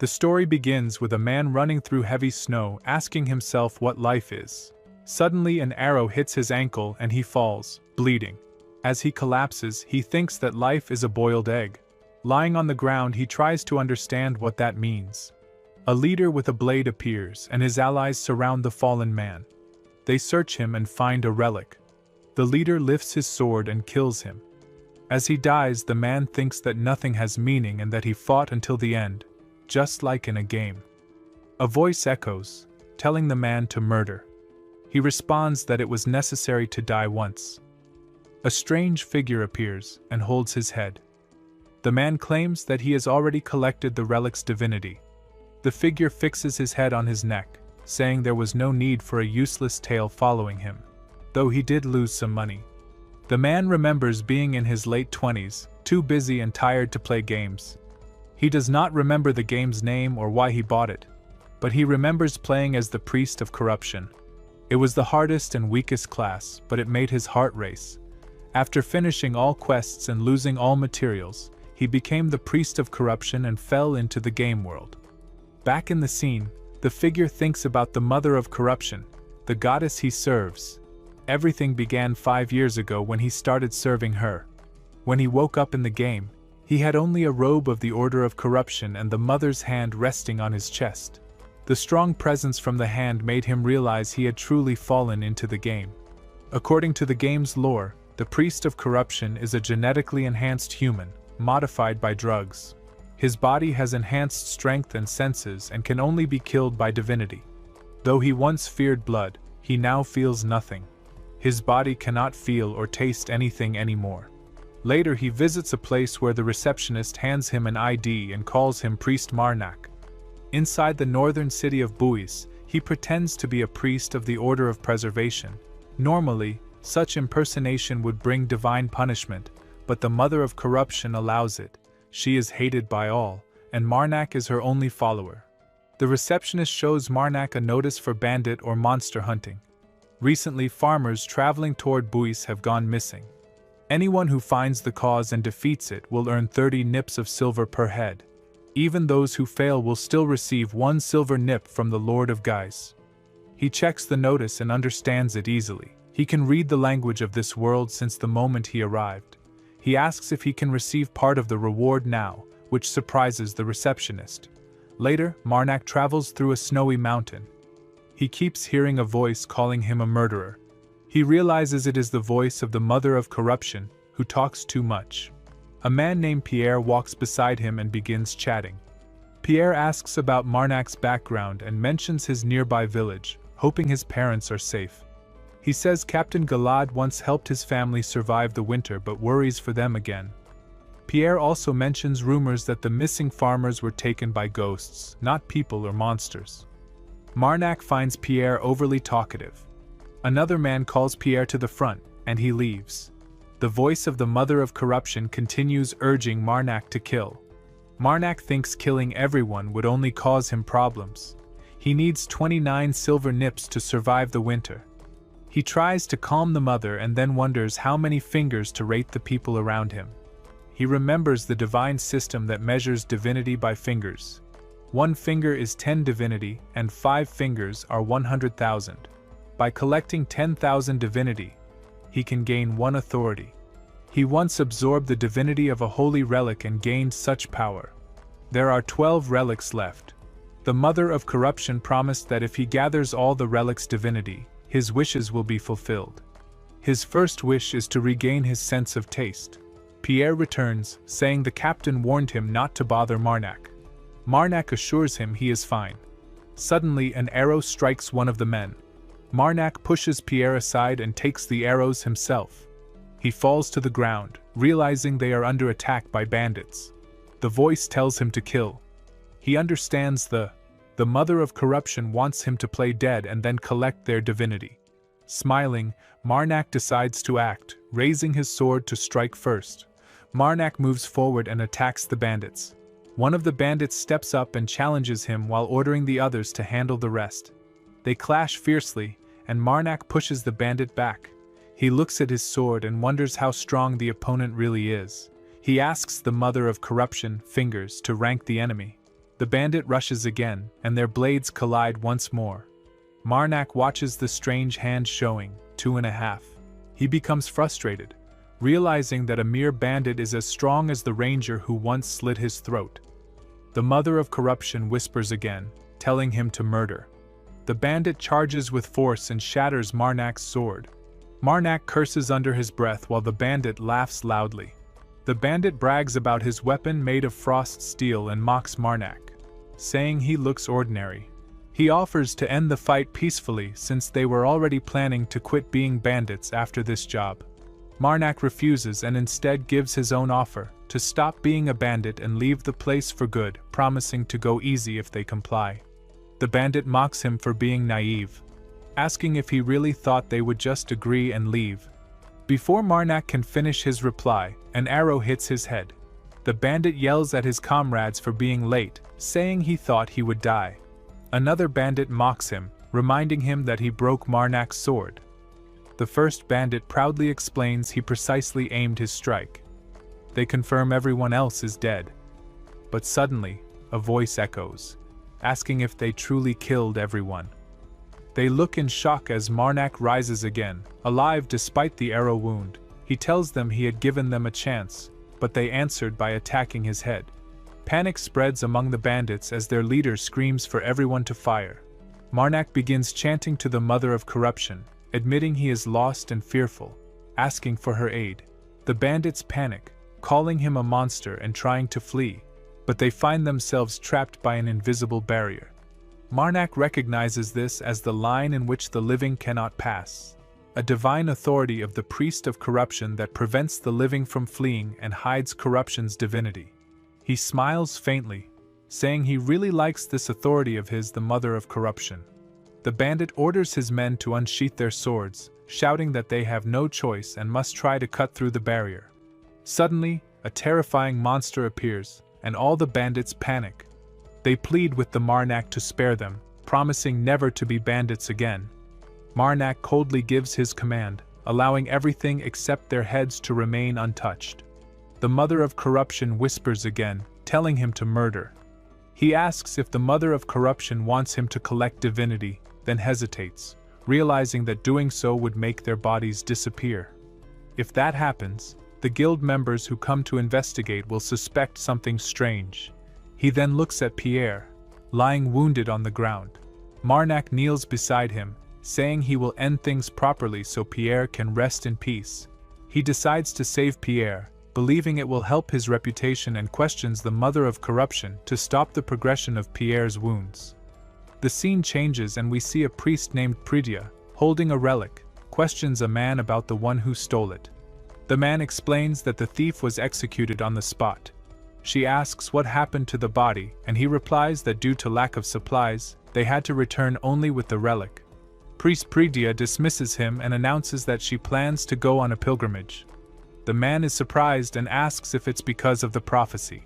The story begins with a man running through heavy snow asking himself what life is. Suddenly an arrow hits his ankle and he falls, bleeding. As he collapses, he thinks that life is a boiled egg. Lying on the ground, he tries to understand what that means. A leader with a blade appears and his allies surround the fallen man. They search him and find a relic. The leader lifts his sword and kills him. As he dies, the man thinks that nothing has meaning and that he fought until the end, just like in a game. A voice echoes, telling the man to murder. He responds that it was necessary to die once. A strange figure appears and holds his head. The man claims that he has already collected the relic's divinity. The figure fixes his head on his neck, saying there was no need for a useless tale following him, though he did lose some money. The man remembers being in his late 20s, too busy and tired to play games. He does not remember the game's name or why he bought it, but he remembers playing as the priest of corruption. It was the hardest and weakest class, but it made his heart race. After finishing all quests and losing all materials, he became the priest of corruption and fell into the game world. Back in the scene, the figure thinks about the mother of corruption, the goddess he serves. Everything began 5 years ago when he started serving her. When he woke up in the game, he had only a robe of the Order of Corruption and the mother's hand resting on his chest. The strong presence from the hand made him realize he had truly fallen into the game. According to the game's lore, the priest of corruption is a genetically enhanced human, modified by drugs. His body has enhanced strength and senses and can only be killed by divinity. Though he once feared blood, he now feels nothing. His body cannot feel or taste anything anymore. Later he visits a place where the receptionist hands him an ID and calls him Priest Marnak. Inside the northern city of Buis, he pretends to be a priest of the Order of Preservation. Normally, such impersonation would bring divine punishment, but the mother of corruption allows it. She is hated by all, and Marnak is her only follower. The receptionist shows Marnak a notice for bandit or monster hunting. Recently, farmers traveling toward Buis have gone missing. Anyone who finds the cause and defeats it will earn 30 nips of silver per head. Even those who fail will still receive 1 silver nip from the Lord of Guys. He checks the notice and understands it easily. He can read the language of this world since the moment he arrived. He asks if he can receive part of the reward now, which surprises the receptionist. Later, Marnak travels through a snowy mountain. He keeps hearing a voice calling him a murderer. He realizes it is the voice of the mother of corruption, who talks too much. A man named Pierre walks beside him and begins chatting. Pierre asks about Marnak's background and mentions his nearby village, hoping his parents are safe. He says Captain Galad once helped his family survive the winter but worries for them again. Pierre also mentions rumors that the missing farmers were taken by ghosts, not people or monsters. Marnak finds Pierre overly talkative. Another man calls Pierre to the front, and he leaves. The voice of the mother of corruption continues urging Marnak to kill. Marnak thinks killing everyone would only cause him problems. He needs 29 silver nips to survive the winter. He tries to calm the mother and then wonders how many fingers to rate the people around him. He remembers the divine system that measures divinity by fingers. 1 finger is 10 divinity, and 5 fingers are 100,000. By collecting 10,000 divinity, he can gain 1 authority. He once absorbed the divinity of a holy relic and gained such power. There are 12 relics left. The mother of corruption promised that if he gathers all the relics' divinity, his wishes will be fulfilled. His first wish is to regain his sense of taste. Pierre returns, saying the captain warned him not to bother Marnak. Marnak assures him he is fine. Suddenly, an arrow strikes one of the men. Marnak pushes Pierre aside and takes the arrows himself. He falls to the ground, realizing they are under attack by bandits. The voice tells him to kill. He understands the mother of corruption wants him to play dead and then collect their divinity. Smiling, Marnak decides to act, raising his sword to strike first. Marnak moves forward and attacks the bandits. One of the bandits steps up and challenges him while ordering the others to handle the rest. They clash fiercely, and Marnak pushes the bandit back. He looks at his sword and wonders how strong the opponent really is. He asks the mother of corruption, Fingers, to rank the enemy. The bandit rushes again, and their blades collide once more. Marnak watches the strange hand showing, 2.5. He becomes frustrated, realizing that a mere bandit is as strong as the ranger who once slit his throat. The mother of corruption whispers again, telling him to murder. The bandit charges with force and shatters Marnak's sword. Marnak curses under his breath while the bandit laughs loudly. The bandit brags about his weapon made of frost steel and mocks Marnak, saying he looks ordinary. He offers to end the fight peacefully since they were already planning to quit being bandits after this job. Marnak refuses and instead gives his own offer to stop being a bandit and leave the place for good, promising to go easy if they comply. The bandit mocks him for being naive, asking if he really thought they would just agree and leave. Before Marnak can finish his reply, an arrow hits his head. The bandit yells at his comrades for being late, saying he thought he would die. Another bandit mocks him, reminding him that he broke Marnak's sword. The first bandit proudly explains he precisely aimed his strike. They confirm everyone else is dead. But suddenly, a voice echoes, asking if they truly killed everyone. They look in shock as Marnak rises again, alive despite the arrow wound. He tells them he had given them a chance, but they answered by attacking his head. Panic spreads among the bandits as their leader screams for everyone to fire. Marnak begins chanting to the mother of corruption, admitting he is lost and fearful, asking for her aid. The bandits panic, calling him a monster and trying to flee, but they find themselves trapped by an invisible barrier. Marnak recognizes this as the line in which the living cannot pass, a divine authority of the priest of corruption that prevents the living from fleeing and hides corruption's divinity. He smiles faintly, saying he really likes this authority of his, the mother of corruption. The bandit orders his men to unsheath their swords, shouting that they have no choice and must try to cut through the barrier. Suddenly, a terrifying monster appears, and all the bandits panic. They plead with the Marnak to spare them, promising never to be bandits again. Marnak coldly gives his command, allowing everything except their heads to remain untouched. The mother of corruption whispers again, telling him to murder. He asks if the mother of corruption wants him to collect divinity, then hesitates, realizing that doing so would make their bodies disappear. If that happens, the guild members who come to investigate will suspect something strange. He then looks at Pierre, lying wounded on the ground. Marnak kneels beside him, saying he will end things properly so Pierre can rest in peace. He decides to save Pierre, believing it will help his reputation, and questions the mother of corruption to stop the progression of Pierre's wounds. The scene changes and we see a priest named Pridya, holding a relic, questions a man about the one who stole it. The man explains that the thief was executed on the spot. She asks what happened to the body, and he replies that due to lack of supplies, they had to return only with the relic. Priest Pridya dismisses him and announces that she plans to go on a pilgrimage. The man is surprised and asks if it's because of the prophecy.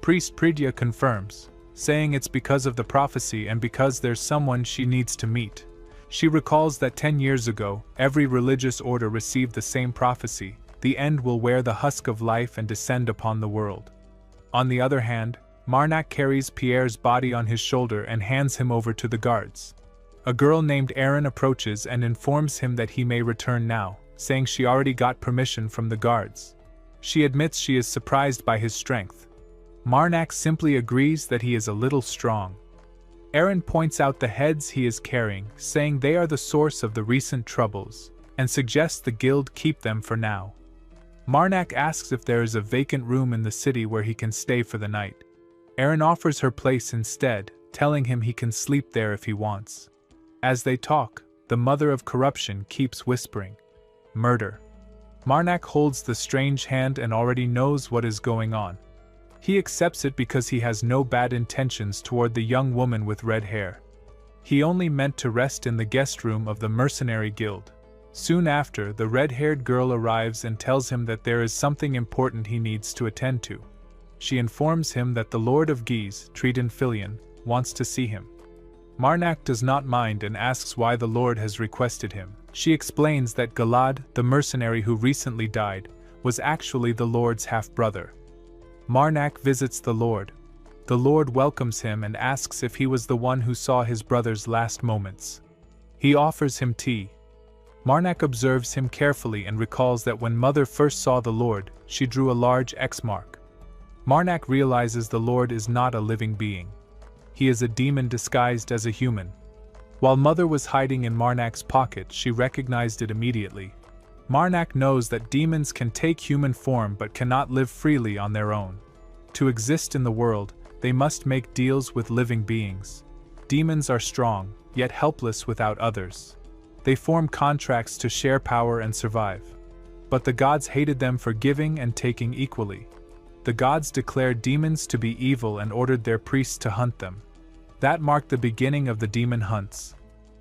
Priest Pridya confirms, saying it's because of the prophecy and because there's someone she needs to meet. She recalls that 10 years ago, every religious order received the same prophecy: the end will wear the husk of life and descend upon the world. On the other hand, Marnak carries Pierre's body on his shoulder and hands him over to the guards. A girl named Erin approaches and informs him that he may return now, saying she already got permission from the guards. She admits she is surprised by his strength. Marnak simply agrees that he is a little strong. Erin points out the heads he is carrying, saying they are the source of the recent troubles, and suggests the guild keep them for now. Marnak asks if there is a vacant room in the city where he can stay for the night. Erin offers her place instead, telling him he can sleep there if he wants. As they talk, the mother of corruption keeps whispering, "Murder." Marnak holds the strange hand and already knows what is going on. He accepts it because he has no bad intentions toward the young woman with red hair. He only meant to rest in the guest room of the mercenary guild. Soon after, the red-haired girl arrives and tells him that there is something important he needs to attend to. She informs him that the Lord of Guise, Tridon Filion, wants to see him. Marnak does not mind and asks why the Lord has requested him. She explains that Galad, the mercenary who recently died, was actually the Lord's half-brother. Marnak visits the Lord. The Lord welcomes him and asks if he was the one who saw his brother's last moments. He offers him tea. Marnak observes him carefully and recalls that when Mother first saw the Lord, she drew a large X mark. Marnak realizes the Lord is not a living being. He is a demon disguised as a human. While Mother was hiding in Marnak's pocket, she recognized it immediately. Marnak knows that demons can take human form but cannot live freely on their own. To exist in the world, they must make deals with living beings. Demons are strong, yet helpless without others. They form contracts to share power and survive. But the gods hated them for giving and taking equally. The gods declared demons to be evil and ordered their priests to hunt them. That marked the beginning of the demon hunts.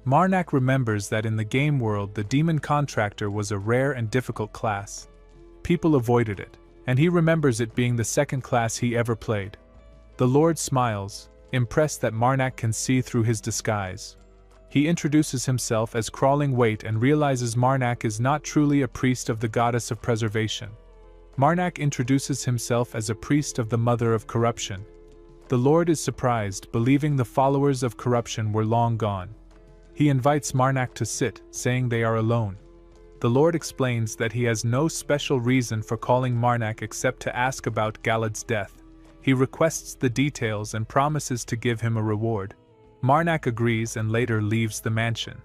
Marnak remembers that in the game world the demon contractor was a rare and difficult class. People avoided it, and he remembers it being the second class he ever played. The Lord smiles, impressed that Marnak can see through his disguise. He introduces himself as Crawling Weight and realizes Marnak is not truly a priest of the goddess of preservation. Marnak introduces himself as a priest of the Mother of Corruption. The Lord is surprised, believing the followers of corruption were long gone. He invites Marnak to sit, saying they are alone. The Lord explains that he has no special reason for calling Marnak except to ask about Galad's death. He requests the details and promises to give him a reward. Marnak agrees and later leaves the mansion.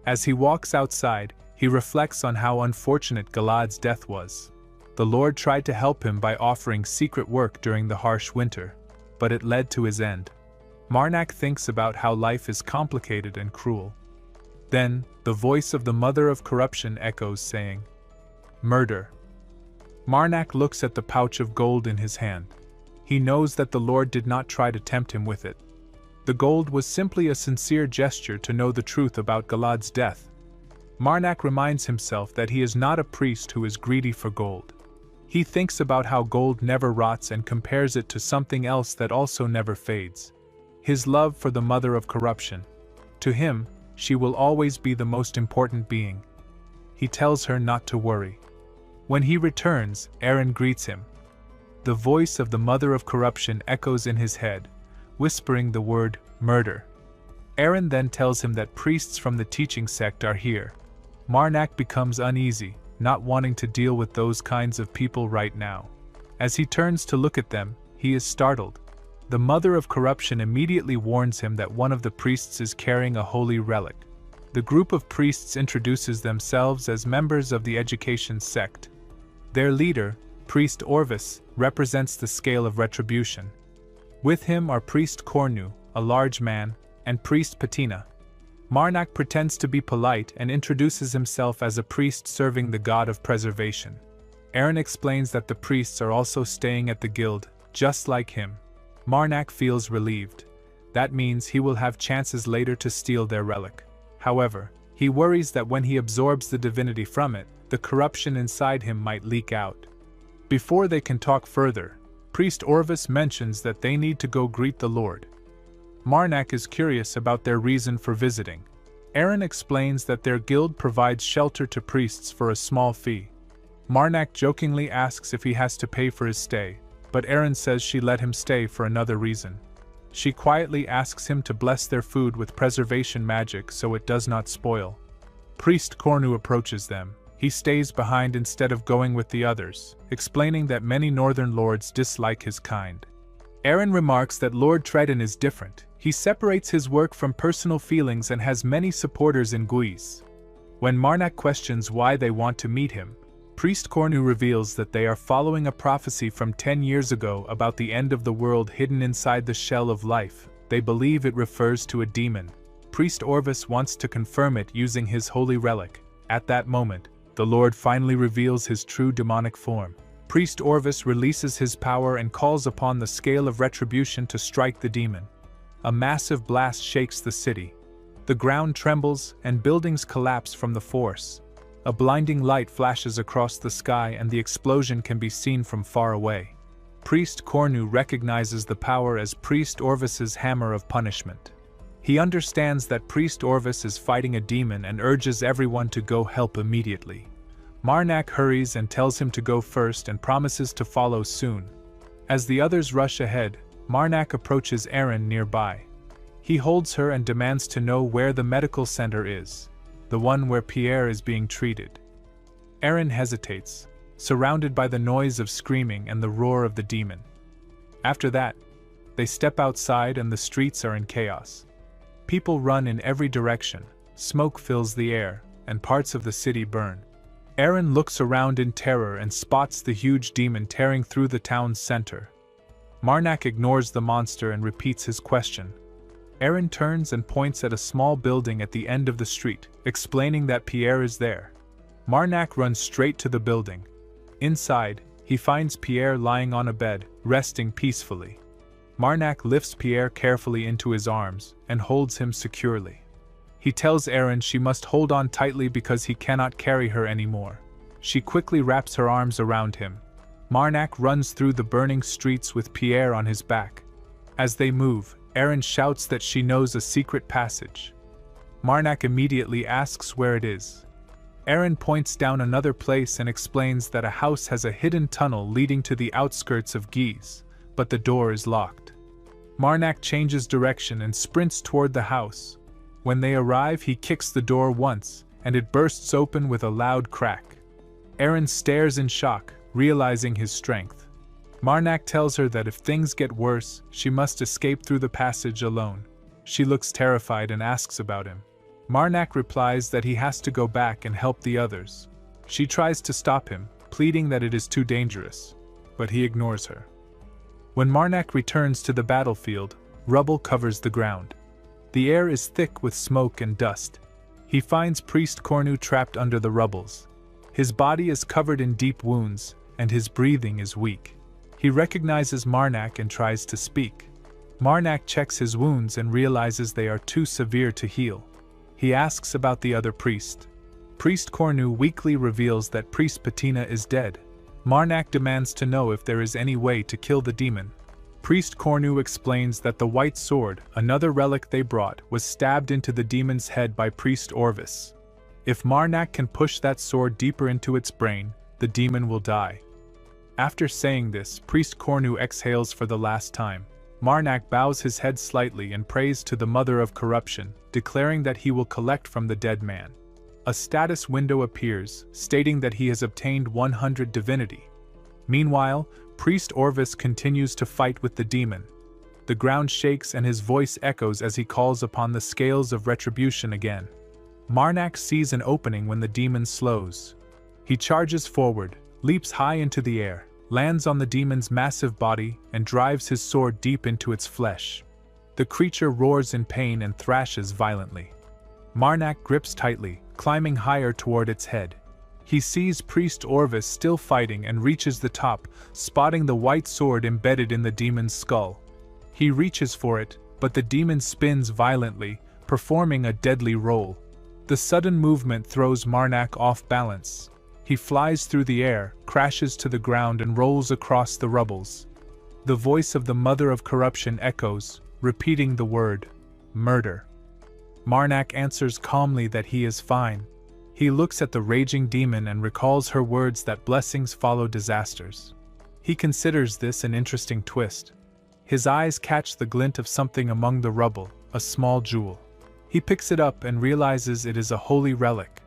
As he walks outside, he reflects on how unfortunate Galad's death was. The Lord tried to help him by offering secret work during the harsh winter, but it led to his end. Marnak thinks about how life is complicated and cruel. Then, the voice of the Mother of Corruption echoes, saying, "Murder." Marnak looks at the pouch of gold in his hand. He knows that the Lord did not try to tempt him with it. The gold was simply a sincere gesture to know the truth about Galad's death. Marnak reminds himself that he is not a priest who is greedy for gold. He thinks about how gold never rots and compares it to something else that also never fades. His love for the Mother of Corruption. To him, she will always be the most important being. He tells her not to worry. When he returns, Eren greets him. The voice of the Mother of Corruption echoes in his head, whispering the word, "murder." Eren then tells him that priests from the teaching sect are here. Marnak becomes uneasy, not wanting to deal with those kinds of people right now. As he turns to look at them, he is startled. The Mother of Corruption immediately warns him that one of the priests is carrying a holy relic. The group of priests introduces themselves as members of the education sect. Their leader, Priest Orvis, represents the scale of retribution. With him are Priest Cornu, a large man, and Priest Patina. Marnak pretends to be polite and introduces himself as a priest serving the god of preservation. Eren explains that the priests are also staying at the guild, just like him. Marnak feels relieved. That means he will have chances later to steal their relic. However, he worries that when he absorbs the divinity from it, the corruption inside him might leak out. Before they can talk further, Priest Orvis mentions that they need to go greet the Lord. Marnak is curious about their reason for visiting. Eren explains that their guild provides shelter to priests for a small fee. Marnak jokingly asks if he has to pay for his stay, but Eren says she let him stay for another reason. She quietly asks him to bless their food with preservation magic so it does not spoil. Priest Cornu approaches them. He stays behind instead of going with the others, explaining that many northern lords dislike his kind. Eren remarks that Lord Tredin is different. He separates his work from personal feelings and has many supporters in Guise. When Marnak questions why they want to meet him, Priest Cornu reveals that they are following a prophecy from 10 years ago about the end of the world hidden inside the shell of life. They believe it refers to a demon. Priest Orvis wants to confirm it using his holy relic. At that moment, the Lord finally reveals his true demonic form. Priest Orvis releases his power and calls upon the scale of retribution to strike the demon. A massive blast shakes the city. The ground trembles and buildings collapse from the force. A blinding light flashes across the sky and the explosion can be seen from far away. Priest Cornu recognizes the power as Priest Orvis's hammer of punishment. He understands that Priest Orvis is fighting a demon and urges everyone to go help immediately. Marnak hurries and tells him to go first and promises to follow soon. As the others rush ahead, Marnak approaches Erin nearby. He holds her and demands to know where the medical center is, the one where Pierre is being treated. Erin hesitates, surrounded by the noise of screaming and the roar of the demon. After that, they step outside and the streets are in chaos. People run in every direction, smoke fills the air, and parts of the city burn. Erin looks around in terror and spots the huge demon tearing through the town's center. Marnak ignores the monster and repeats his question. Erin turns and points at a small building at the end of the street, explaining that Pierre is there. Marnak runs straight to the building. Inside, he finds Pierre lying on a bed, resting peacefully. Marnak lifts Pierre carefully into his arms and holds him securely. He tells Erin she must hold on tightly because he cannot carry her anymore. She quickly wraps her arms around him. Marnak runs through the burning streets with Pierre on his back. As they move, Erin shouts that she knows a secret passage. Marnak immediately asks where it is. Erin points down another place and explains that a house has a hidden tunnel leading to the outskirts of Guise, but the door is locked. Marnak changes direction and sprints toward the house. When they arrive, he kicks the door once, and it bursts open with a loud crack. Erin stares in shock, realizing his strength. Marnak tells her that if things get worse, she must escape through the passage alone. She looks terrified and asks about him. Marnak replies that he has to go back and help the others. She tries to stop him, pleading that it is too dangerous, but he ignores her. When Marnak returns to the battlefield, rubble covers the ground. The air is thick with smoke and dust. He finds Priest Cornu trapped under the rubbles. His body is covered in deep wounds, and his breathing is weak. He recognizes Marnak and tries to speak. Marnak checks his wounds and realizes they are too severe to heal. He asks about the other priest. Priest Cornu weakly reveals that Priest Patina is dead. Marnak demands to know if there is any way to kill the demon. Priest Cornu explains that the white sword, another relic they brought, was stabbed into the demon's head by Priest Orvis. If Marnak can push that sword deeper into its brain, the demon will die. After saying this, Priest Cornu exhales for the last time. Marnak bows his head slightly and prays to the Mother of Corruption, declaring that he will collect from the dead man. A status window appears, stating that he has obtained 100 divinity. Meanwhile, Priest Orvis continues to fight with the demon. The ground shakes and his voice echoes as he calls upon the scales of retribution again. Marnak sees an opening when the demon slows. He charges forward, leaps high into the air, lands on the demon's massive body, and drives his sword deep into its flesh. The creature roars in pain and thrashes violently. Marnak grips tightly, climbing higher toward its head. He sees Priest Orvis still fighting and reaches the top, spotting the white sword embedded in the demon's skull. He reaches for it, but the demon spins violently, performing a deadly roll. The sudden movement throws Marnak off balance. He flies through the air, crashes to the ground and rolls across the rubbles. The voice of the Mother of Corruption echoes, repeating the word, murder. Marnak answers calmly that he is fine. He looks at the raging demon and recalls her words that blessings follow disasters. He considers this an interesting twist. His eyes catch the glint of something among the rubble, a small jewel. He picks it up and realizes it is a holy relic.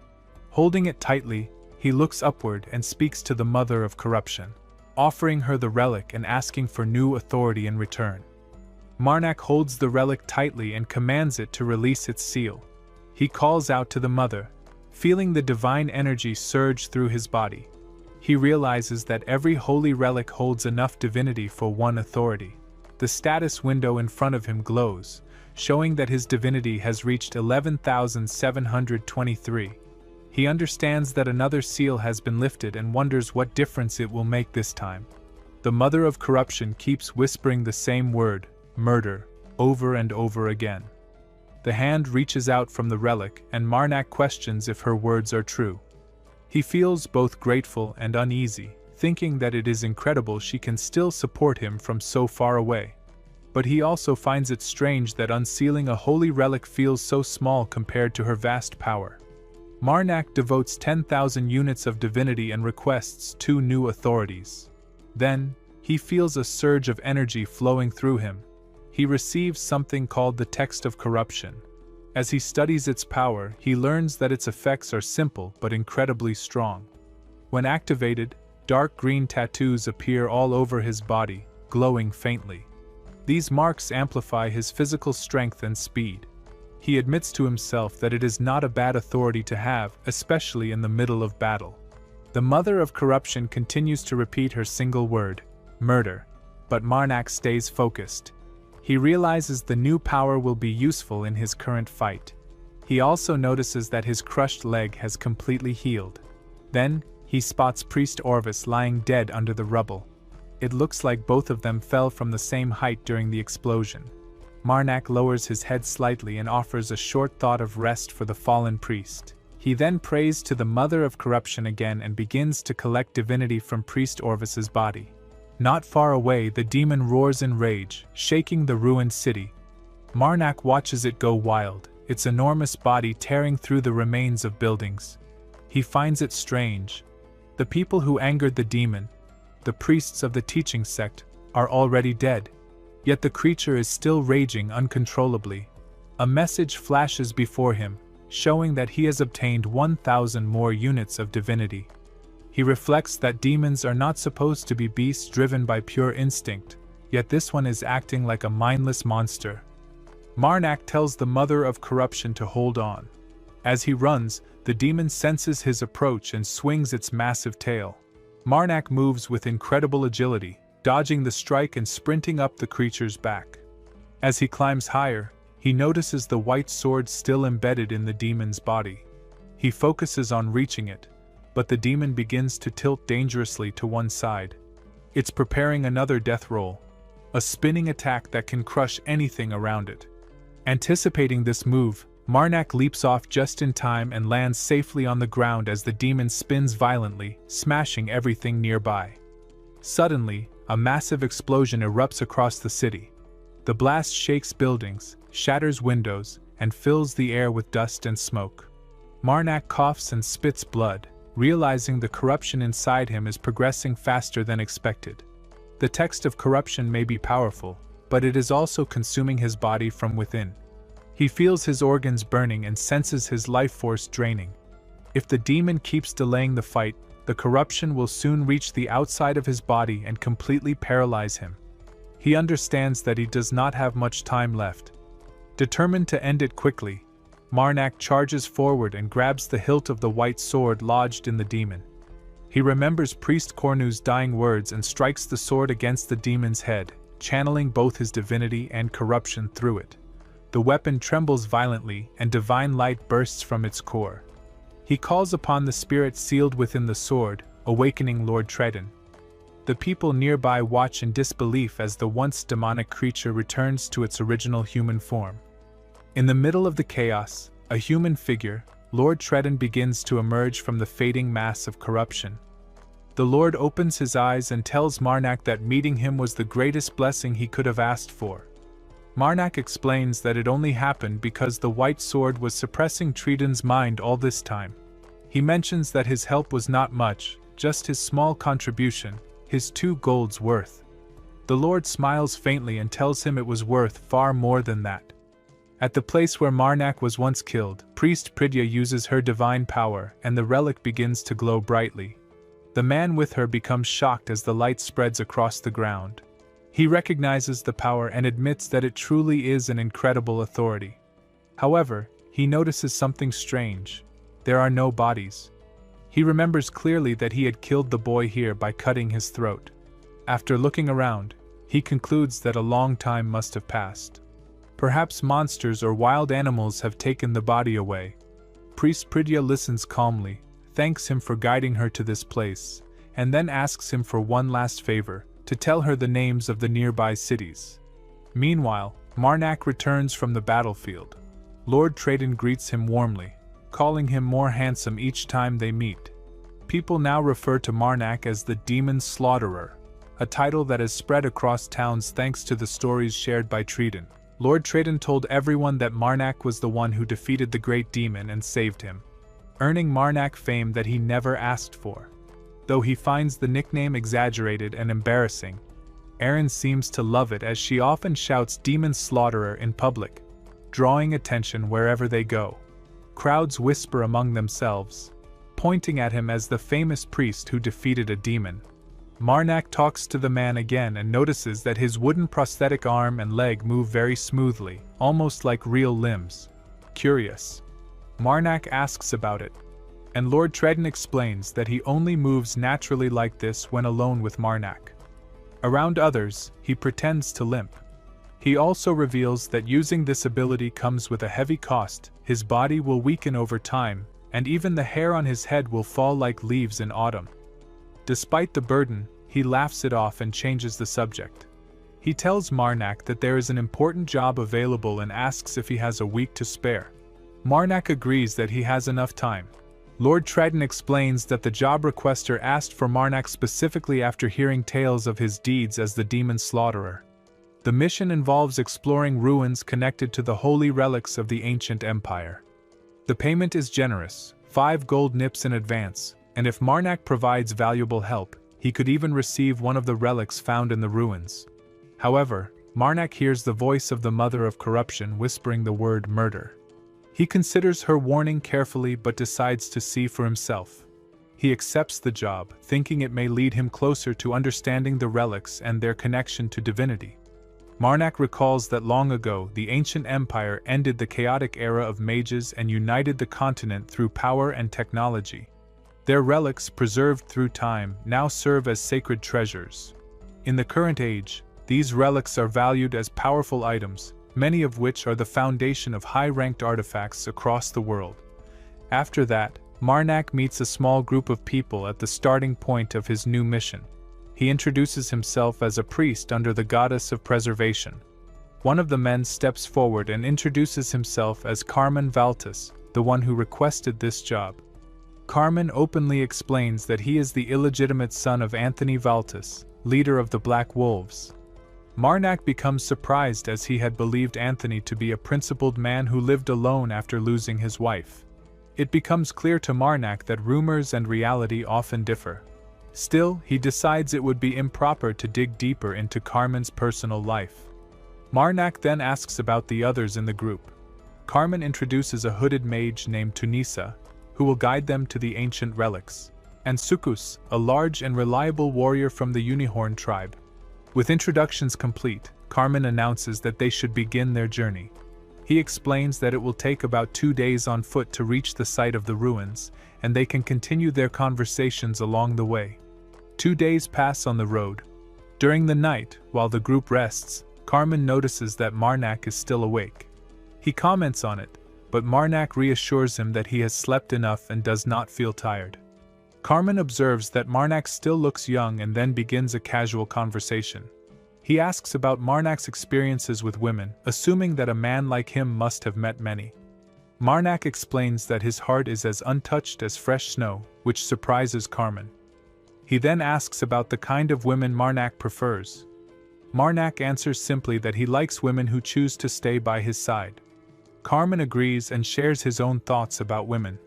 Holding it tightly, he looks upward and speaks to the Mother of Corruption, offering her the relic and asking for new authority in return. Marnak holds the relic tightly and commands it to release its seal. He calls out to the Mother, feeling the divine energy surge through his body. He realizes that every holy relic holds enough divinity for one authority. The status window in front of him glows, showing that his divinity has reached 11,723. He understands that another seal has been lifted and wonders what difference it will make this time. The Mother of Corruption keeps whispering the same word, murder, over and over again. The hand reaches out from the relic and Marnak questions if her words are true. He feels both grateful and uneasy, thinking that it is incredible she can still support him from so far away. But he also finds it strange that unsealing a holy relic feels so small compared to her vast power. Marnak devotes 10,000 units of divinity and requests 2 new authorities. Then, He feels a surge of energy flowing through him. He receives something called the Text of Corruption. As he studies its power, he learns that its effects are simple but incredibly strong. When activated, dark green tattoos appear all over his body, glowing faintly. These marks amplify his physical strength and speed. He admits to himself that it is not a bad authority to have, especially in the middle of battle. The Mother of Corruption continues to repeat her single word, murder, but Marnak stays focused. He realizes the new power will be useful in his current fight. He also notices that his crushed leg has completely healed. Then, he spots Priest Orvis lying dead under the rubble. It looks like both of them fell from the same height during the explosion. Marnak lowers his head slightly and offers a short thought of rest for the fallen priest. He then prays to the Mother of Corruption again and begins to collect divinity from Priest Orvis's body. Not far away, the demon roars in rage, shaking the ruined city. Marnak watches it go wild, its enormous body tearing through the remains of buildings. He finds it strange. The people who angered the demon, the priests of the teaching sect, are already dead. Yet the creature is still raging uncontrollably. A message flashes before him, showing that he has obtained 1,000 more units of divinity. He reflects that demons are not supposed to be beasts driven by pure instinct, yet this one is acting like a mindless monster. Marnak tells the Mother of Corruption to hold on. As he runs, the demon senses his approach and swings its massive tail. Marnak moves with incredible agility, dodging the strike and sprinting up the creature's back. As he climbs higher, he notices the white sword still embedded in the demon's body. He focuses on reaching it, but the demon begins to tilt dangerously to one side. It's preparing another death roll, a spinning attack that can crush anything around it. Anticipating this move, Marnak leaps off just in time and lands safely on the ground as the demon spins violently, smashing everything nearby. Suddenly, a massive explosion erupts across the city. The blast shakes buildings, shatters windows, and fills the air with dust and smoke. Marnak coughs and spits blood, realizing the corruption inside him is progressing faster than expected. The Text of Corruption may be powerful, but it is also consuming his body from within. He feels his organs burning and senses his life force draining. If the demon keeps delaying the fight, the corruption will soon reach the outside of his body and completely paralyze him. He understands that he does not have much time left. Determined to end it quickly, Marnak charges forward and grabs the hilt of the white sword lodged in the demon. He remembers Priest Cornu's dying words and strikes the sword against the demon's head, channeling both his divinity and corruption through it. The weapon trembles violently and divine light bursts from its core. He calls upon the spirit sealed within the sword, awakening Lord Tredin. The people nearby watch in disbelief as the once demonic creature returns to its original human form. In the middle of the chaos, a human figure, Lord Tredin, begins to emerge from the fading mass of corruption. The Lord opens his eyes and tells Marnak that meeting him was the greatest blessing he could have asked for. Marnak explains that it only happened because the white sword was suppressing Tredin's mind all this time. He mentions that his help was not much, just his small contribution, his 2 golds worth. The Lord smiles faintly and tells him it was worth far more than that. At the place where Marnak was once killed, Priest Pridya uses her divine power and the relic begins to glow brightly. The man with her becomes shocked as the light spreads across the ground. He recognizes the power and admits that it truly is an incredible authority. However, he notices something strange. There are no bodies. He remembers clearly that he had killed the boy here by cutting his throat. After looking around, he concludes that a long time must have passed. Perhaps monsters or wild animals have taken the body away. Priest Pridya listens calmly, thanks him for guiding her to this place, and then asks him for one last favor, to tell her the names of the nearby cities. Meanwhile, Marnak returns from the battlefield. Lord Tredin greets him warmly, calling him more handsome each time they meet. People now refer to Marnak as the Demon Slaughterer, a title that has spread across towns thanks to the stories shared by Tredin. Lord Tredin told everyone that Marnak was the one who defeated the great demon and saved him, earning Marnak fame that he never asked for. Though he finds the nickname exaggerated and embarrassing, Erin seems to love it as she often shouts "Demon Slaughterer" in public, drawing attention wherever they go. Crowds whisper among themselves, pointing at him as the famous priest who defeated a demon. Marnak talks to the man again and notices that his wooden prosthetic arm and leg move very smoothly, almost like real limbs. Curious, Marnak asks about it, and Lord Tredden explains that he only moves naturally like this when alone with Marnak. Around others, he pretends to limp. He also reveals that using this ability comes with a heavy cost. His body will weaken over time, and even the hair on his head will fall like leaves in autumn. Despite the burden, he laughs it off and changes the subject. He tells Marnak that there is an important job available and asks if he has a week to spare. Marnak agrees that he has enough time. Lord Tredden explains that the job requester asked for Marnak specifically after hearing tales of his deeds as the Demon Slaughterer. The mission involves exploring ruins connected to the holy relics of the ancient empire. The payment is generous, 5 gold nips in advance, and if Marnak provides valuable help, he could even receive one of the relics found in the ruins. However, Marnak hears the voice of the Mother of Corruption whispering the word murder. He considers her warning carefully but decides to see for himself. He accepts the job, thinking it may lead him closer to understanding the relics and their connection to divinity. Marnak recalls that long ago the ancient empire ended the chaotic era of mages and united the continent through power and technology. Their relics, preserved through time, now serve as sacred treasures. In the current age, these relics are valued as powerful items, many of which are the foundation of high-ranked artifacts across the world. After that, Marnak meets a small group of people at the starting point of his new mission. He introduces himself as a priest under the goddess of preservation. One of the men steps forward and introduces himself as Carmen Valtis, the one who requested this job. Carmen openly explains that he is the illegitimate son of Anthony Valtis, leader of the Black Wolves. Marnak becomes surprised as he had believed Anthony to be a principled man who lived alone after losing his wife. It becomes clear to Marnak that rumors and reality often differ. Still, he decides it would be improper to dig deeper into Carmen's personal life. Marnak then asks about the others in the group. Carmen introduces a hooded mage named Tunisa, who will guide them to the ancient relics, and Sukus, a large and reliable warrior from the Unicorn tribe. With introductions complete, Carmen announces that they should begin their journey. He explains that it will take about 2 days on foot to reach the site of the ruins, and they can continue their conversations along the way. 2 days pass on the road. During the night, while the group rests, Carmen notices that Marnak is still awake. He comments on it, but Marnak reassures him that he has slept enough and does not feel tired. Carmen observes that Marnak still looks young and then begins a casual conversation. He asks about Marnak's experiences with women, assuming that a man like him must have met many. Marnak explains that his heart is as untouched as fresh snow, which surprises Carmen. He then asks about the kind of women Marnak prefers. Marnak answers simply that he likes women who choose to stay by his side. Carmen agrees and shares his own thoughts about women.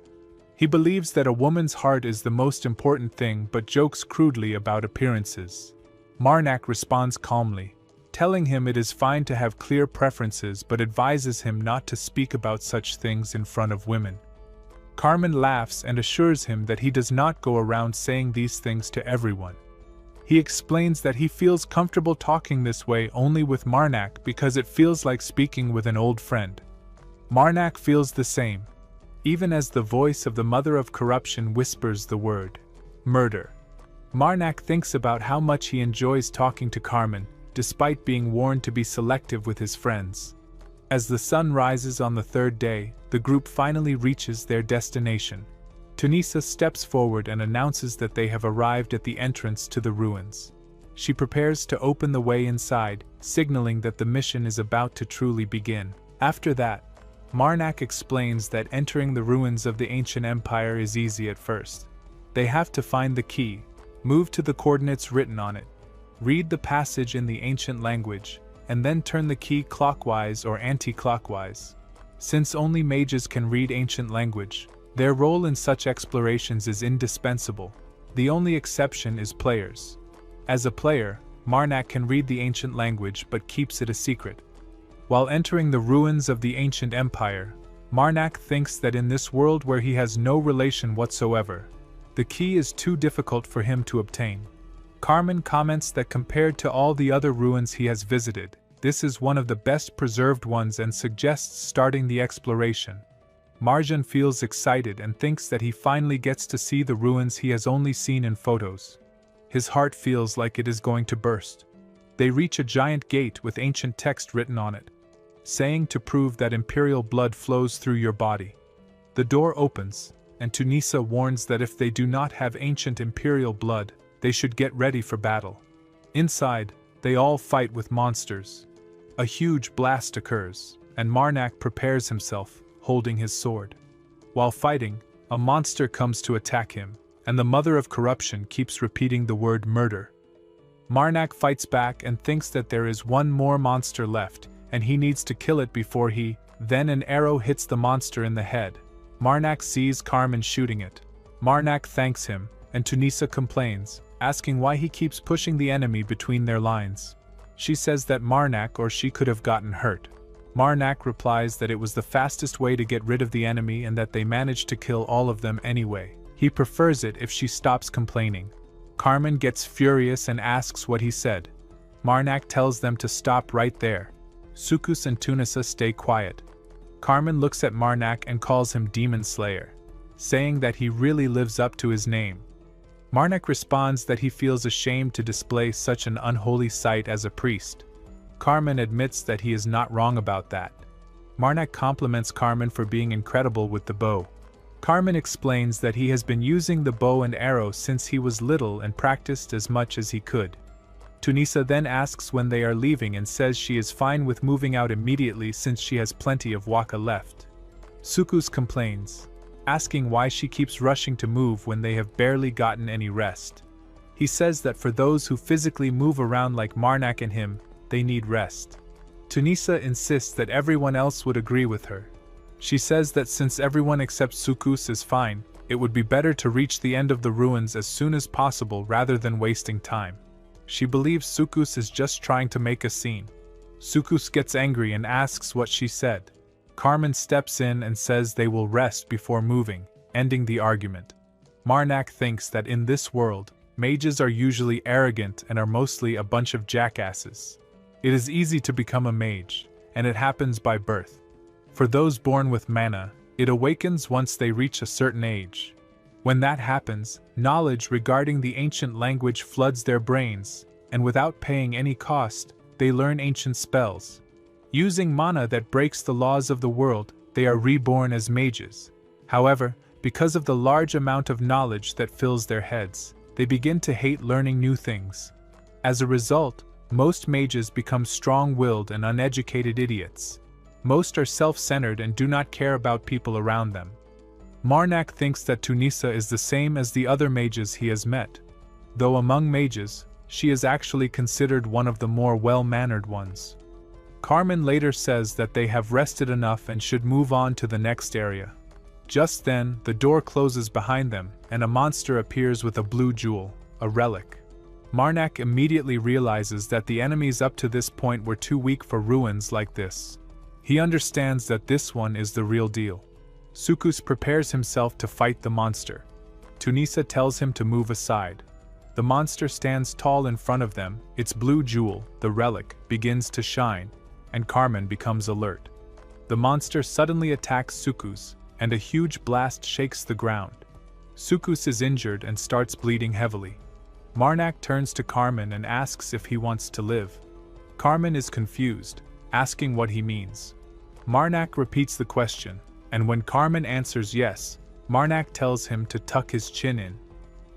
He believes that a woman's heart is the most important thing but jokes crudely about appearances. Marnak responds calmly, telling him it is fine to have clear preferences but advises him not to speak about such things in front of women. Carmen laughs and assures him that he does not go around saying these things to everyone. He explains that he feels comfortable talking this way only with Marnak because it feels like speaking with an old friend. Marnak feels the same, even as the voice of the Mother of Corruption whispers the word murder. Marnak thinks about how much he enjoys talking to Carmen, despite being warned to be selective with his friends. As the sun rises on the 3rd day, the group finally reaches their destination. Tunisa steps forward and announces that they have arrived at the entrance to the ruins. She prepares to open the way inside, signaling that the mission is about to truly begin. After that, Marnak explains that entering the ruins of the ancient empire is easy at first. They have to find the key, move to the coordinates written on it, read the passage in the ancient language, and then turn the key clockwise or anti-clockwise. Since only mages can read ancient language, their role in such explorations is indispensable. The only exception is players. As a player, Marnak can read the ancient language but keeps it a secret. While entering the ruins of the ancient empire, Marnak thinks that in this world where he has no relation whatsoever, the key is too difficult for him to obtain. Carmen comments that compared to all the other ruins he has visited, this is one of the best preserved ones and suggests starting the exploration. Marjan feels excited and thinks that he finally gets to see the ruins he has only seen in photos. His heart feels like it is going to burst. They reach a giant gate with ancient text written on it, saying to prove that imperial blood flows through your body. The door opens, and Tunisia warns that if they do not have ancient imperial blood, they should get ready for battle. Inside, they all fight with monsters. A huge blast occurs, and Marnak prepares himself, holding his sword. While fighting, a monster comes to attack him, and the mother of corruption keeps repeating the word murder. Marnak fights back and thinks that there is one more monster left, and he needs to kill it before then an arrow hits the monster in the head. Marnak sees Carmen shooting it. Marnak thanks him, and Tunisia complains, asking why he keeps pushing the enemy between their lines. She says that Marnak or she could have gotten hurt. Marnak replies that it was the fastest way to get rid of the enemy and that they managed to kill all of them anyway. He prefers it if she stops complaining. Carmen gets furious and asks what he said. Marnak tells them to stop right there. Sukus and Tunisia stay quiet. Carmen looks at Marnak and calls him Demon Slayer, saying that he really lives up to his name. Marnak responds that he feels ashamed to display such an unholy sight as a priest. Carmen admits that he is not wrong about that. Marnak compliments Carmen for being incredible with the bow. Carmen explains that he has been using the bow and arrow since he was little and practiced as much as he could. Tunisia then asks when they are leaving and says she is fine with moving out immediately since she has plenty of waka left. Sukus complains, asking why she keeps rushing to move when they have barely gotten any rest. He says that for those who physically move around like Marnak and him, they need rest. Tunisia insists that everyone else would agree with her. She says that since everyone except Sukus is fine, it would be better to reach the end of the ruins as soon as possible rather than wasting time. She believes Sukus is just trying to make a scene. Sukus gets angry and asks what she said. Carmen steps in and says they will rest before moving, ending the argument. Marnak thinks that in this world, mages are usually arrogant and are mostly a bunch of jackasses. It is easy to become a mage, and it happens by birth. For those born with mana, it awakens once they reach a certain age. When that happens, knowledge regarding the ancient language floods their brains, and without paying any cost, they learn ancient spells. Using mana that breaks the laws of the world, they are reborn as mages. However, because of the large amount of knowledge that fills their heads, they begin to hate learning new things. As a result, most mages become strong-willed and uneducated idiots. Most are self-centered and do not care about people around them. Marnak thinks that Tunisia is the same as the other mages he has met. Though among mages, she is actually considered one of the more well-mannered ones. Carmen later says that they have rested enough and should move on to the next area. Just then, the door closes behind them, and a monster appears with a blue jewel, a relic. Marnak immediately realizes that the enemies up to this point were too weak for ruins like this. He understands that this one is the real deal. Sukus prepares himself to fight the monster. Tunisia tells him to move aside. The monster stands tall in front of them, its blue jewel, the relic, begins to shine, and Carmen becomes alert. The monster suddenly attacks Sukus, and a huge blast shakes the ground. Sukus is injured and starts bleeding heavily. Marnak turns to Carmen and asks if he wants to live. Carmen is confused, asking what he means. Marnak repeats the question, and when Carmen answers yes, Marnak tells him to tuck his chin in.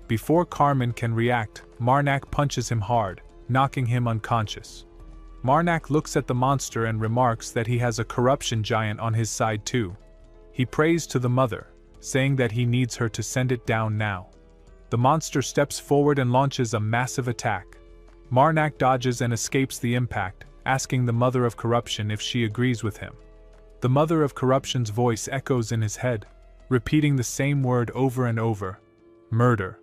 Before Carmen can react, Marnak punches him hard, knocking him unconscious. Marnak looks at the monster and remarks that he has a corruption giant on his side too. He prays to the mother, saying that he needs her to send it down now. The monster steps forward and launches a massive attack. Marnak dodges and escapes the impact, asking the mother of corruption if she agrees with him. The mother of corruption's voice echoes in his head, repeating the same word over and over: murder.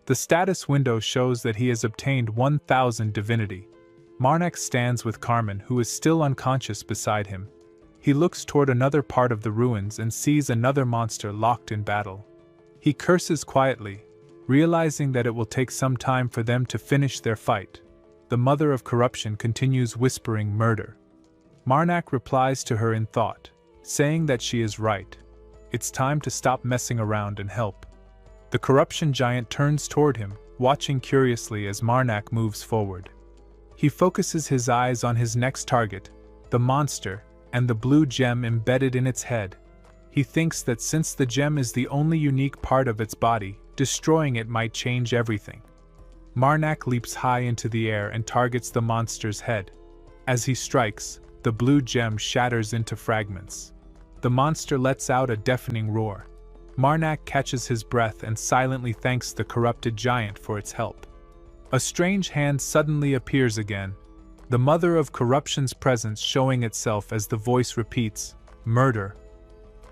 The status window shows that he has obtained 1000 divinity. Marnak stands with Carmen, who is still unconscious, beside him. He looks toward another part of the ruins and sees another monster locked in battle. He curses quietly, realizing that it will take some time for them to finish their fight. The mother of corruption continues whispering murder. Marnak replies to her in thought, saying that she is right. It's time to stop messing around and help. The corruption giant turns toward him, watching curiously as Marnak moves forward. He focuses his eyes on his next target, the monster, and the blue gem embedded in its head. He thinks that since the gem is the only unique part of its body, destroying it might change everything. Marnak leaps high into the air and targets the monster's head. As he strikes, the blue gem shatters into fragments. The monster lets out a deafening roar. Marnak catches his breath and silently thanks the corrupted giant for its help. A strange hand suddenly appears again, the mother of corruption's presence showing itself as the voice repeats, "Murder."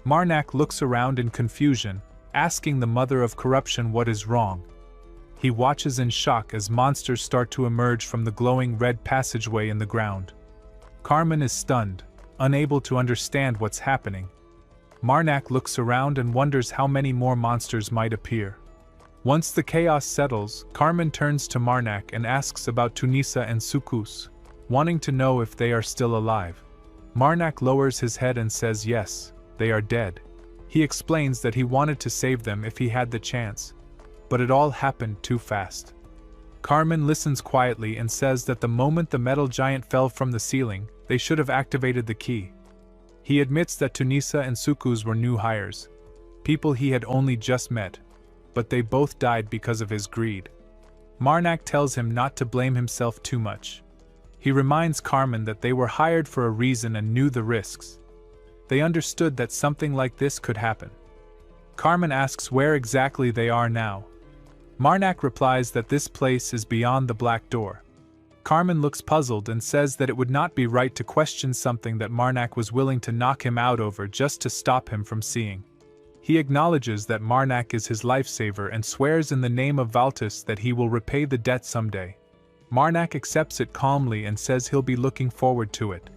Marnak looks around in confusion, asking the mother of corruption what is wrong. He watches in shock as monsters start to emerge from the glowing red passageway in the ground. Carmen is stunned, unable to understand what's happening. Marnak looks around and wonders how many more monsters might appear. Once the chaos settles, Carmen turns to Marnak and asks about Tunisia and Sukus, wanting to know if they are still alive. Marnak lowers his head and says yes, they are dead. He explains that he wanted to save them if he had the chance, but it all happened too fast. Carmen listens quietly and says that the moment the metal giant fell from the ceiling, they should have activated the key. He admits that Tunisia and Sukus were new hires, people he had only just met, but they both died because of his greed. Marnak tells him not to blame himself too much. He reminds Carmen that they were hired for a reason and knew the risks. They understood that something like this could happen. Carmen asks where exactly they are now. Marnak replies that this place is beyond the black door. Carmen looks puzzled and says that it would not be right to question something that Marnak was willing to knock him out over just to stop him from seeing. He acknowledges that Marnak is his lifesaver and swears in the name of Valtis that he will repay the debt someday. Marnak accepts it calmly and says he'll be looking forward to it.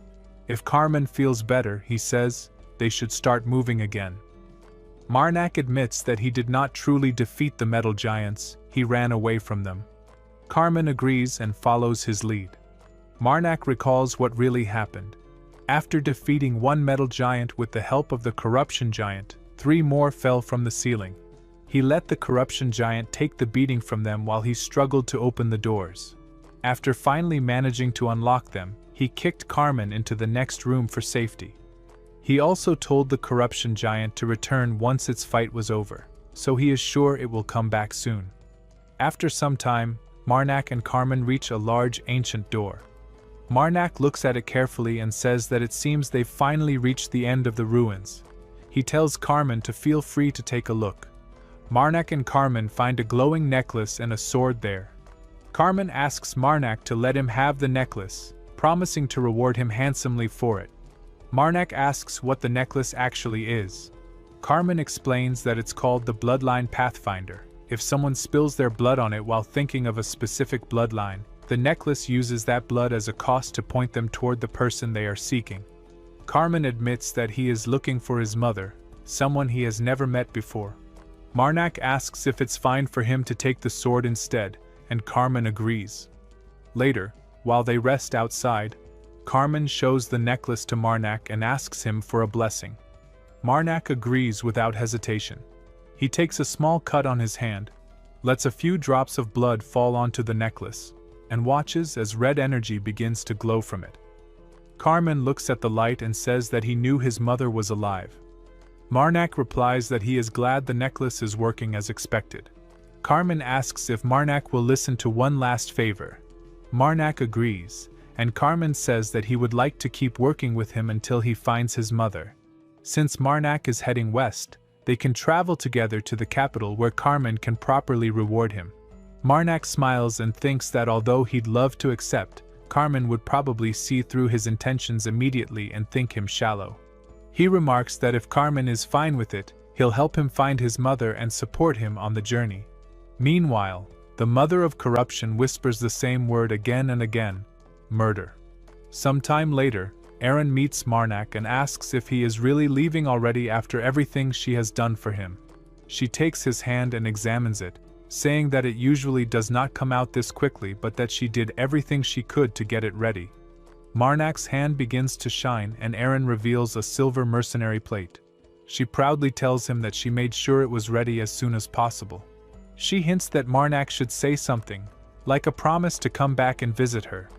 If Carmen feels better, he says, they should start moving again. Marnak admits that he did not truly defeat the metal giants, he ran away from them. Carmen agrees and follows his lead. Marnak recalls what really happened. After defeating one metal giant with the help of the corruption giant, 3 more fell from the ceiling. He let the corruption giant take the beating from them while he struggled to open the doors. After finally managing to unlock them, he kicked Carmen into the next room for safety. He also told the corruption giant to return once its fight was over, so he is sure it will come back soon. After some time, Marnak and Carmen reach a large ancient door. Marnak looks at it carefully and says that it seems they've finally reached the end of the ruins. He tells Carmen to feel free to take a look. Marnak and Carmen find a glowing necklace and a sword there. Carmen asks Marnak to let him have the necklace, promising to reward him handsomely for it. Marnak asks what the necklace actually is. Carmen explains that it's called the Bloodline Pathfinder. If someone spills their blood on it while thinking of a specific bloodline, the necklace uses that blood as a cost to point them toward the person they are seeking. Carmen admits that he is looking for his mother, someone he has never met before. Marnak asks if it's fine for him to take the sword instead, and Carmen agrees. Later, while they rest outside, Carmen shows the necklace to Marnak and asks him for a blessing. Marnak agrees without hesitation. He takes a small cut on his hand, lets a few drops of blood fall onto the necklace, and watches as red energy begins to glow from it. Carmen looks at the light and says that he knew his mother was alive. Marnak replies that he is glad the necklace is working as expected. Carmen asks if Marnak will listen to one last favor. Marnak agrees, and Carmen says that he would like to keep working with him until he finds his mother. Since Marnak is heading west, they can travel together to the capital where Carmen can properly reward him. Marnak smiles and thinks that although he'd love to accept, Carmen would probably see through his intentions immediately and think him shallow. He remarks that if Carmen is fine with it, he'll help him find his mother and support him on the journey. Meanwhile, the mother of corruption whispers the same word again and again: murder. Some time later, Aaron meets Marnak and asks if he is really leaving already after everything she has done for him. She takes his hand and examines it, saying that it usually does not come out this quickly but that she did everything she could to get it ready. Marnak's hand begins to shine and Aaron reveals a silver mercenary plate. She proudly tells him that she made sure it was ready as soon as possible. She hints that Marnak should say something, like a promise to come back and visit her.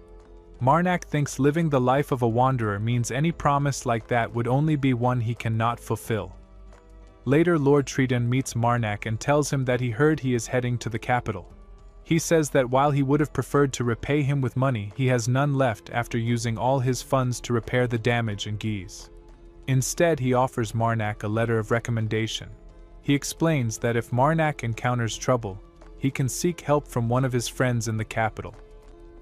Marnak thinks living the life of a wanderer means any promise like that would only be one he cannot fulfill. Later, Lord Triton meets Marnak and tells him that he heard he is heading to the capital. He says that while he would have preferred to repay him with money, he has none left after using all his funds to repair the damage in Geese. Instead, he offers Marnak a letter of recommendation. He explains that if Marnak encounters trouble, he can seek help from one of his friends in the capital.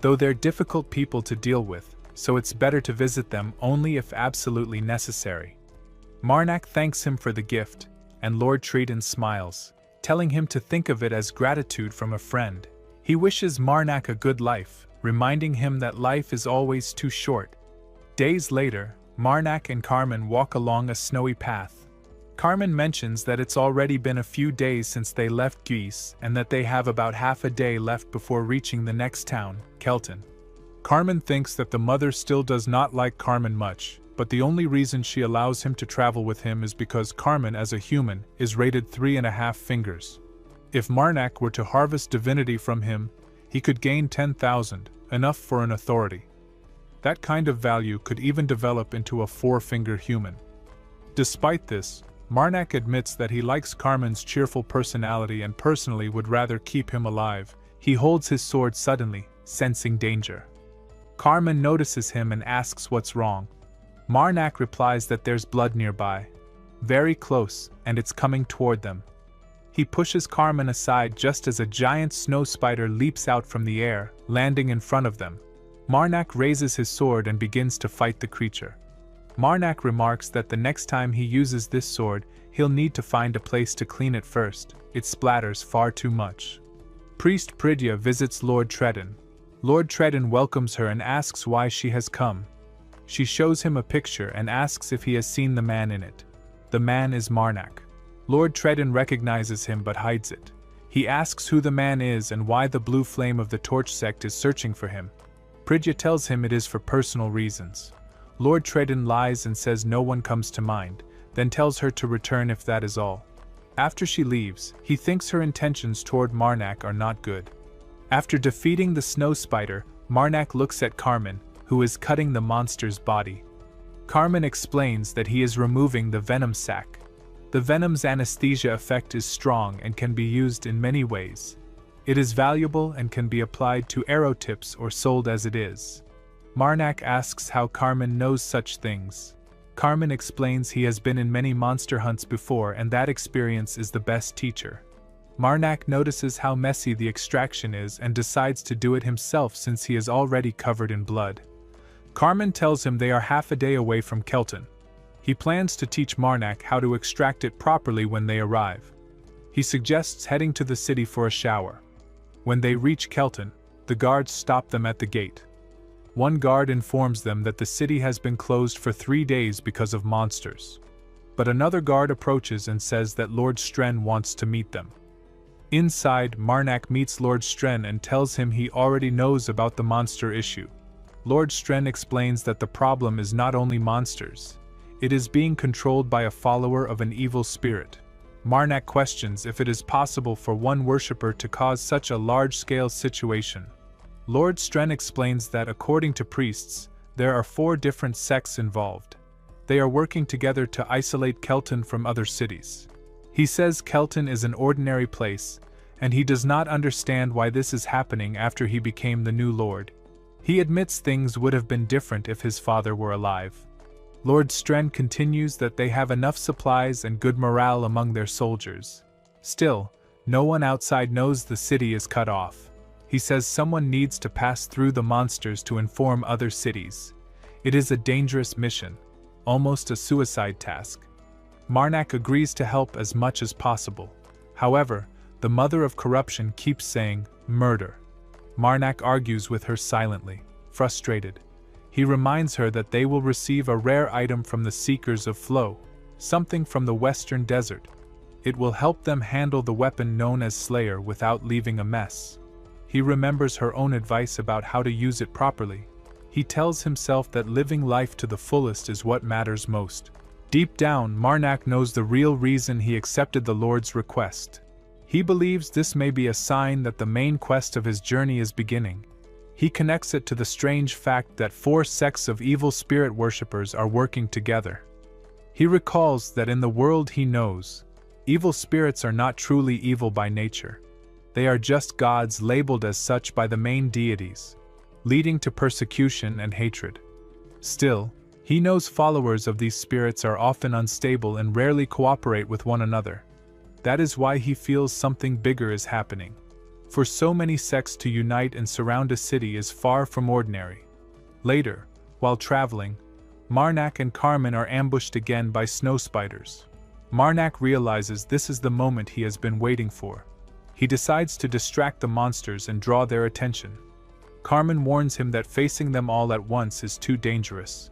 Though they're difficult people to deal with, so it's better to visit them only if absolutely necessary. Marnak thanks him for the gift, and Lord Triton smiles, telling him to think of it as gratitude from a friend. He wishes Marnak a good life, reminding him that life is always too short. Days later, Marnak and Carmen walk along a snowy path. Carmen mentions that it's already been a few days since they left Geese and that they have about half a day left before reaching the next town, Kelton. Carmen thinks that the mother still does not like Carmen much, but the only reason she allows him to travel with him is because Carmen as a human is rated 3.5 fingers. If Marnak were to harvest divinity from him, he could gain 10,000, enough for an authority. That kind of value could even develop into a 4-finger human. Despite this, Marnak admits that he likes Carmen's cheerful personality and personally would rather keep him alive. He holds his sword suddenly, sensing danger. Carmen notices him and asks what's wrong. Marnak replies that there's blood nearby. Very close, and it's coming toward them. He pushes Carmen aside just as a giant snow spider leaps out from the air, landing in front of them. Marnak raises his sword and begins to fight the creature. Marnak remarks that the next time he uses this sword, he'll need to find a place to clean it first. It splatters far too much. Priest Pridya visits Lord Triton. Lord Triton welcomes her and asks why she has come. She shows him a picture and asks if he has seen the man in it. The man is Marnak. Lord Triton recognizes him but hides it. He asks who the man is and why the blue flame of the torch sect is searching for him. Pridya tells him it is for personal reasons. Lord Triton lies and says no one comes to mind, then tells her to return if that is all. After she leaves, he thinks her intentions toward Marnak are not good. After defeating the snow spider, Marnak looks at Carmen, who is cutting the monster's body. Carmen explains that he is removing the venom sac. The venom's anesthesia effect is strong and can be used in many ways. It is valuable and can be applied to arrow tips or sold as it is. Marnak asks how Carmen knows such things. Carmen explains he has been in many monster hunts before and that experience is the best teacher. Marnak notices how messy the extraction is and decides to do it himself since he is already covered in blood. Carmen tells him they are half a day away from Kelton. He plans to teach Marnak how to extract it properly when they arrive. He suggests heading to the city for a shower. When they reach Kelton, the guards stop them at the gate. One guard informs them that the city has been closed for 3 days because of monsters. But another guard approaches and says that Lord Stren wants to meet them. Inside, Marnak meets Lord Stren and tells him he already knows about the monster issue. Lord Stren explains that the problem is not only monsters. It is being controlled by a follower of an evil spirit. Marnak questions if it is possible for one worshipper to cause such a large-scale situation. Lord Stren explains that according to priests, there are 4 different sects involved. They are working together to isolate Kelton from other cities. He says Kelton is an ordinary place, and he does not understand why this is happening after he became the new lord. He admits things would have been different if his father were alive. Lord Stren continues that they have enough supplies and good morale among their soldiers. Still, no one outside knows the city is cut off. He says someone needs to pass through the monsters to inform other cities. It is a dangerous mission, almost a suicide task. Marnak agrees to help as much as possible. However, The mother of corruption keeps saying, "Murder." Marnak argues with her silently, frustrated. He reminds her that they will receive a rare item from the Seekers of Flow, something from the Western Desert. It will help them handle the weapon known as Slayer without leaving a mess. He remembers her own advice about how to use it properly. He tells himself that living life to the fullest is what matters most. Deep down, Marnak knows the real reason he accepted the Lord's request. He believes this may be a sign that the main quest of his journey is beginning. He connects it to the strange fact that 4 sects of evil spirit worshippers are working together. He recalls that in the world he knows, evil spirits are not truly evil by nature. They are just gods labeled as such by the main deities, leading to persecution and hatred. Still, he knows followers of these spirits are often unstable and rarely cooperate with one another. That is why he feels something bigger is happening. For so many sects to unite and surround a city is far from ordinary. Later, while traveling, Marnak and Carmen are ambushed again by snow spiders. Marnak realizes this is the moment he has been waiting for. He decides to distract the monsters and draw their attention. Carmen warns him that facing them all at once is too dangerous.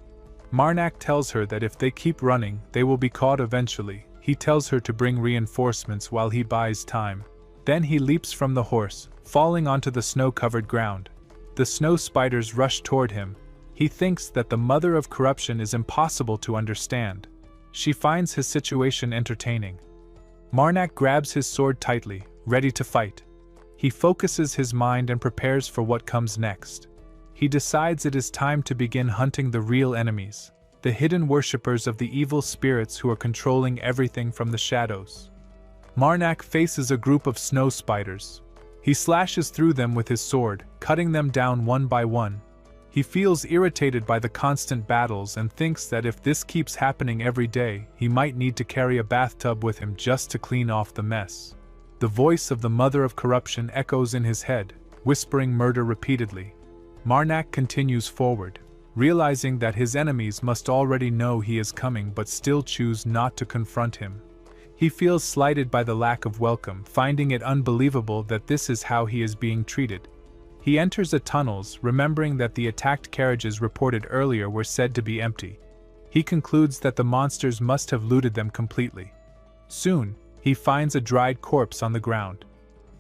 Marnak tells her that if they keep running, they will be caught eventually. He tells her to bring reinforcements while he buys time. Then he leaps from the horse, falling onto the snow-covered ground. The snow spiders rush toward him. He thinks that the mother of corruption is impossible to understand. She finds his situation entertaining. Marnak grabs his sword tightly, ready to fight. He focuses his mind and prepares for what comes next. He decides it is time to begin hunting the real enemies, the hidden worshippers of the evil spirits who are controlling everything from the shadows. Marnak faces a group of snow spiders. He slashes through them with his sword, cutting them down one by one. He feels irritated by the constant battles and thinks that if this keeps happening every day, he might need to carry a bathtub with him just to clean off the mess. The voice of the mother of corruption echoes in his head, whispering murder repeatedly. Marnak continues forward, realizing that his enemies must already know he is coming but still choose not to confront him. He feels slighted by the lack of welcome, finding it unbelievable that this is how he is being treated. He enters the tunnels, remembering that the attacked carriages reported earlier were said to be empty. He concludes that the monsters must have looted them completely. Soon, he finds a dried corpse on the ground.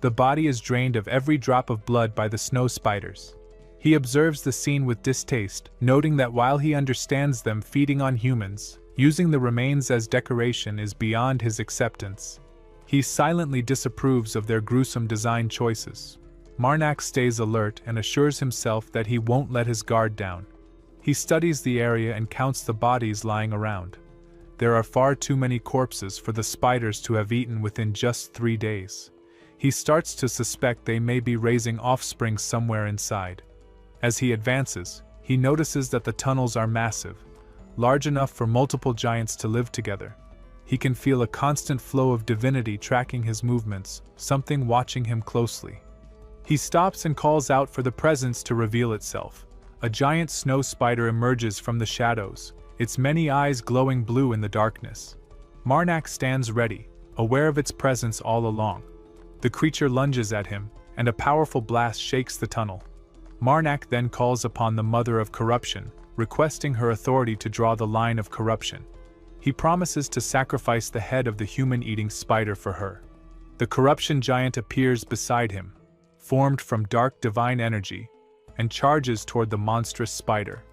The body is drained of every drop of blood by the snow spiders. He observes the scene with distaste, noting that while he understands them feeding on humans, using the remains as decoration is beyond his acceptance. He silently disapproves of their gruesome design choices. Marnak stays alert and assures himself that he won't let his guard down. He studies the area and counts the bodies lying around. There are far too many corpses for the spiders to have eaten within just 3 days. He starts to suspect they may be raising offspring somewhere inside. As he advances, he notices that the tunnels are massive, large enough for multiple giants to live together. He can feel a constant flow of divinity tracking his movements, something watching him closely. He stops and calls out for the presence to reveal itself. A giant snow spider emerges from the shadows, its many eyes glowing blue in the darkness. Marnak stands ready, aware of its presence all along. The creature lunges at him, and a powerful blast shakes the tunnel. Marnak then calls upon the mother of corruption, requesting her authority to draw the line of corruption. He promises to sacrifice the head of the human-eating spider for her. The corruption giant appears beside him, formed from dark divine energy, and charges toward the monstrous spider.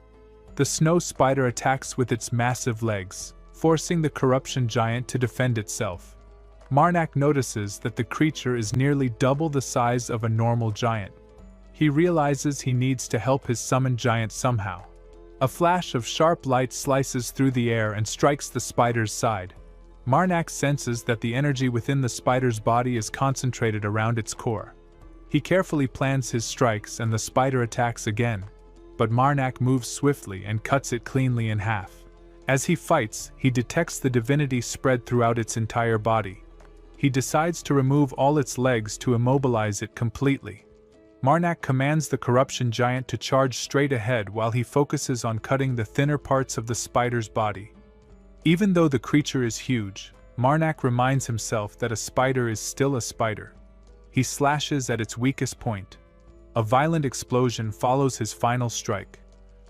The snow spider attacks with its massive legs, forcing the corruption giant to defend itself. Marnak notices that the creature is nearly double the size of a normal giant. He realizes he needs to help his summoned giant somehow. A flash of sharp light slices through the air and strikes the spider's side. Marnak senses that the energy within the spider's body is concentrated around its core. He carefully plans his strikes and the spider attacks again, but Marnak moves swiftly and cuts it cleanly in half. As he fights, he detects the divinity spread throughout its entire body. He decides to remove all its legs to immobilize it completely. Marnak commands the corruption giant to charge straight ahead while he focuses on cutting the thinner parts of the spider's body. Even though the creature is huge, Marnak reminds himself that a spider is still a spider. He slashes at its weakest point. A violent explosion follows his final strike.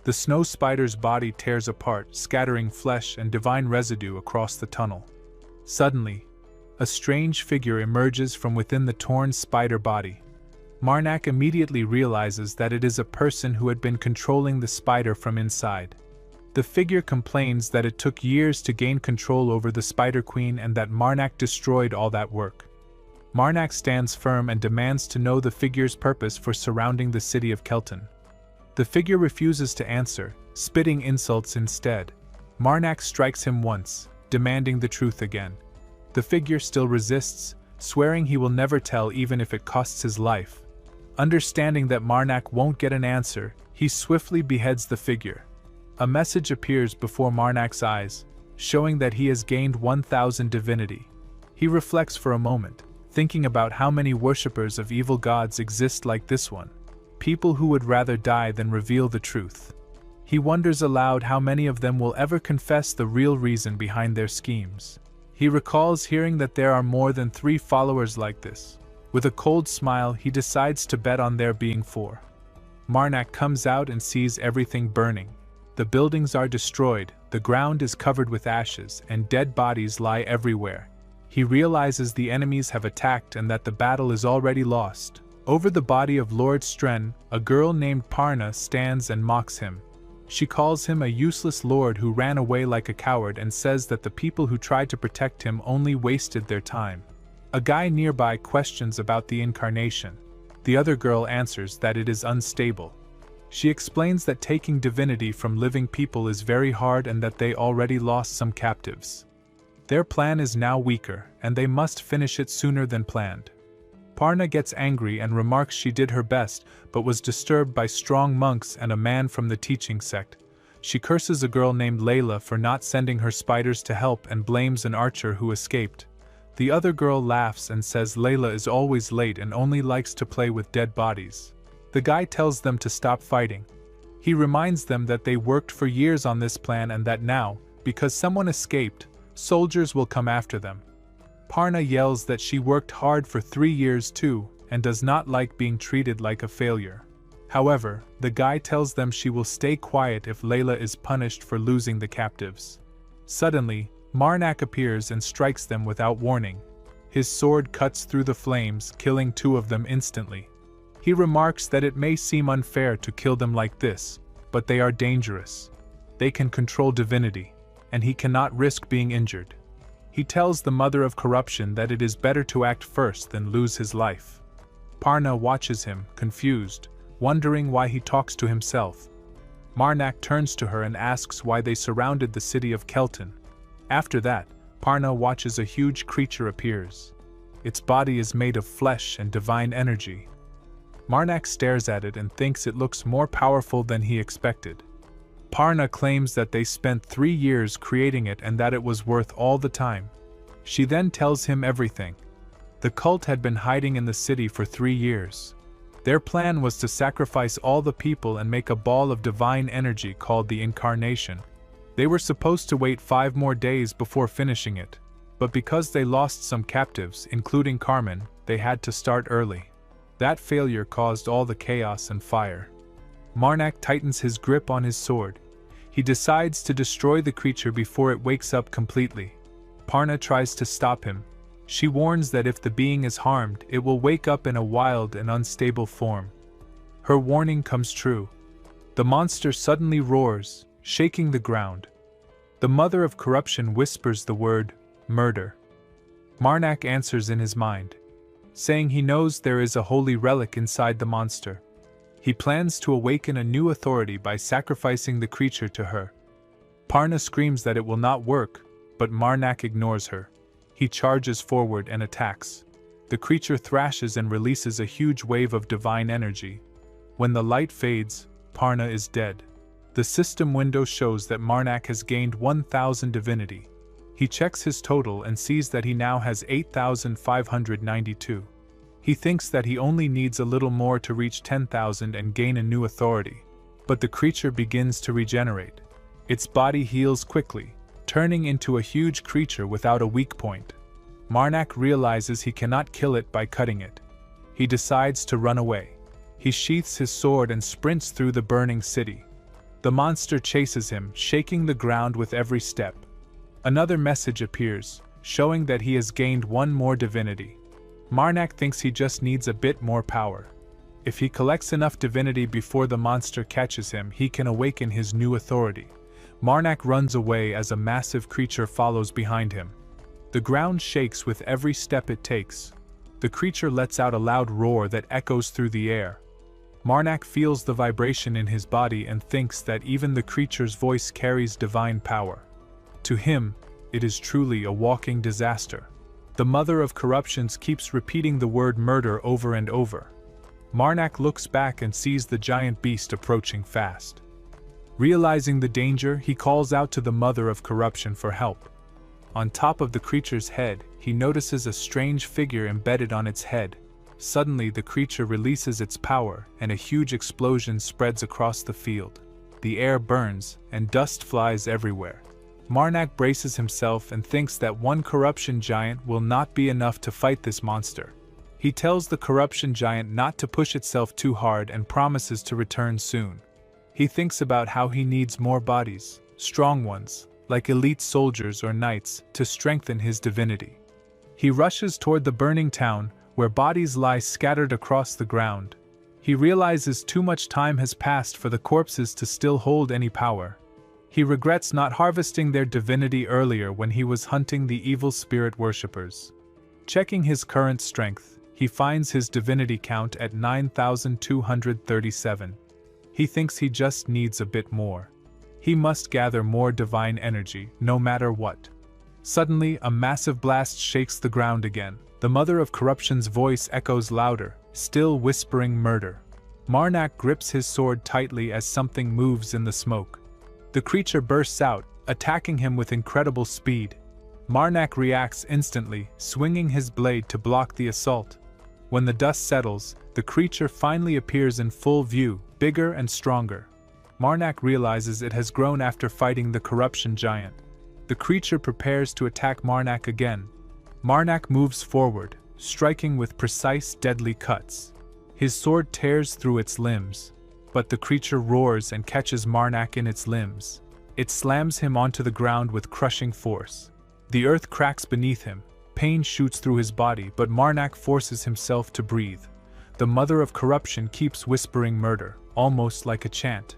The snow spider's body tears apart, scattering flesh and divine residue across the tunnel. Suddenly, a strange figure emerges from within the torn spider body. Marnak immediately realizes that it is a person who had been controlling the spider from inside. The figure complains that it took years to gain control over the Spider Queen and that Marnak destroyed all that work. Marnak stands firm and demands to know the figure's purpose for surrounding the city of Kelton. The figure refuses to answer, spitting insults instead. Marnak strikes him once, demanding the truth again. The figure still resists, swearing he will never tell even if it costs his life. Understanding that Marnak won't get an answer, he swiftly beheads the figure. A message appears before Marnak's eyes, showing that he has gained 1,000 divinity. He reflects for a moment, thinking about how many worshippers of evil gods exist like this one, people who would rather die than reveal the truth. He wonders aloud how many of them will ever confess the real reason behind their schemes. He recalls hearing that there are more than 3 followers like this. With a cold smile, he decides to bet on there being 4. Marnak comes out and sees everything burning. The buildings are destroyed, the ground is covered with ashes, and dead bodies lie everywhere. He realizes the enemies have attacked and that the battle is already lost. Over the body of Lord Stren, a girl named Parna stands and mocks him. She calls him a useless lord who ran away like a coward and says that the people who tried to protect him only wasted their time. A guy nearby questions about the incarnation. The other girl answers that it is unstable. She explains that taking divinity from living people is very hard and that they already lost some captives. Their plan is now weaker, and they must finish it sooner than planned. Parna gets angry and remarks she did her best, but was disturbed by strong monks and a man from the teaching sect. She curses a girl named Layla for not sending her spiders to help and blames an archer who escaped. The other girl laughs and says Layla is always late and only likes to play with dead bodies. The guy tells them to stop fighting. He reminds them that they worked for years on this plan and that now, because someone escaped, soldiers will come after them. Parna yells that she worked hard for 3 years too, and does not like being treated like a failure. However, the guy tells them she will stay quiet if Layla is punished for losing the captives. Suddenly, Marnak appears and strikes them without warning. His sword cuts through the flames, killing 2 of them instantly. He remarks that it may seem unfair to kill them like this, but they are dangerous. They can control divinity, and he cannot risk being injured. He tells the mother of corruption that it is better to act first than lose his life. Parna watches him, confused, wondering why he talks to himself. Marnak turns to her and asks why they surrounded the city of Kelton. After that, Parna watches a huge creature appears. Its body is made of flesh and divine energy. Marnak stares at it and thinks it looks more powerful than he expected. Parna claims that they spent 3 years creating it and that it was worth all the time. She then tells him everything. The cult had been hiding in the city for 3 years. Their plan was to sacrifice all the people and make a ball of divine energy called the Incarnation. They were supposed to wait 5 more days before finishing it, but because they lost some captives, including Carmen, they had to start early. That failure caused all the chaos and fire. Marnak tightens his grip on his sword. He decides to destroy the creature before it wakes up completely. Parna tries to stop him. She warns that if the being is harmed, it will wake up in a wild and unstable form. Her warning comes true. The monster suddenly roars, shaking the ground. The mother of corruption whispers the word, murder. Marnak answers in his mind, saying he knows there is a holy relic inside the monster. He plans to awaken a new authority by sacrificing the creature to her. Parna screams that it will not work, but Marnak ignores her. He charges forward and attacks. The creature thrashes and releases a huge wave of divine energy. When the light fades, Parna is dead. The system window shows that Marnak has gained 1,000 divinity. He checks his total and sees that he now has 8,592. He thinks that he only needs a little more to reach 10,000 and gain a new authority. But the creature begins to regenerate. Its body heals quickly, turning into a huge creature without a weak point. Marnak realizes he cannot kill it by cutting it. He decides to run away. He sheaths his sword and sprints through the burning city. The monster chases him, shaking the ground with every step. Another message appears, showing that he has gained one more divinity. Marnak thinks he just needs a bit more power. If he collects enough divinity before the monster catches him, he can awaken his new authority. Marnak runs away as a massive creature follows behind him. The ground shakes with every step it takes. The creature lets out a loud roar that echoes through the air. Marnak feels the vibration in his body and thinks that even the creature's voice carries divine power. To him, it is truly a walking disaster. The mother of corruptions keeps repeating the word murder over and over. Marnak looks back and sees the giant beast approaching fast. Realizing the danger, he calls out to the mother of corruption for help. On top of the creature's head, he notices a strange figure embedded on its head. Suddenly, the creature releases its power, and a huge explosion spreads across the field. The air burns, and dust flies everywhere. Marnak braces himself and thinks that one corruption giant will not be enough to fight this monster. He tells the corruption giant not to push itself too hard and promises to return soon. He thinks about how he needs more bodies, strong ones, like elite soldiers or knights, to strengthen his divinity. He rushes toward the burning town, where bodies lie scattered across the ground. He realizes too much time has passed for the corpses to still hold any power. He regrets not harvesting their divinity earlier when he was hunting the evil spirit worshippers. Checking his current strength, he finds his divinity count at 9,237. He thinks he just needs a bit more. He must gather more divine energy, no matter what. Suddenly, a massive blast shakes the ground again. The mother of corruption's voice echoes louder, still whispering murder. Marnak grips his sword tightly as something moves in the smoke. The creature bursts out, attacking him with incredible speed. Marnak reacts instantly, swinging his blade to block the assault. When the dust settles, the creature finally appears in full view, bigger and stronger. Marnak realizes it has grown after fighting the corruption giant. The creature prepares to attack Marnak again. Marnak moves forward, striking with precise, deadly cuts. His sword tears through its limbs, but the creature roars and catches Marnak in its limbs. It slams him onto the ground with crushing force. The earth cracks beneath him, pain shoots through his body, but Marnak forces himself to breathe. The mother of corruption keeps whispering murder, almost like a chant.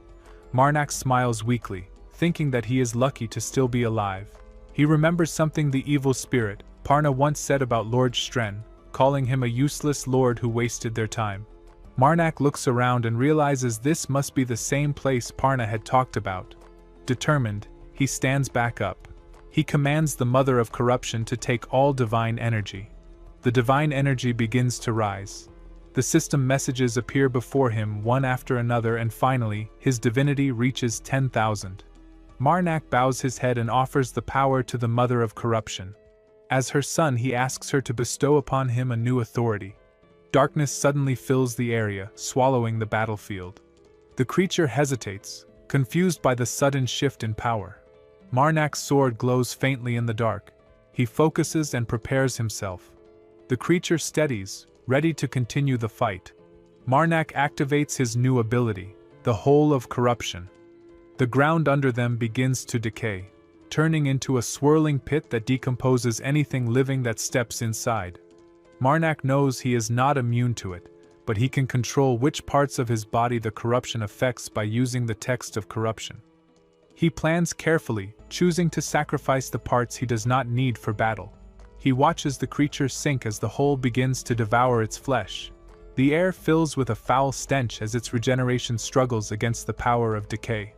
Marnak smiles weakly, thinking that he is lucky to still be alive. He remembers something the evil spirit, Parna, once said about Lord Stren, calling him a useless lord who wasted their time. Marnak looks around and realizes this must be the same place Parna had talked about. Determined, he stands back up. He commands the mother of corruption to take all divine energy. The divine energy begins to rise. The system messages appear before him one after another, and finally, his divinity reaches 10,000. Marnak bows his head and offers the power to the mother of corruption. As her son, he asks her to bestow upon him a new authority. Darkness suddenly fills the area, swallowing the battlefield. The creature hesitates, confused by the sudden shift in power. Marnak's sword glows faintly in the dark. He focuses and prepares himself. The creature steadies, ready to continue the fight. Marnak activates his new ability, the Hole of Corruption. The ground under them begins to decay, turning into a swirling pit that decomposes anything living that steps inside. Marnak knows he is not immune to it, but he can control which parts of his body the corruption affects by using the text of corruption. He plans carefully, choosing to sacrifice the parts he does not need for battle. He watches the creature sink as the hole begins to devour its flesh. The air fills with a foul stench as its regeneration struggles against the power of decay.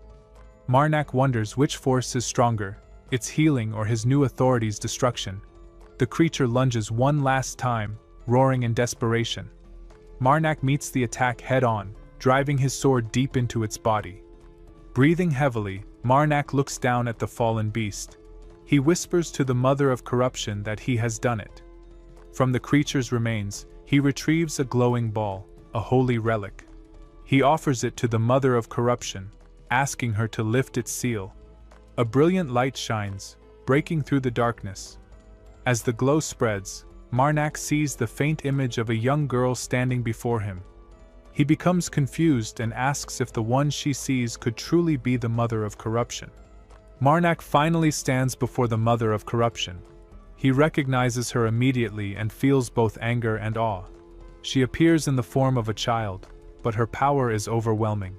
Marnak wonders which force is stronger, its healing or his new authority's destruction. The creature lunges one last time, roaring in desperation. Marnak meets the attack head-on, driving his sword deep into its body. Breathing heavily, Marnak looks down at the fallen beast. He whispers to the mother of corruption that he has done it. From the creature's remains, he retrieves a glowing ball, a holy relic. He offers it to the mother of corruption, asking her to lift its seal. A brilliant light shines, breaking through the darkness. As the glow spreads, Marnak sees the faint image of a young girl standing before him. He becomes confused and asks if the one she sees could truly be the mother of corruption. Marnak finally stands before the mother of corruption. He recognizes her immediately and feels both anger and awe. She appears in the form of a child, but her power is overwhelming.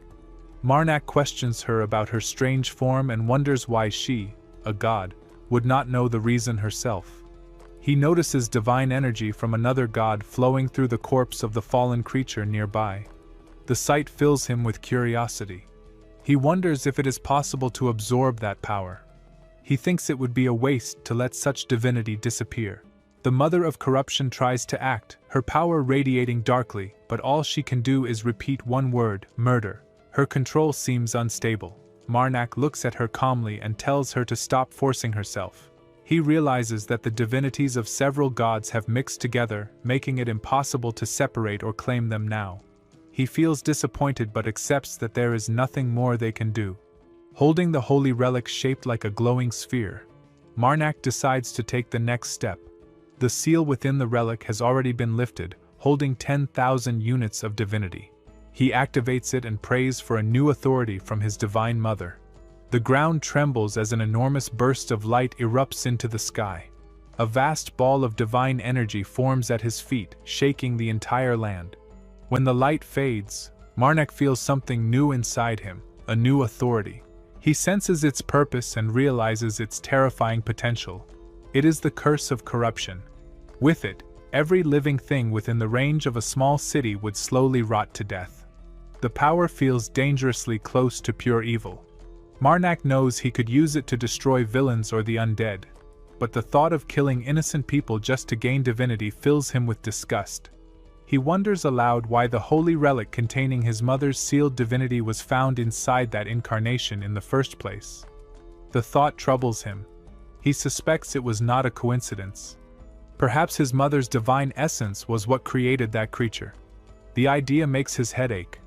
Marnak questions her about her strange form and wonders why she, a god, would not know the reason herself. He notices divine energy from another god flowing through the corpse of the fallen creature nearby. The sight fills him with curiosity. He wonders if it is possible to absorb that power. He thinks it would be a waste to let such divinity disappear. The mother of corruption tries to act, her power radiating darkly, but all she can do is repeat one word, murder. Her control seems unstable. Marnak looks at her calmly and tells her to stop forcing herself. He realizes that the divinities of several gods have mixed together, making it impossible to separate or claim them now. He feels disappointed but accepts that there is nothing more they can do. Holding the holy relic shaped like a glowing sphere, Marnak decides to take the next step. The seal within the relic has already been lifted, holding 10,000 units of divinity. He activates it and prays for a new authority from his divine mother. The ground trembles as an enormous burst of light erupts into the sky. A vast ball of divine energy forms at his feet, shaking the entire land. When the light fades, Marnak feels something new inside him, a new authority. He senses its purpose and realizes its terrifying potential. It is the curse of corruption. With it, every living thing within the range of a small city would slowly rot to death. The power feels dangerously close to pure evil. Marnak knows he could use it to destroy villains or the undead, but the thought of killing innocent people just to gain divinity fills him with disgust. He wonders aloud why the holy relic containing his mother's sealed divinity was found inside that incarnation in the first place. The thought troubles him. He suspects it was not a coincidence. Perhaps his mother's divine essence was what created that creature. The idea makes his head ache.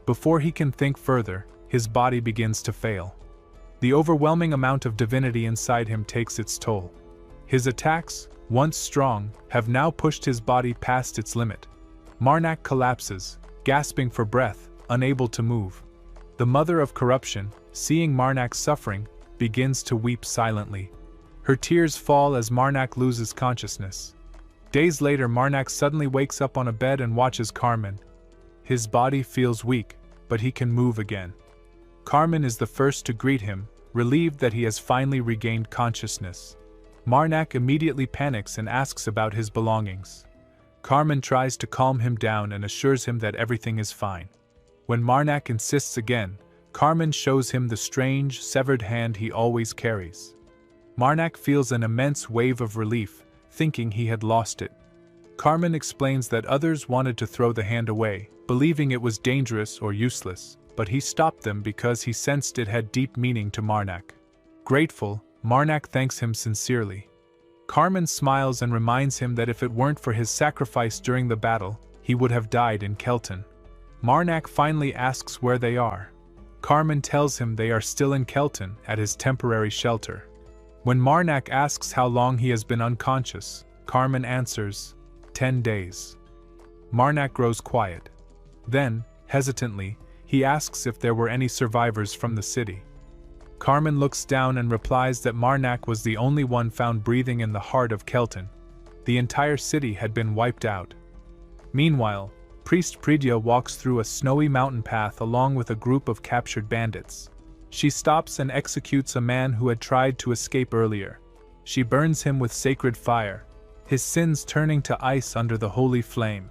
Before he can think further, his body begins to fail. The overwhelming amount of divinity inside him takes its toll. His attacks, once strong, have now pushed his body past its limit. Marnak collapses, gasping for breath, unable to move. The mother of corruption, seeing Marnak's suffering, begins to weep silently. Her tears fall as Marnak loses consciousness. Days later, Marnak suddenly wakes up on a bed and watches Carmen. His body feels weak, but he can move again. Carmen is the first to greet him, relieved that he has finally regained consciousness. Marnak immediately panics and asks about his belongings. Carmen tries to calm him down and assures him that everything is fine. When Marnak insists again, Carmen shows him the strange, severed hand he always carries. Marnak feels an immense wave of relief, thinking he had lost it. Carmen explains that others wanted to throw the hand away, believing it was dangerous or useless, but he stopped them because he sensed it had deep meaning to Marnak. Grateful, Marnak thanks him sincerely. Carmen smiles and reminds him that if it weren't for his sacrifice during the battle, he would have died in Kelton. Marnak finally asks where they are. Carmen tells him they are still in Kelton, at his temporary shelter. When Marnak asks how long he has been unconscious, Carmen answers, 10 days. Marnak grows quiet. Then, hesitantly, he asks if there were any survivors from the city. Carmen looks down and replies that Marnak was the only one found breathing in the heart of Kelton. The entire city had been wiped out. Meanwhile, Priest Pridya walks through a snowy mountain path along with a group of captured bandits. She stops and executes a man who had tried to escape earlier. She burns him with sacred fire, his sins turning to ice under the holy flame.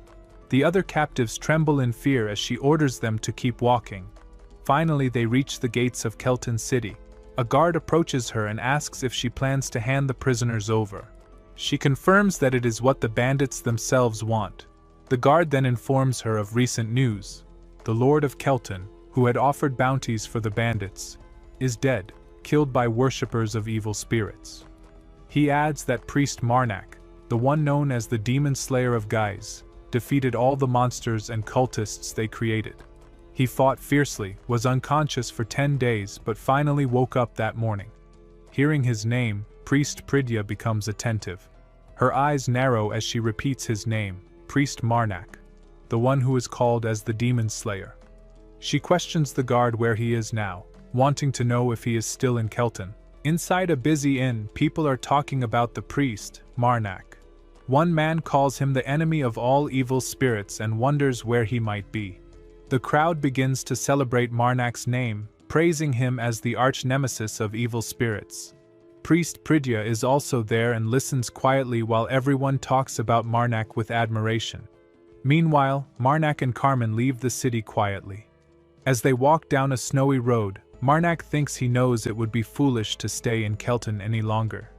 The other captives tremble in fear as she orders them to keep walking. Finally, they reach the gates of Kelton City. A guard approaches her and asks if she plans to hand the prisoners over. She confirms that it is what the bandits themselves want. The guard then informs her of recent news. The Lord of Kelton, who had offered bounties for the bandits, is dead, killed by worshippers of evil spirits. He adds that Priest Marnak, the one known as the Demon Slayer of Guise, defeated all the monsters and cultists they created. He fought fiercely, was unconscious for 10 days but finally woke up that morning. Hearing his name, Priest Pridya becomes attentive. Her eyes narrow as she repeats his name, Priest Marnak, the one who is called as the Demon Slayer. She questions the guard where he is now, wanting to know if he is still in Kelton. Inside a busy inn, people are talking about the priest, Marnak. One man calls him the enemy of all evil spirits and wonders where he might be. The crowd begins to celebrate Marnak's name, praising him as the arch-nemesis of evil spirits. Priest Pridya is also there and listens quietly while everyone talks about Marnak with admiration. Meanwhile, Marnak and Carmen leave the city quietly. As they walk down a snowy road, Marnak thinks he knows it would be foolish to stay in Kelton any longer.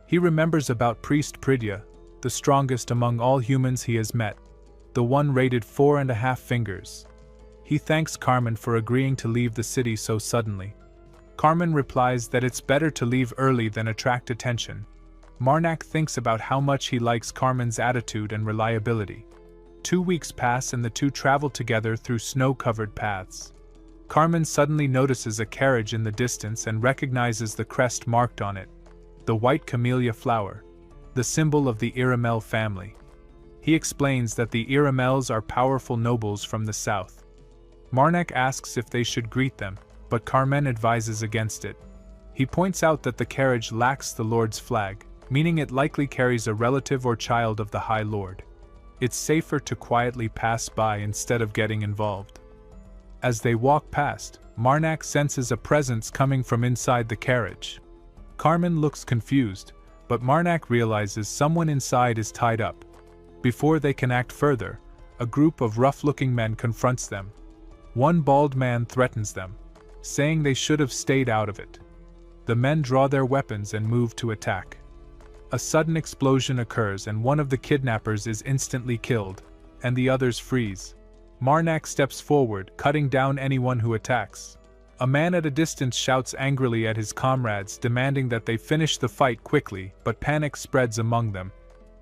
He remembers about Priest Pridya, the strongest among all humans he has met, the one rated 4.5 fingers. He thanks Carmen for agreeing to leave the city so suddenly. Carmen replies that it's better to leave early than attract attention. Marnak thinks about how much he likes Carmen's attitude and reliability. 2 weeks pass and the two travel together through snow-covered paths. Carmen suddenly notices a carriage in the distance and recognizes the crest marked on it, the white camellia flower, the symbol of the Iramel family. He explains that the Iramels are powerful nobles from the south. Marnak asks if they should greet them, but Carmen advises against it. He points out that the carriage lacks the Lord's flag, meaning it likely carries a relative or child of the High Lord. It's safer to quietly pass by instead of getting involved. As they walk past, Marnak senses a presence coming from inside the carriage. Carmen looks confused, but Marnak realizes someone inside is tied up. Before they can act further, a group of rough-looking men confronts them. One bald man threatens them, saying they should have stayed out of it. The men draw their weapons and move to attack. A sudden explosion occurs and one of the kidnappers is instantly killed, and the others freeze. Marnak steps forward, cutting down anyone who attacks. A man at a distance shouts angrily at his comrades, demanding that they finish the fight quickly, but panic spreads among them.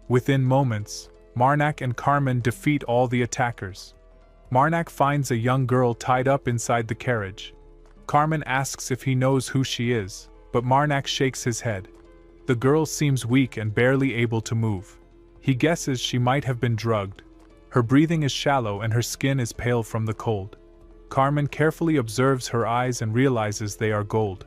Within moments, Marnak and Carmen defeat all the attackers. Marnak finds a young girl tied up inside the carriage. Carmen asks if he knows who she is, but Marnak shakes his head. The girl seems weak and barely able to move. He guesses she might have been drugged. Her breathing is shallow and her skin is pale from the cold. Carmen carefully observes her eyes and realizes they are gold.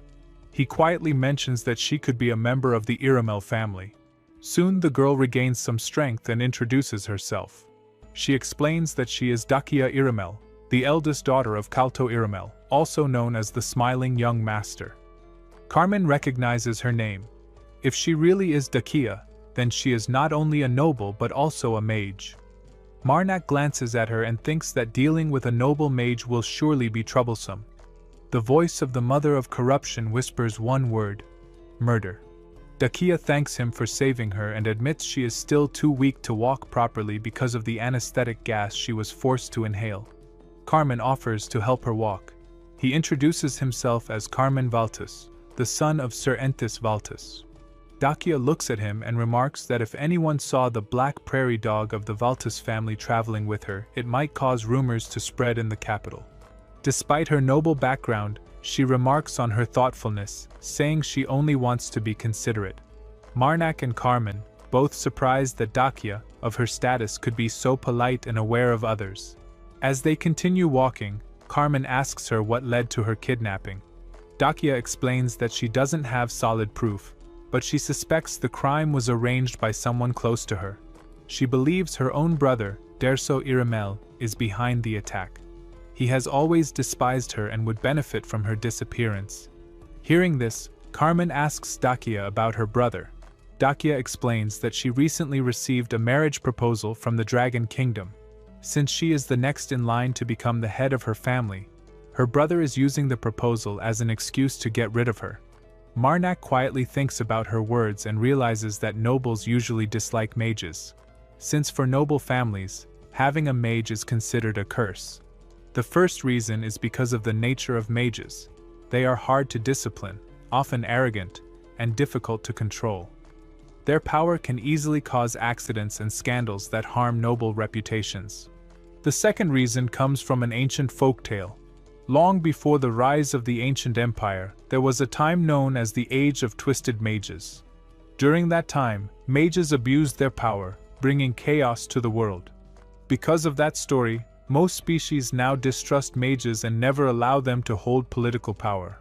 He quietly mentions that she could be a member of the Iramel family. Soon the girl regains some strength and introduces herself. She explains that she is Dakia Iramel, the eldest daughter of Kalto Iramel, also known as the Smiling Young Master. Carmen recognizes her name. If she really is Dakia, then she is not only a noble but also a mage. Marnak glances at her and thinks that dealing with a noble mage will surely be troublesome. The voice of the mother of corruption whispers one word: murder. Dakia thanks him for saving her and admits she is still too weak to walk properly because of the anesthetic gas she was forced to inhale. Carmen offers to help her walk. He introduces himself as Carmen Valtus, the son of Sir Entis Valtus. Dakia looks at him and remarks that if anyone saw the black prairie dog of the Valtus family traveling with her, it might cause rumors to spread in the capital. Despite her noble background, she remarks on her thoughtfulness, saying she only wants to be considerate. Marnak and Carmen, both surprised that Dakia, of her status, could be so polite and aware of others. As they continue walking, Carmen asks her what led to her kidnapping. Dakia explains that she doesn't have solid proof, but she suspects the crime was arranged by someone close to her. She believes her own brother, Derso Iramel, is behind the attack. He has always despised her and would benefit from her disappearance. Hearing this, Carmen asks Dakia about her brother. Dakia explains that she recently received a marriage proposal from the Dragon Kingdom. Since she is the next in line to become the head of her family, her brother is using the proposal as an excuse to get rid of her. Marnak quietly thinks about her words and realizes that nobles usually dislike mages, since for noble families, having a mage is considered a curse. The first reason is because of the nature of mages. They are hard to discipline, often arrogant, and difficult to control. Their power can easily cause accidents and scandals that harm noble reputations. The second reason comes from an ancient folktale. Long before the rise of the ancient empire, there was a time known as the Age of Twisted Mages. During that time, mages abused their power, bringing chaos to the world. Because of that story, most species now distrust mages and never allow them to hold political power.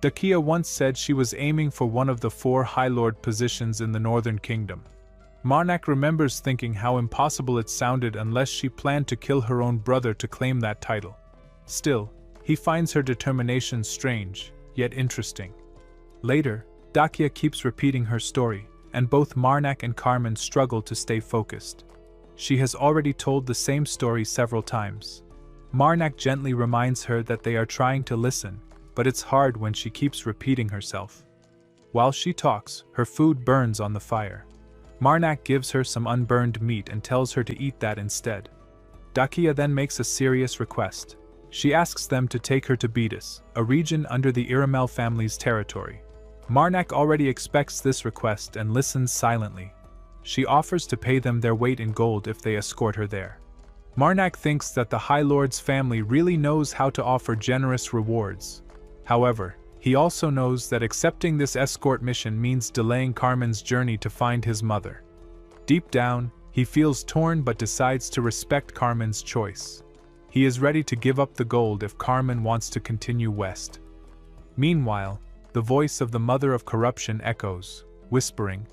DONGHUA once said she was aiming for one of the 4 High Lord positions in the Northern Kingdom. Marnak remembers thinking how impossible it sounded unless she planned to kill her own brother to claim that title. Still, he finds her determination strange, yet interesting. Later, DONGHUA keeps repeating her story, and both Marnak and Carmen struggle to stay focused. She has already told the same story several times. Marnak gently reminds her that they are trying to listen, but it's hard when she keeps repeating herself. While she talks, her food burns on the fire. Marnak gives her some unburned meat and tells her to eat that instead. DONGHUA then makes a serious request. She asks them to take her to Betis, a region under the Iramel family's territory. Marnak already expects this request and listens silently. She offers to pay them their weight in gold if they escort her there. Marnak thinks that the High Lord's family really knows how to offer generous rewards. However, he also knows that accepting this escort mission means delaying Carmen's journey to find his mother. Deep down, he feels torn but decides to respect Carmen's choice. He is ready to give up the gold if Carmen wants to continue west. Meanwhile, the voice of the mother of corruption echoes, whispering,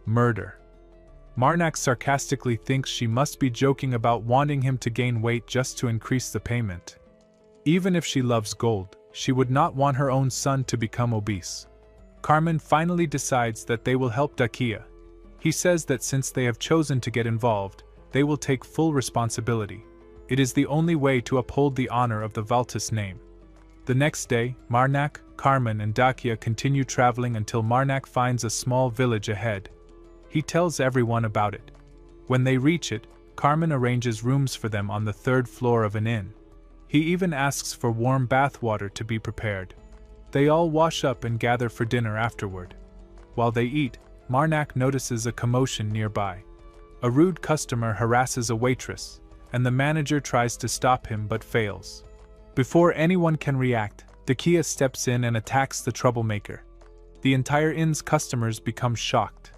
"Murder." Marnak sarcastically thinks she must be joking about wanting him to gain weight just to increase the payment. Even if she loves gold, she would not want her own son to become obese. Carmen finally decides that they will help DONGHUA. He says that since they have chosen to get involved, they will take full responsibility. It is the only way to uphold the honor of the Valtis name. The next day, Marnak, Carmen and DONGHUA continue traveling until Marnak finds a small village ahead. He tells everyone about it. When they reach it, Carmen arranges rooms for them on the 3rd floor of an inn. He even asks for warm bath water to be prepared. They all wash up and gather for dinner afterward. While they eat, Marnak notices a commotion nearby. A rude customer harasses a waitress, and the manager tries to stop him but fails. Before anyone can react, DONGHUA steps in and attacks the troublemaker. The entire inn's customers become shocked.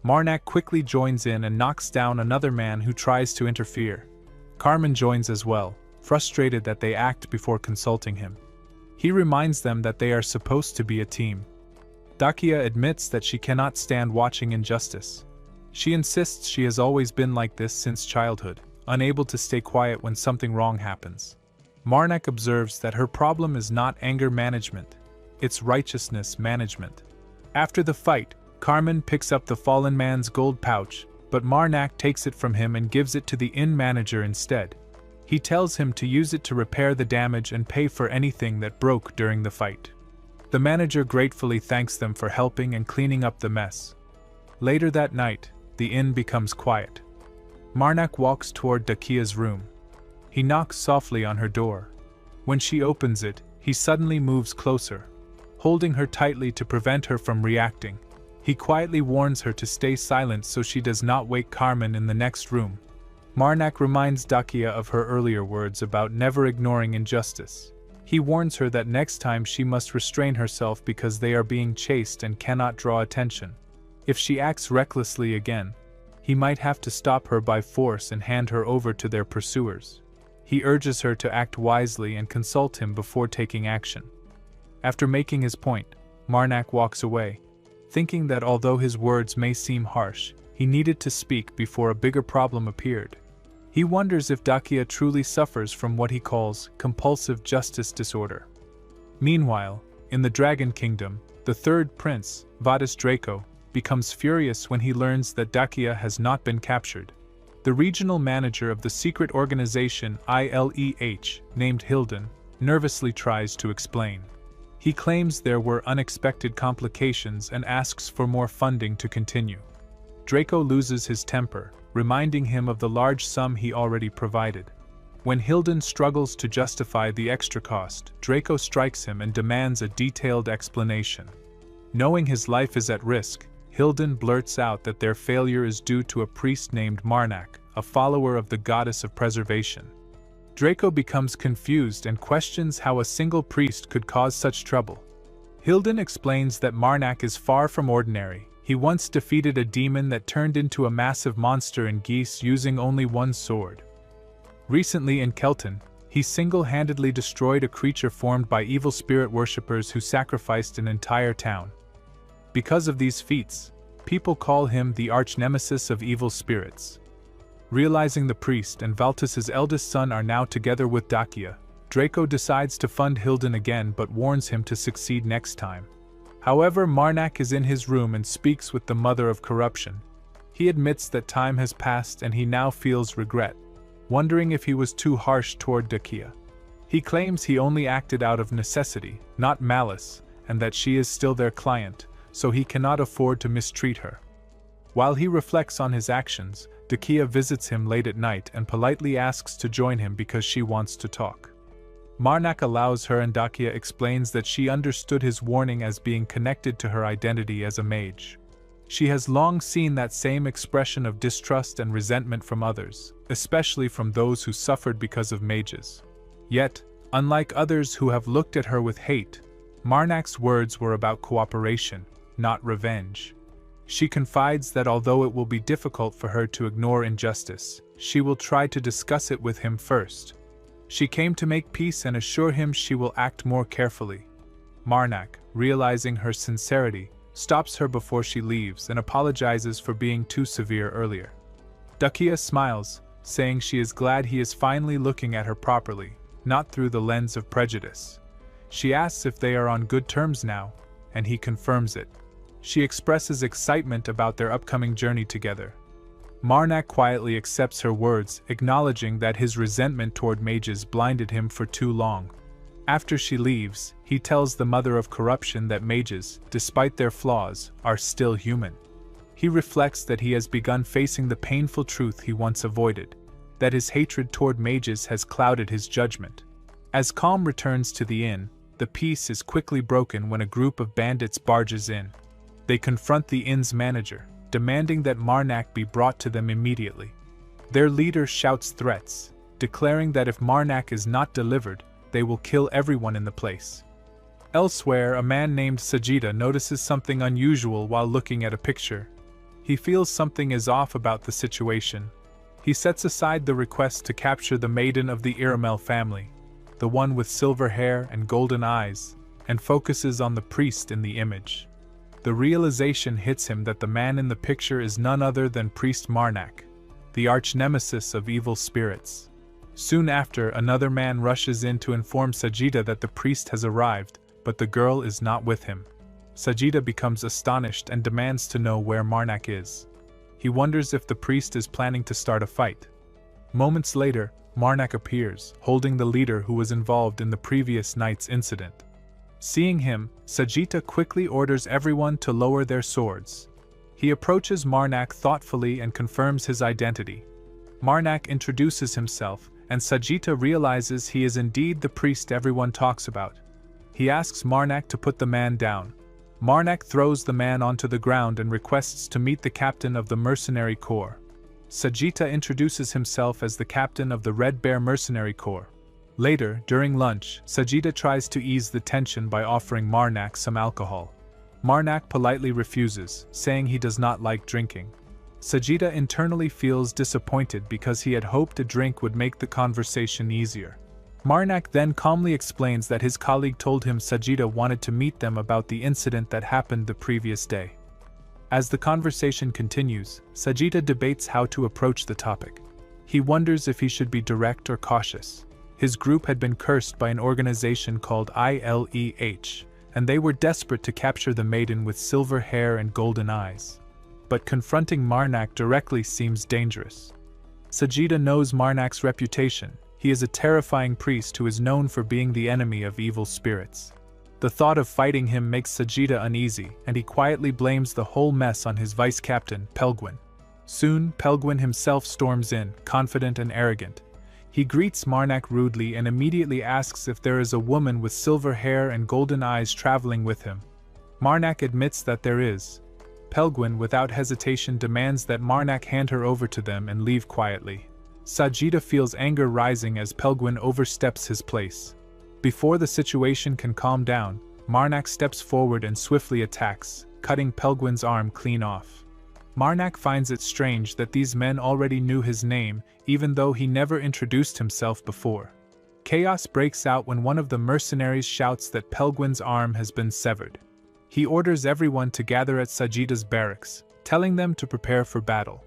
Marnak quickly joins in and knocks down another man who tries to interfere. Carmen joins as well, frustrated that they act before consulting him. He reminds them that they are supposed to be a team. DONGHUA admits that she cannot stand watching injustice. She insists she has always been like this since childhood, unable to stay quiet when something wrong happens. Marnak observes that her problem is not anger management, it's righteousness management. After the fight, Carmen picks up the fallen man's gold pouch, but Marnak takes it from him and gives it to the inn manager instead. He tells him to use it to repair the damage and pay for anything that broke during the fight. The manager gratefully thanks them for helping and cleaning up the mess. Later that night, the inn becomes quiet. Marnak walks toward DONGHUA's room. He knocks softly on her door. When she opens it, he suddenly moves closer, holding her tightly to prevent her from reacting. He quietly warns her to stay silent so she does not wake Carmen in the next room. Marnak reminds DONGHUA of her earlier words about never ignoring injustice. He warns her that next time she must restrain herself because they are being chased and cannot draw attention. If she acts recklessly again, he might have to stop her by force and hand her over to their pursuers. He urges her to act wisely and consult him before taking action. After making his point, Marnak walks away, thinking that although his words may seem harsh, he needed to speak before a bigger problem appeared. He wonders if DONGHUA truly suffers from what he calls compulsive justice disorder. Meanwhile, in the Dragon Kingdom, the 3rd prince, Vadis Draco, becomes furious when he learns that DONGHUA has not been captured. The regional manager of the secret organization ILEH, named Hilden, nervously tries to explain. He claims there were unexpected complications and asks for more funding to continue. Draco loses his temper, reminding him of the large sum he already provided. When Hilden struggles to justify the extra cost, Draco strikes him and demands a detailed explanation. Knowing his life is at risk, Hilden blurts out that their failure is due to a priest named Marnak, a follower of the goddess of preservation. Draco becomes confused and questions how a single priest could cause such trouble. Hilden explains that Marnak is far from ordinary. He once defeated a demon that turned into a massive monster in geese using only one sword. Recently in Kelton, he single-handedly destroyed a creature formed by evil spirit worshippers who sacrificed an entire town. Because of these feats, people call him the arch-nemesis of evil spirits. Realizing the priest and Valtus's eldest son are now together with DONGHUA, Draco decides to fund Hilden again but warns him to succeed next time. However, Marnak is in his room and speaks with the mother of corruption. He admits that time has passed and he now feels regret, wondering if he was too harsh toward DONGHUA. He claims he only acted out of necessity, not malice, and that she is still their client, so he cannot afford to mistreat her. While he reflects on his actions, DONGHUA visits him late at night and politely asks to join him because she wants to talk. Marnak allows her and DONGHUA explains that she understood his warning as being connected to her identity as a mage. She has long seen that same expression of distrust and resentment from others, especially from those who suffered because of mages. Yet, unlike others who have looked at her with hate, Marnak's words were about cooperation, not revenge. She confides that although it will be difficult for her to ignore injustice, she will try to discuss it with him first. She came to make peace and assure him she will act more carefully. Marnak, realizing her sincerity, stops her before she leaves and apologizes for being too severe earlier. DONGHUA smiles, saying she is glad he is finally looking at her properly, not through the lens of prejudice. She asks if they are on good terms now, and he confirms it. She expresses excitement about their upcoming journey together. Marnak quietly accepts her words, acknowledging that his resentment toward mages blinded him for too long. After she leaves, he tells the mother of corruption that mages, despite their flaws, are still human. He reflects that he has begun facing the painful truth he once avoided, that his hatred toward mages has clouded his judgment. As calm returns to the inn, the peace is quickly broken when a group of bandits barges in. They confront the inn's manager, demanding that Marnak be brought to them immediately. Their leader shouts threats, declaring that if Marnak is not delivered, they will kill everyone in the place. Elsewhere, a man named Sajida notices something unusual while looking at a picture. He feels something is off about the situation. He sets aside the request to capture the maiden of the Iramel family, the one with silver hair and golden eyes, and focuses on the priest in the image. The realization hits him that the man in the picture is none other than Priest Marnak, the arch-nemesis of evil spirits. Soon after, another man rushes in to inform Sajida that the priest has arrived, but the girl is not with him. Sajida becomes astonished and demands to know where Marnak is. He wonders if the priest is planning to start a fight. Moments later, Marnak appears, holding the leader who was involved in the previous night's incident. Seeing him, Sajida quickly orders everyone to lower their swords. He approaches Marnak thoughtfully and confirms his identity. Marnak introduces himself, and Sajida realizes he is indeed the priest everyone talks about. He asks Marnak to put the man down. Marnak throws the man onto the ground and requests to meet the captain of the mercenary corps. Sajida introduces himself as the captain of the Red Bear Mercenary Corps. Later, during lunch, Sajida tries to ease the tension by offering Marnak some alcohol. Marnak politely refuses, saying he does not like drinking. Sajida internally feels disappointed because he had hoped a drink would make the conversation easier. Marnak then calmly explains that his colleague told him Sajida wanted to meet them about the incident that happened the previous day. As the conversation continues, Sajida debates how to approach the topic. He wonders if he should be direct or cautious. His group had been cursed by an organization called ILEH, and they were desperate to capture the maiden with silver hair and golden eyes. But confronting Marnak directly seems dangerous. Sajida knows Marnak's reputation. He is a terrifying priest who is known for being the enemy of evil spirits. The thought of fighting him makes Sajida uneasy, and he quietly blames the whole mess on his vice-captain, Pelguin. Soon, Pelguin himself storms in, confident and arrogant. He greets Marnak rudely and immediately asks if there is a woman with silver hair and golden eyes traveling with him. Marnak admits that there is. Pelguin, without hesitation, demands that Marnak hand her over to them and leave quietly. Sajida feels anger rising as Pelguin oversteps his place. Before the situation can calm down, Marnak steps forward and swiftly attacks, cutting Pelguin's arm clean off. Marnak finds it strange that these men already knew his name, even though he never introduced himself before. Chaos breaks out when one of the mercenaries shouts that Pelguin's arm has been severed. He orders everyone to gather at Sajita's barracks, telling them to prepare for battle.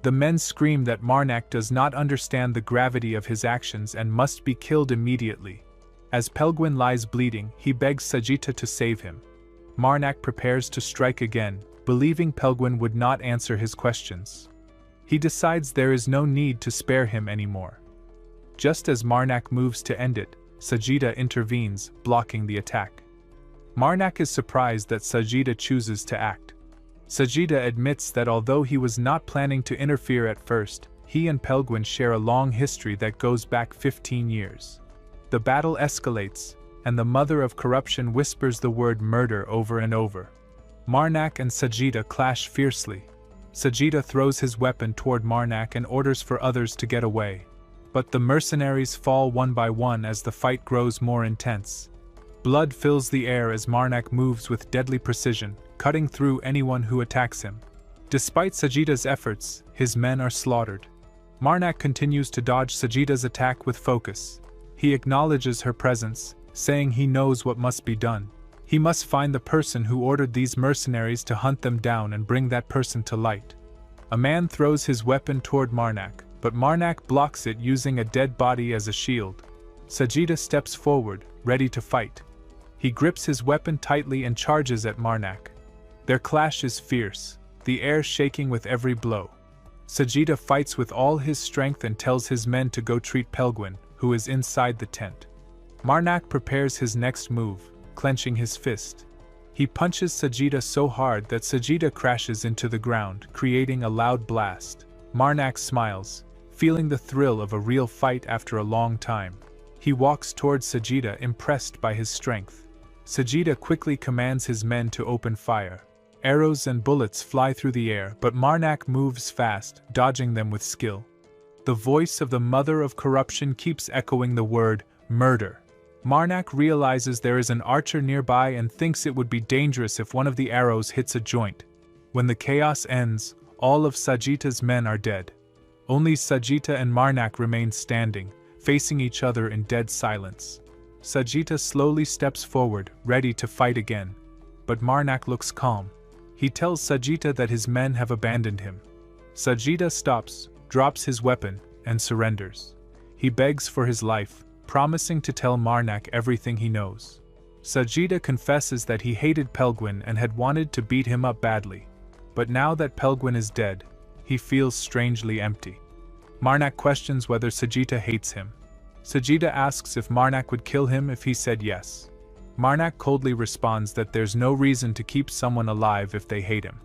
The men scream that Marnak does not understand the gravity of his actions and must be killed immediately. As Pelguin lies bleeding, he begs Sajita to save him. Marnak prepares to strike again, believing Pelguin would not answer his questions. He decides there is no need to spare him anymore. Just as Marnak moves to end it, Sajita intervenes, blocking the attack. Marnak is surprised that Sajita chooses to act. Sajita admits that although he was not planning to interfere at first, he and Pelguin share a long history that goes back 15 years. The battle escalates, and the mother of corruption whispers the word murder over and over. Marnak and Sajita clash fiercely. Sajita throws his weapon toward Marnak and orders for others to get away. But the mercenaries fall one by one as the fight grows more intense. Blood fills the air as Marnak moves with deadly precision, cutting through anyone who attacks him. Despite Sajita's efforts, his men are slaughtered. Marnak continues to dodge Sajita's attack with focus. He acknowledges her presence, saying he knows what must be done. He must find the person who ordered these mercenaries to hunt them down and bring that person to light. A man throws his weapon toward Marnak, but Marnak blocks it using a dead body as a shield. Sajita steps forward, ready to fight. He grips his weapon tightly and charges at Marnak. Their clash is fierce, the air shaking with every blow. Sajita fights with all his strength and tells his men to go treat Pelguin, who is inside the tent. Marnak prepares his next move, clenching his fist. He punches Sajita so hard that Sajita crashes into the ground, creating a loud blast. Marnak smiles, feeling the thrill of a real fight after a long time. He walks towards Sajita, impressed by his strength. Sajita quickly commands his men to open fire. Arrows and bullets fly through the air, but Marnak moves fast, dodging them with skill. The voice of the mother of corruption keeps echoing the word, murder. Marnak realizes there is an archer nearby and thinks it would be dangerous if one of the arrows hits a joint. When the chaos ends, all of Sajita's men are dead. Only Sajita and Marnak remain standing, facing each other in dead silence. Sajita slowly steps forward, ready to fight again. But Marnak looks calm. He tells Sajita that his men have abandoned him. Sajita stops, drops his weapon, and surrenders. He begs for his life, promising to tell Marnak everything he knows. Sajita confesses that he hated Pelguin and had wanted to beat him up badly. But now that Pelguin is dead, he feels strangely empty. Marnak questions whether Sajita hates him. Sajita asks if Marnak would kill him if he said yes. Marnak coldly responds that there's no reason to keep someone alive if they hate him.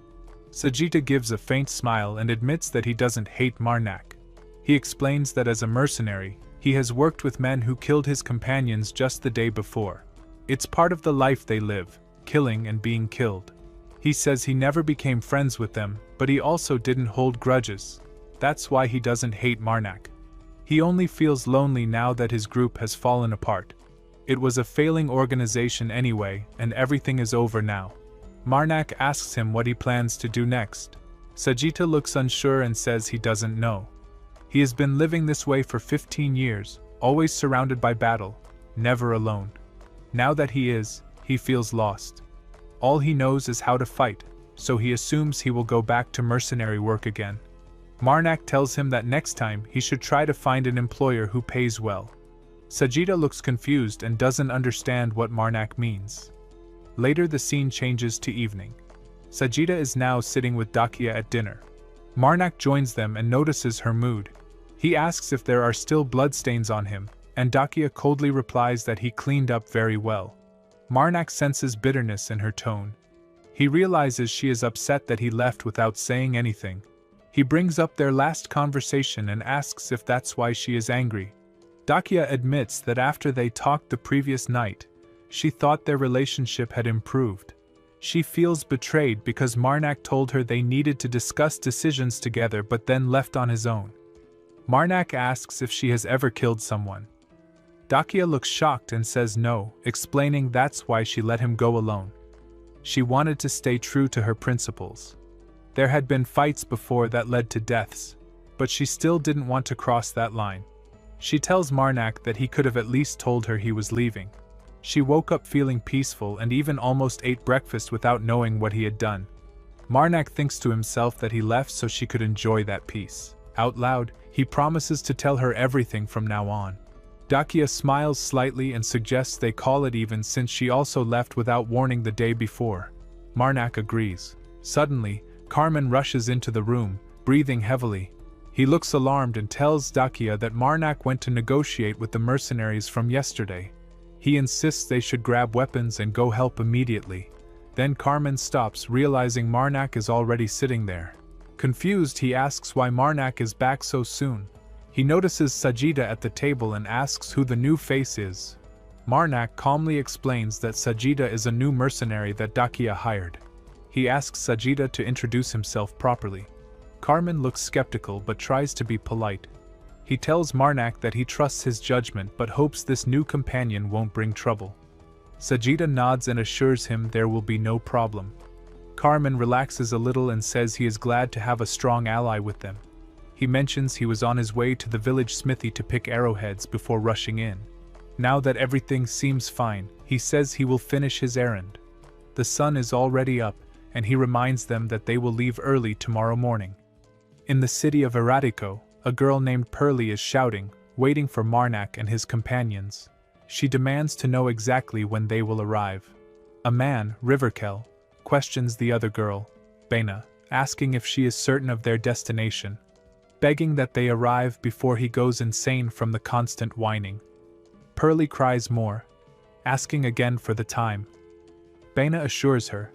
Sajita gives a faint smile and admits that he doesn't hate Marnak. He explains that as a mercenary, he has worked with men who killed his companions just the day before. It's part of the life they live, killing and being killed. He says he never became friends with them, but he also didn't hold grudges. That's why he doesn't hate Marnak. He only feels lonely now that his group has fallen apart. It was a failing organization anyway, and everything is over now. Marnak asks him what he plans to do next. Sajita looks unsure and says he doesn't know. He has been living this way for 15 years, always surrounded by battle, never alone. Now that he feels lost. All he knows is how to fight, so he assumes he will go back to mercenary work again. Marnak tells him that next time he should try to find an employer who pays well. Sajita looks confused and doesn't understand what Marnak means. Later the scene changes to evening. Sajita is now sitting with Dakia at dinner. Marnak joins them and notices her mood. He asks if there are still bloodstains on him, and Dakia coldly replies that he cleaned up very well. Marnak senses bitterness in her tone. He realizes she is upset that he left without saying anything. He brings up their last conversation and asks if that's why she is angry. Dakia admits that after they talked the previous night, she thought their relationship had improved. She feels betrayed because Marnak told her they needed to discuss decisions together but then left on his own. Marnak asks if she has ever killed someone. Dakia looks shocked and says no, explaining that's why she let him go alone. She wanted to stay true to her principles. There had been fights before that led to deaths, but she still didn't want to cross that line. She tells Marnak that he could have at least told her he was leaving. She woke up feeling peaceful and even almost ate breakfast without knowing what he had done. Marnak thinks to himself that he left so she could enjoy that peace. Out loud, he promises to tell her everything from now on. Dakia smiles slightly and suggests they call it even since she also left without warning the day before. Marnak agrees. Suddenly, Carmen rushes into the room, breathing heavily. He looks alarmed and tells Dakia that Marnak went to negotiate with the mercenaries from yesterday. He insists they should grab weapons and go help immediately. Then Carmen stops, realizing Marnak is already sitting there. Confused, he asks why Marnak is back so soon. He notices Sajida at the table and asks who the new face is. Marnak calmly explains that Sajida is a new mercenary that Dakia hired. He asks Sajida to introduce himself properly. Carmen looks skeptical but tries to be polite. He tells Marnak that he trusts his judgment but hopes this new companion won't bring trouble. Sajida nods and assures him there will be no problem. Carmen relaxes a little and says he is glad to have a strong ally with them. He mentions he was on his way to the village smithy to pick arrowheads before rushing in. Now that everything seems fine, he says he will finish his errand. The sun is already up, and he reminds them that they will leave early tomorrow morning. In the city of Eratico, a girl named Pearly is shouting, waiting for Marnak and his companions. She demands to know exactly when they will arrive. A man, Riverkel, questions the other girl, Bena, asking if she is certain of their destination, begging that they arrive before he goes insane from the constant whining. Pearly cries more, asking again for the time. Bena assures her,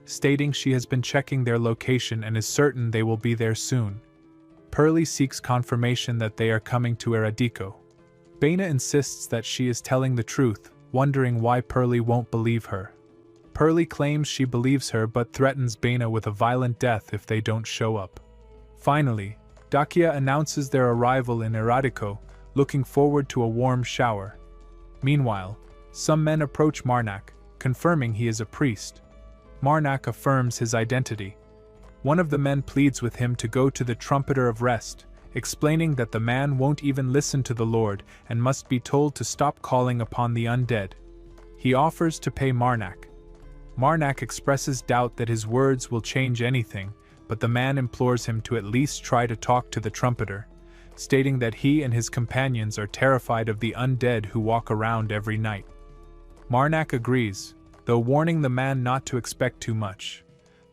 stating she has been checking their location and is certain they will be there soon. Pearly seeks confirmation that they are coming to Eradico. Bena insists that she is telling the truth, wondering why Pearly won't believe her. Pearly claims she believes her but threatens Bena with a violent death if they don't show up. Finally, Dakia announces their arrival in Eradico, looking forward to a warm shower. Meanwhile, some men approach Marnak, confirming he is a priest. Marnak affirms his identity. One of the men pleads with him to go to the Trumpeter of Rest, explaining that the man won't even listen to the Lord and must be told to stop calling upon the undead. He offers to pay Marnak. Marnak expresses doubt that his words will change anything, but the man implores him to at least try to talk to the Trumpeter, stating that he and his companions are terrified of the undead who walk around every night. Marnak agrees, though warning the man not to expect too much.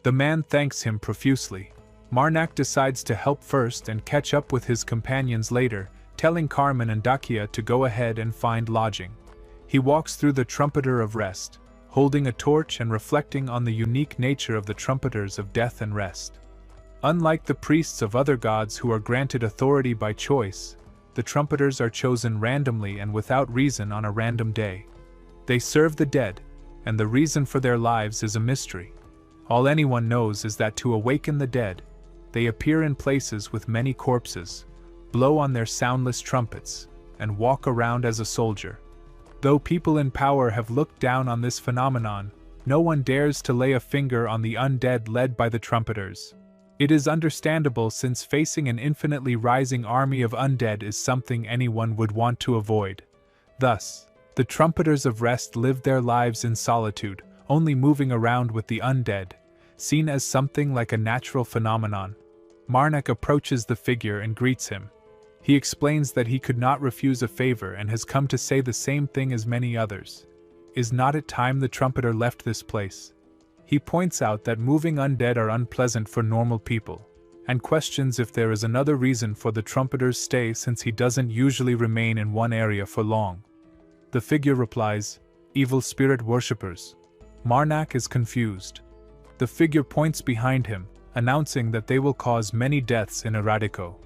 The man thanks him profusely. Marnak decides to help first and catch up with his companions later, telling Carmen and Dakia to go ahead and find lodging. He walks through the Trumpeter of Rest, holding a torch and reflecting on the unique nature of the Trumpeters of Death and Rest. Unlike the priests of other gods who are granted authority by choice, the Trumpeters are chosen randomly and without reason on a random day. They serve the dead, and the reason for their lives is a mystery. All anyone knows is that to awaken the dead, they appear in places with many corpses, blow on their soundless trumpets, and walk around as a soldier. Though people in power have looked down on this phenomenon, no one dares to lay a finger on the undead led by the Trumpeters. It is understandable since facing an infinitely rising army of undead is something anyone would want to avoid. Thus, the Trumpeters of Rest live their lives in solitude, only moving around with the undead, seen as something like a natural phenomenon. Marnak approaches the figure and greets him. He explains that he could not refuse a favor and has come to say the same thing as many others. Is not it time the Trumpeter left this place? He points out that moving undead are unpleasant for normal people, and questions if there is another reason for the Trumpeter's stay since he doesn't usually remain in one area for long. The figure replies, "Evil spirit worshippers." Marnak is confused. The figure points behind him, announcing that they will cause many deaths in Eradico.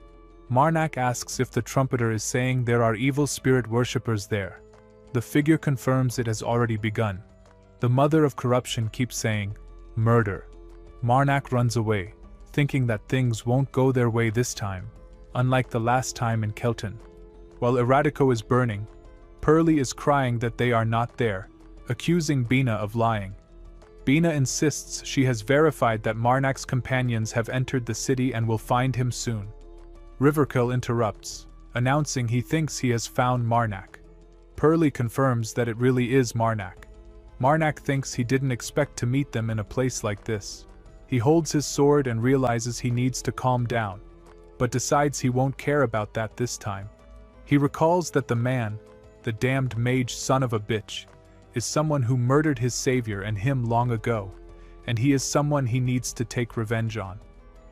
Marnak asks if the Trumpeter is saying there are evil spirit worshippers there. The figure confirms it has already begun. The mother of corruption keeps saying, "Murder." Marnak runs away, thinking that things won't go their way this time, unlike the last time in Kelton. While Eradico is burning, Pearly is crying that they are not there, accusing Bina of lying. Bina insists she has verified that Marnak's companions have entered the city and will find him soon. Riverkill interrupts, announcing he thinks he has found Marnak. Pearly confirms that it really is Marnak. Marnak thinks he didn't expect to meet them in a place like this. He holds his sword and realizes he needs to calm down, but decides he won't care about that this time. He recalls that the man, the damned mage son of a bitch, is someone who murdered his savior and him long ago, and he is someone he needs to take revenge on.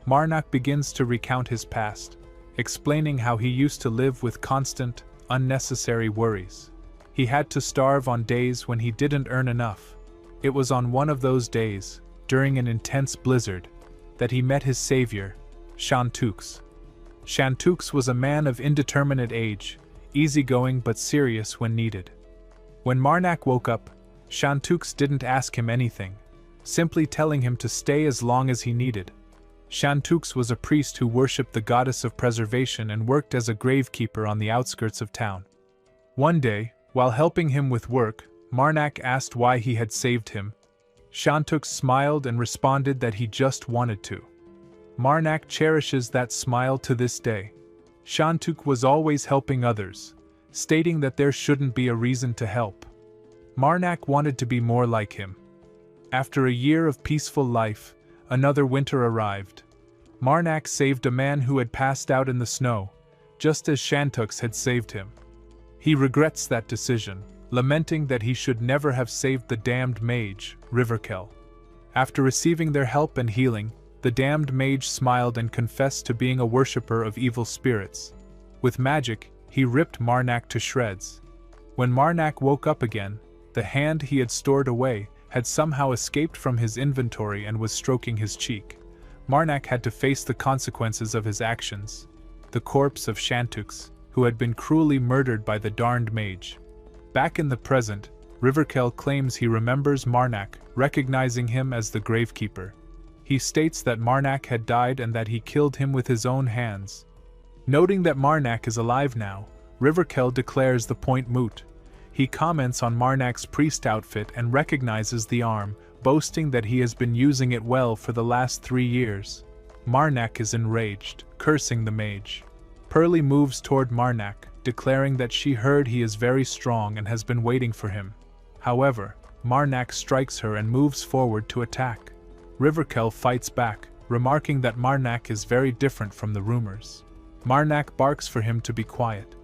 Marnak begins to recount his past, explaining how he used to live with constant, unnecessary worries. He had to starve on days when he didn't earn enough. It was on one of those days, during an intense blizzard, that he met his savior, Shantux. Shantux was a man of indeterminate age, easygoing but serious when needed. When Marnak woke up, Shantux didn't ask him anything, simply telling him to stay as long as he needed. Shantux was a priest who worshipped the goddess of preservation and worked as a gravekeeper on the outskirts of town. One day, while helping him with work, Marnak asked why he had saved him. Shantux smiled and responded that he just wanted to. Marnak cherishes that smile to this day. Shantux was always helping others, stating that there shouldn't be a reason to help. Marnak wanted to be more like him. After a year of peaceful life, another winter arrived. Marnak saved a man who had passed out in the snow, just as Shantux had saved him. He regrets that decision, lamenting that he should never have saved the damned mage, Riverkill. After receiving their help and healing, the damned mage smiled and confessed to being a worshipper of evil spirits. With magic, he ripped Marnak to shreds. When Marnak woke up again, the hand he had stored away had somehow escaped from his inventory and was stroking his cheek. Marnak had to face the consequences of his actions. The corpse of Shantux, who had been cruelly murdered by the darned mage. Back in the present, Riverkill claims he remembers Marnak, recognizing him as the gravekeeper. He states that Marnak had died and that he killed him with his own hands. Noting that Marnak is alive now, Riverkill declares the point moot. He comments on Marnak's priest outfit and recognizes the arm, boasting that he has been using it well for the last 3 years. Marnak is enraged, cursing the mage. Pearly moves toward Marnak, declaring that she heard he is very strong and has been waiting for him. However, Marnak strikes her and moves forward to attack. Riverkill fights back, remarking that Marnak is very different from the rumors. Marnak barks for him to be quiet.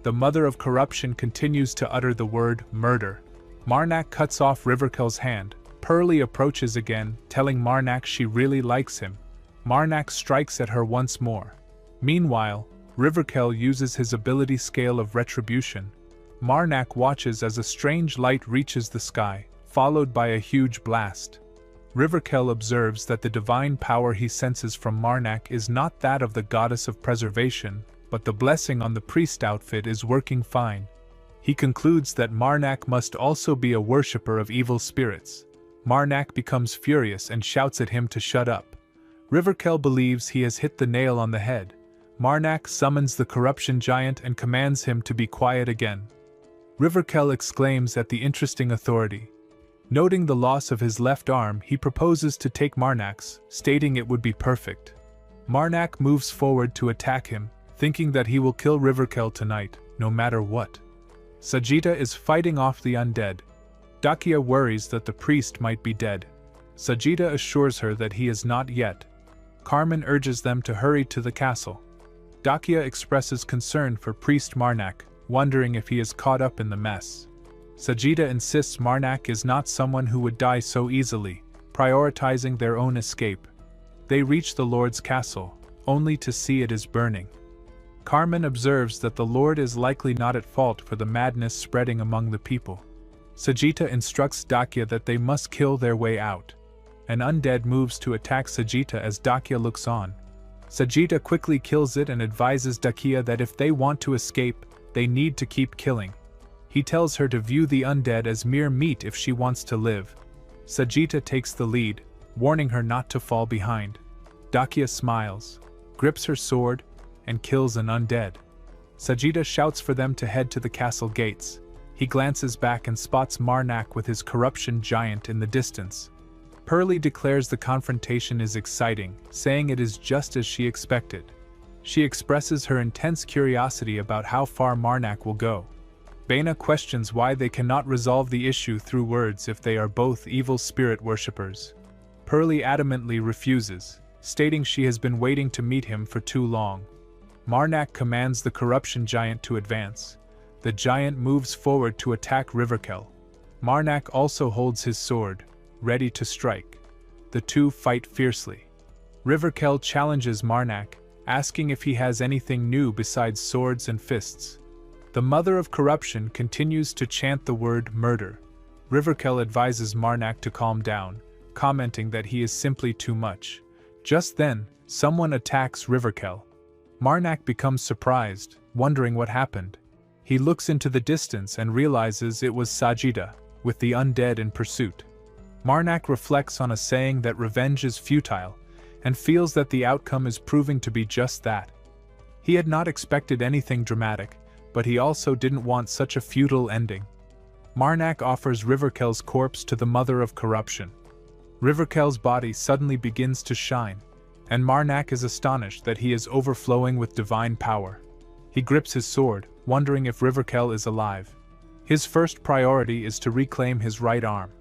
The mother of corruption continues to utter the word murder. Marnak cuts off Riverkill's hand. Pearly approaches again, telling Marnak she really likes him. Marnak strikes at her once more. Meanwhile, Riverkill uses his ability scale of retribution. Marnak watches as a strange light reaches the sky, followed by a huge blast. Riverkill observes that the divine power he senses from Marnak is not that of the goddess of preservation, but the blessing on the priest outfit is working fine. He concludes that Marnak must also be a worshipper of evil spirits. Marnak becomes furious and shouts at him to shut up. Riverkill believes he has hit the nail on the head. Marnak summons the corruption giant and commands him to be quiet again. Riverkill exclaims at the interesting authority. Noting the loss of his left arm, he proposes to take Marnak's, stating it would be perfect. Marnak moves forward to attack him, thinking that he will kill Riverkill tonight, no matter what. Sajita is fighting off the undead. Dakia worries that the priest might be dead. Sajita assures her that he is not yet. Carmen urges them to hurry to the castle. Dakia expresses concern for Priest Marnak, wondering if he is caught up in the mess. Sajita insists Marnak is not someone who would die so easily, prioritizing their own escape. They reach the Lord's castle, only to see it is burning. Carmen observes that the Lord is likely not at fault for the madness spreading among the people. Sajita instructs Dakia that they must kill their way out. An undead moves to attack Sajita as Dakia looks on. Sajita quickly kills it and advises Dakia that if they want to escape, they need to keep killing. He tells her to view the undead as mere meat if she wants to live. Sajita takes the lead, warning her not to fall behind. Dakia smiles, grips her sword, and kills an undead. Sajita shouts for them to head to the castle gates. He glances back and spots Marnak with his corruption giant in the distance. Pearly declares the confrontation is exciting, saying it is just as she expected. She expresses her intense curiosity about how far Marnak will go. Baena questions why they cannot resolve the issue through words if they are both evil spirit worshippers. Pearly adamantly refuses, stating she has been waiting to meet him for too long. Marnak commands the corruption giant to advance. The giant moves forward to attack Riverkel. Marnak also holds his sword, ready to strike. The two fight fiercely. Riverkel challenges Marnak, asking if he has anything new besides swords and fists. The mother of corruption continues to chant the word murder. Riverkel advises Marnak to calm down, commenting that he is simply too much. Just then, someone attacks Riverkel. Marnak becomes surprised, wondering what happened. He looks into the distance and realizes it was Sajida, with the undead in pursuit. Marnak reflects on a saying that revenge is futile, and feels that the outcome is proving to be just that. He had not expected anything dramatic, but he also didn't want such a futile ending. Marnak offers Riverkel's corpse to the mother of corruption. Riverkel's body suddenly begins to shine, and Marnak is astonished that he is overflowing with divine power. He grips his sword, wondering if Riverkel is alive. His first priority is to reclaim his right arm.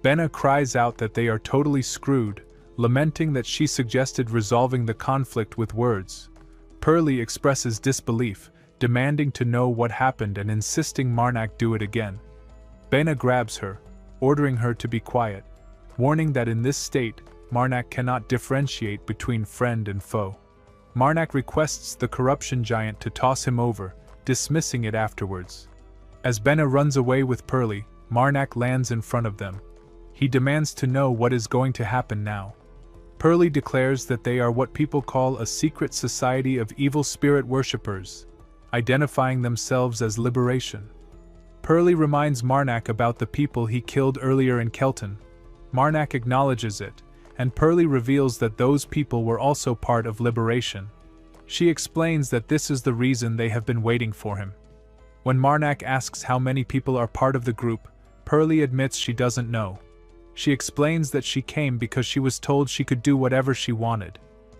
Baena cries out that they are totally screwed, lamenting that she suggested resolving the conflict with words. Pearly expresses disbelief, demanding to know what happened and insisting Marnak do it again. Baena grabs her, ordering her to be quiet, warning that in this state, Marnak cannot differentiate between friend and foe. Marnak requests the corruption giant to toss him over, dismissing it afterwards. As Baena runs away with Pearly, Marnak lands in front of them. He demands to know what is going to happen now. Pearly declares that they are what people call a secret society of evil spirit worshippers, identifying themselves as Liberation. Pearly reminds Marnak about the people he killed earlier in Kelton. Marnak acknowledges it, and Pearly reveals that those people were also part of Liberation. She explains that this is the reason they have been waiting for him. When Marnak asks how many people are part of the group, Pearly admits she doesn't know. She explains that she came because she was told she could do whatever she wanted.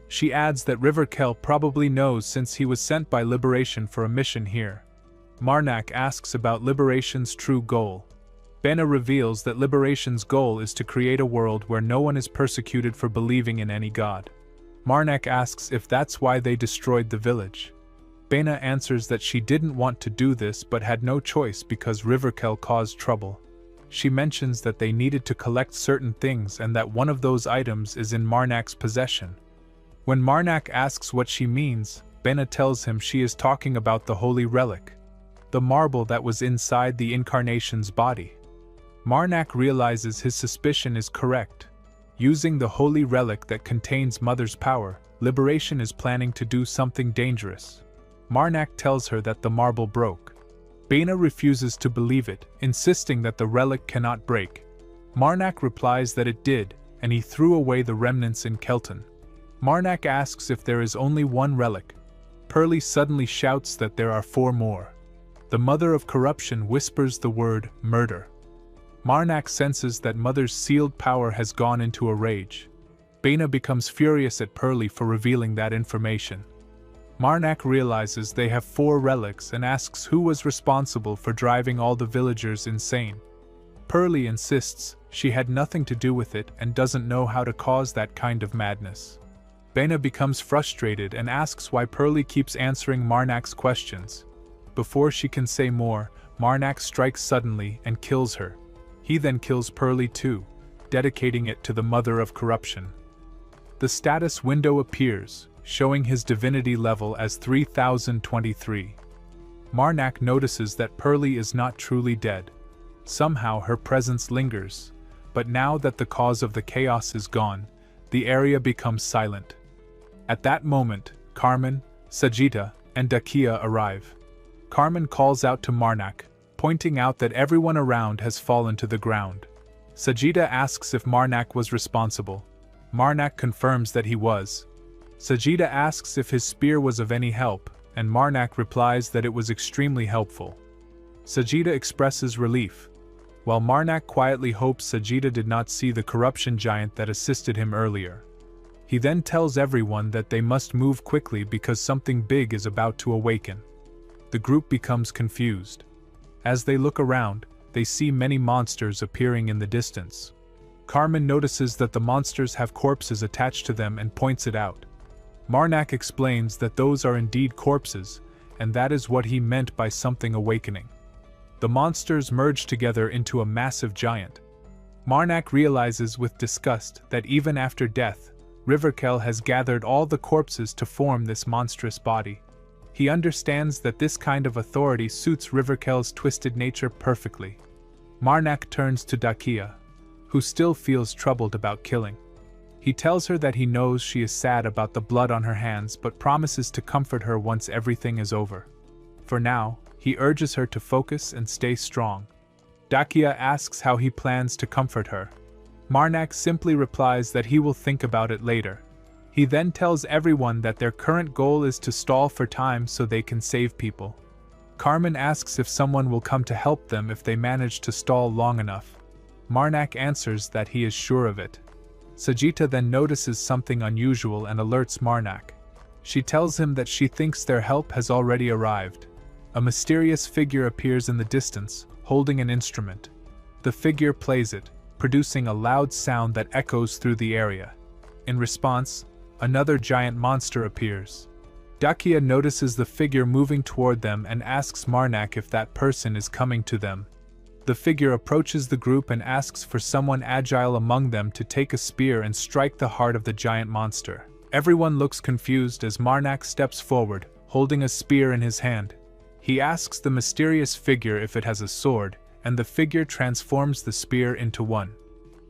She adds that Riverkel probably knows since he was sent by Liberation for a mission here. Marnak asks about Liberation's true goal. Baena reveals that Liberation's goal is to create a world where no one is persecuted for believing in any god. Marnak asks if that's why they destroyed the village. Baena answers that she didn't want to do this but had no choice because Riverkel caused trouble. She mentions that they needed to collect certain things and that one of those items is in Marnak's possession. When Marnak asks what she means, Baena tells him she is talking about the holy relic, the marble that was inside the incarnation's body. Marnak realizes his suspicion is correct. Using the holy relic that contains Mother's power, Liberation is planning to do something dangerous. Marnak tells her that the marble broke. Baena refuses to believe it, insisting that the relic cannot break. Marnak replies that it did, and he threw away the remnants in Kelton. Marnak asks if there is only one relic. Pearly suddenly shouts that there are 4 more. The mother of corruption whispers the word murder. Marnak senses that Mother's sealed power has gone into a rage. Baena becomes furious at Pearly for revealing that information. Marnak realizes they have 4 relics and asks who was responsible for driving all the villagers insane. Pearly insists she had nothing to do with it and doesn't know how to cause that kind of madness. Baena becomes frustrated and asks why Pearly keeps answering Marnak's questions. Before she can say more, Marnak strikes suddenly and kills her. He then kills Pearly too, dedicating it to the mother of corruption. The status window appears, showing his divinity level as 3023. Marnak notices that Pearly is not truly dead. Somehow her presence lingers, but now that the cause of the chaos is gone, the area becomes silent. At that moment, Carmen, Sajita, and Dakia arrive. Carmen calls out to Marnak, pointing out that everyone around has fallen to the ground. Sajita asks if Marnak was responsible. Marnak confirms that he was. Sajita asks if his spear was of any help, and Marnak replies that it was extremely helpful. Sajita expresses relief. while Marnak quietly hopes Sajida did not see the corruption giant that assisted him earlier. He then tells everyone that they must move quickly because something big is about to awaken. The group becomes confused. As they look around, they see many monsters appearing in the distance. Carmen notices that the monsters have corpses attached to them and points it out. Marnak explains that those are indeed corpses, and that is what he meant by something awakening. The monsters merge together into a massive giant. Marnak realizes with disgust that even after death, Riverkel has gathered all the corpses to form this monstrous body. He understands that this kind of authority suits Riverkel's twisted nature perfectly. Marnak turns to Dakia, who still feels troubled about killing. He tells her that he knows she is sad about the blood on her hands but promises to comfort her once everything is over. For now, he urges her to focus and stay strong. Dakia asks how he plans to comfort her. Marnak simply replies that he will think about it later. He then tells everyone that their current goal is to stall for time so they can save people. Carmen asks if someone will come to help them if they manage to stall long enough. Marnak answers that he is sure of it. Sajita then notices something unusual and alerts Marnak. She tells him that she thinks their help has already arrived. A mysterious figure appears in the distance, holding an instrument. The figure plays it, producing a loud sound that echoes through the area. In response, another giant monster appears. Dakia notices the figure moving toward them and asks Marnak if that person is coming to them. The figure approaches the group and asks for someone agile among them to take a spear and strike the heart of the giant monster. Everyone looks confused as Marnak steps forward, holding a spear in his hand. He asks the mysterious figure if it has a sword, and the figure transforms the spear into one.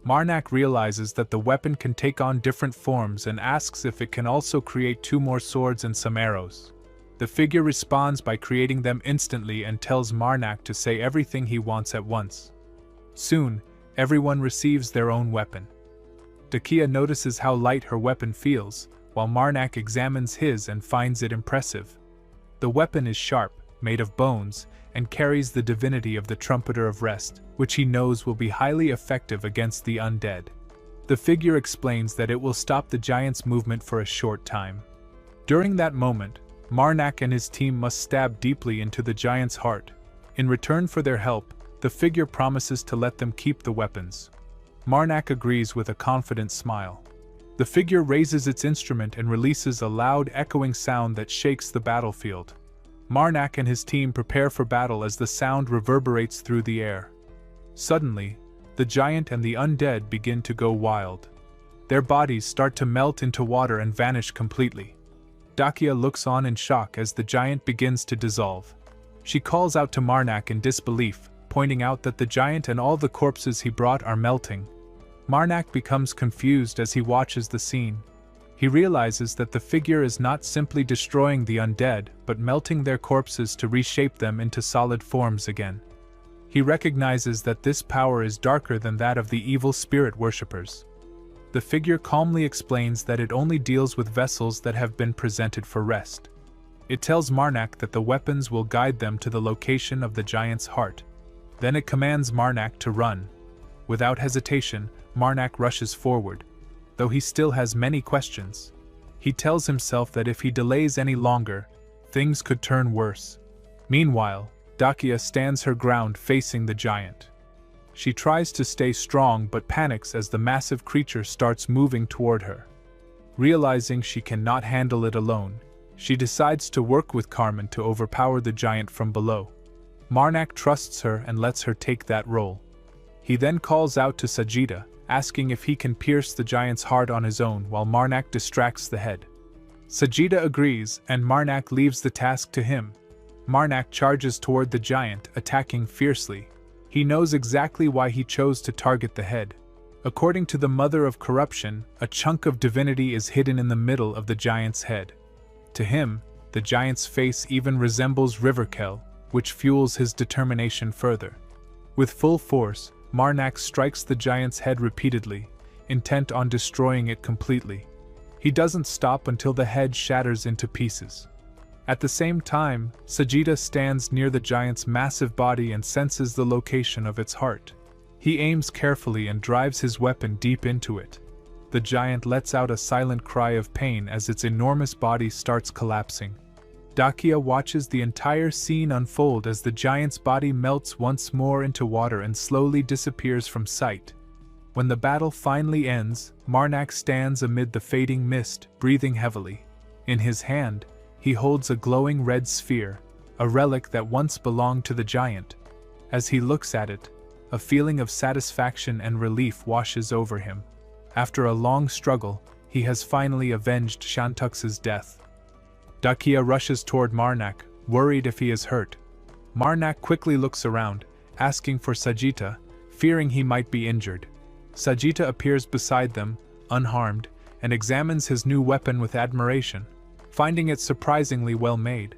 Marnak realizes that the weapon can take on different forms and asks if it can also create 2 more swords and some arrows. The figure responds by creating them instantly and tells Marnak to say everything he wants at once. Soon, everyone receives their own weapon. Dakia notices how light her weapon feels, while Marnak examines his and finds it impressive. The weapon is sharp, made of bones, and carries the divinity of the Trumpeter of Rest, which he knows will be highly effective against the undead. The figure explains that it will stop the giant's movement for a short time. During that moment, Marnak and his team must stab deeply into the giant's heart. In return for their help, the figure promises to let them keep the weapons. Marnak agrees with a confident smile. The figure raises its instrument and releases a loud echoing sound that shakes the battlefield. Marnak and his team prepare for battle as the sound reverberates through the air. Suddenly, the giant and the undead begin to go wild. Their bodies start to melt into water and vanish completely. Dakia looks on in shock as the giant begins to dissolve. She calls out to Marnak in disbelief, pointing out that the giant and all the corpses he brought are melting. Marnak becomes confused as he watches the scene. He realizes that the figure is not simply destroying the undead, but melting their corpses to reshape them into solid forms again. He recognizes that this power is darker than that of the evil spirit worshippers. The figure calmly explains that it only deals with vessels that have been presented for rest. It tells Marnak that the weapons will guide them to the location of the giant's heart. Then it commands Marnak to run. Without hesitation, Marnak rushes forward, though he still has many questions. He tells himself that if he delays any longer, things could turn worse. Meanwhile, Dakia stands her ground facing the giant. She tries to stay strong but panics as the massive creature starts moving toward her. Realizing she cannot handle it alone, she decides to work with Carmen to overpower the giant from below. Marnak trusts her and lets her take that role. He then calls out to Sajida, asking if he can pierce the giant's heart on his own while Marnak distracts the head. Sajida agrees and Marnak leaves the task to him. Marnak charges toward the giant, attacking fiercely. He knows exactly why he chose to target the head. According to the Mother of Corruption, a chunk of divinity is hidden in the middle of the giant's head. To him, the giant's face even resembles Riverkel, which fuels his determination further. With full force, Marnak strikes the giant's head repeatedly, intent on destroying it completely. He doesn't stop until the head shatters into pieces. At the same time, Sajida stands near the giant's massive body and senses the location of its heart. He aims carefully and drives his weapon deep into it. The giant lets out a silent cry of pain as its enormous body starts collapsing. Dakia watches the entire scene unfold as the giant's body melts once more into water and slowly disappears from sight. When the battle finally ends, Marnak stands amid the fading mist, breathing heavily. In his hand, he holds a glowing red sphere, a relic that once belonged to the giant. As he looks at it, a feeling of satisfaction and relief washes over him. After a long struggle, he has finally avenged Shantux's death. Dakia rushes toward Marnak, worried if he is hurt. Marnak quickly looks around, asking for Sajita, fearing he might be injured. Sajita appears beside them, unharmed, and examines his new weapon with admiration, finding it surprisingly well made.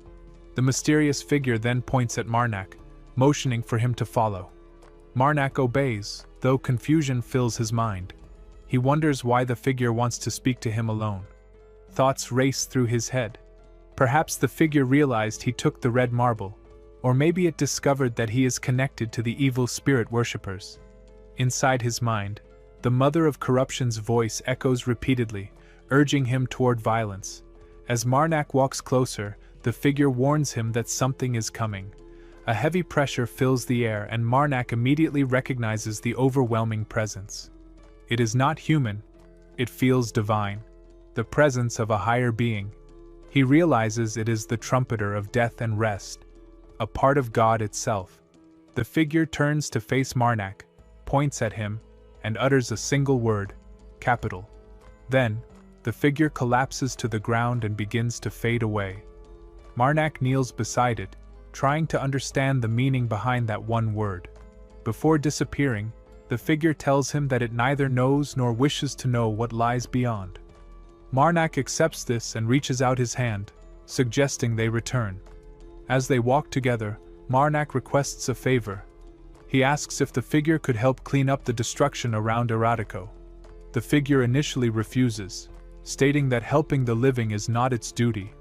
The mysterious figure then points at Marnak, motioning for him to follow. Marnak obeys, though confusion fills his mind. He wonders why the figure wants to speak to him alone. Thoughts race through his head. Perhaps the figure realized he took the red marble, or maybe it discovered that he is connected to the evil spirit worshippers. Inside his mind, the mother of corruption's voice echoes repeatedly, urging him toward violence. As Marnak walks closer, the figure warns him that something is coming. A heavy pressure fills the air and Marnak immediately recognizes the overwhelming presence. It is not human, it feels divine, the presence of a higher being. He realizes it is the trumpeter of death and rest, a part of God itself. The figure turns to face Marnak, points at him, and utters a single word, capital. Then, the figure collapses to the ground and begins to fade away. Marnak kneels beside it, trying to understand the meaning behind that one word. Before disappearing, the figure tells him that it neither knows nor wishes to know what lies beyond. Marnak accepts this and reaches out his hand, suggesting they return. As they walk together, Marnak requests a favor. He asks if the figure could help clean up the destruction around Erotico. The figure initially refuses, stating that helping the living is not its duty,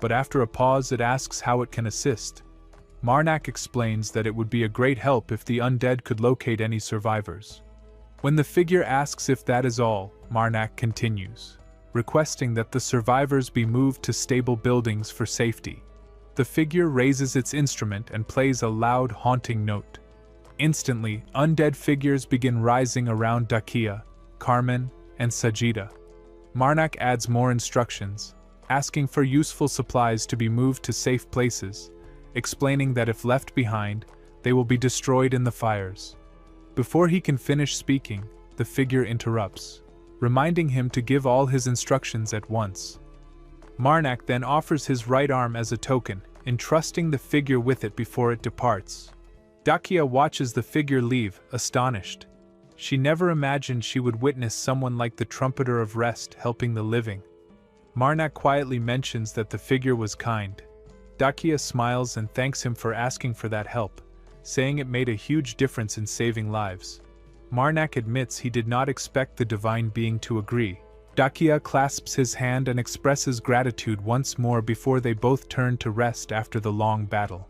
but after a pause it asks how it can assist. Marnak explains that it would be a great help if the undead could locate any survivors. When the figure asks if that is all, Marnak continues, requesting that the survivors be moved to stable buildings for safety. The figure raises its instrument and plays a loud, haunting note. Instantly, undead figures begin rising around Dakia, Carmen, and Sajida. Marnak adds more instructions, asking for useful supplies to be moved to safe places, explaining that if left behind, they will be destroyed in the fires. Before he can finish speaking, the figure interrupts, reminding him to give all his instructions at once. Marnak then offers his right arm as a token, entrusting the figure with it before it departs. Dakia watches the figure leave, astonished. She never imagined she would witness someone like the Trumpeter of Rest helping the living. Marnak quietly mentions that the figure was kind. Dakia smiles and thanks him for asking for that help, saying it made a huge difference in saving lives. Marnak admits he did not expect the divine being to agree. Dakia clasps his hand and expresses gratitude once more before they both turn to rest after the long battle.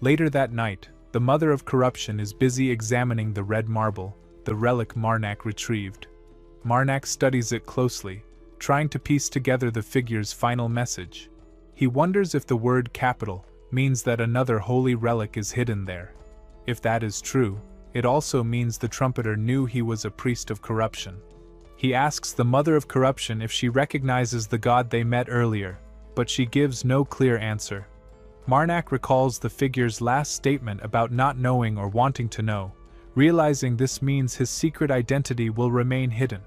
Later that night, the Mother of Corruption is busy examining the red marble, the relic Marnak retrieved. Marnak studies it closely, trying to piece together the figure's final message. He wonders if the word capital means that another holy relic is hidden there. If that is true, it also means the trumpeter knew he was a priest of corruption. He asks the Mother of Corruption if she recognizes the god they met earlier, but she gives no clear answer. Marnak recalls the figure's last statement about not knowing or wanting to know, realizing this means his secret identity will remain hidden.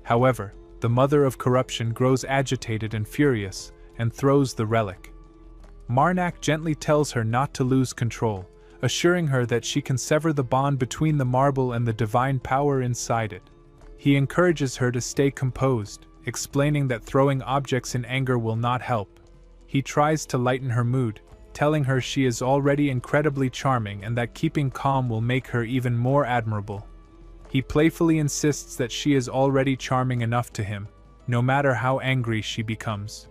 However, the Mother of Corruption grows agitated and furious, and throws the relic. Marnak gently tells her not to lose control, assuring her that she can sever the bond between the marble and the divine power inside it. He encourages her to stay composed, explaining that throwing objects in anger will not help. He tries to lighten her mood, telling her she is already incredibly charming and that keeping calm will make her even more admirable. He playfully insists that she is already charming enough to him, no matter how angry she becomes.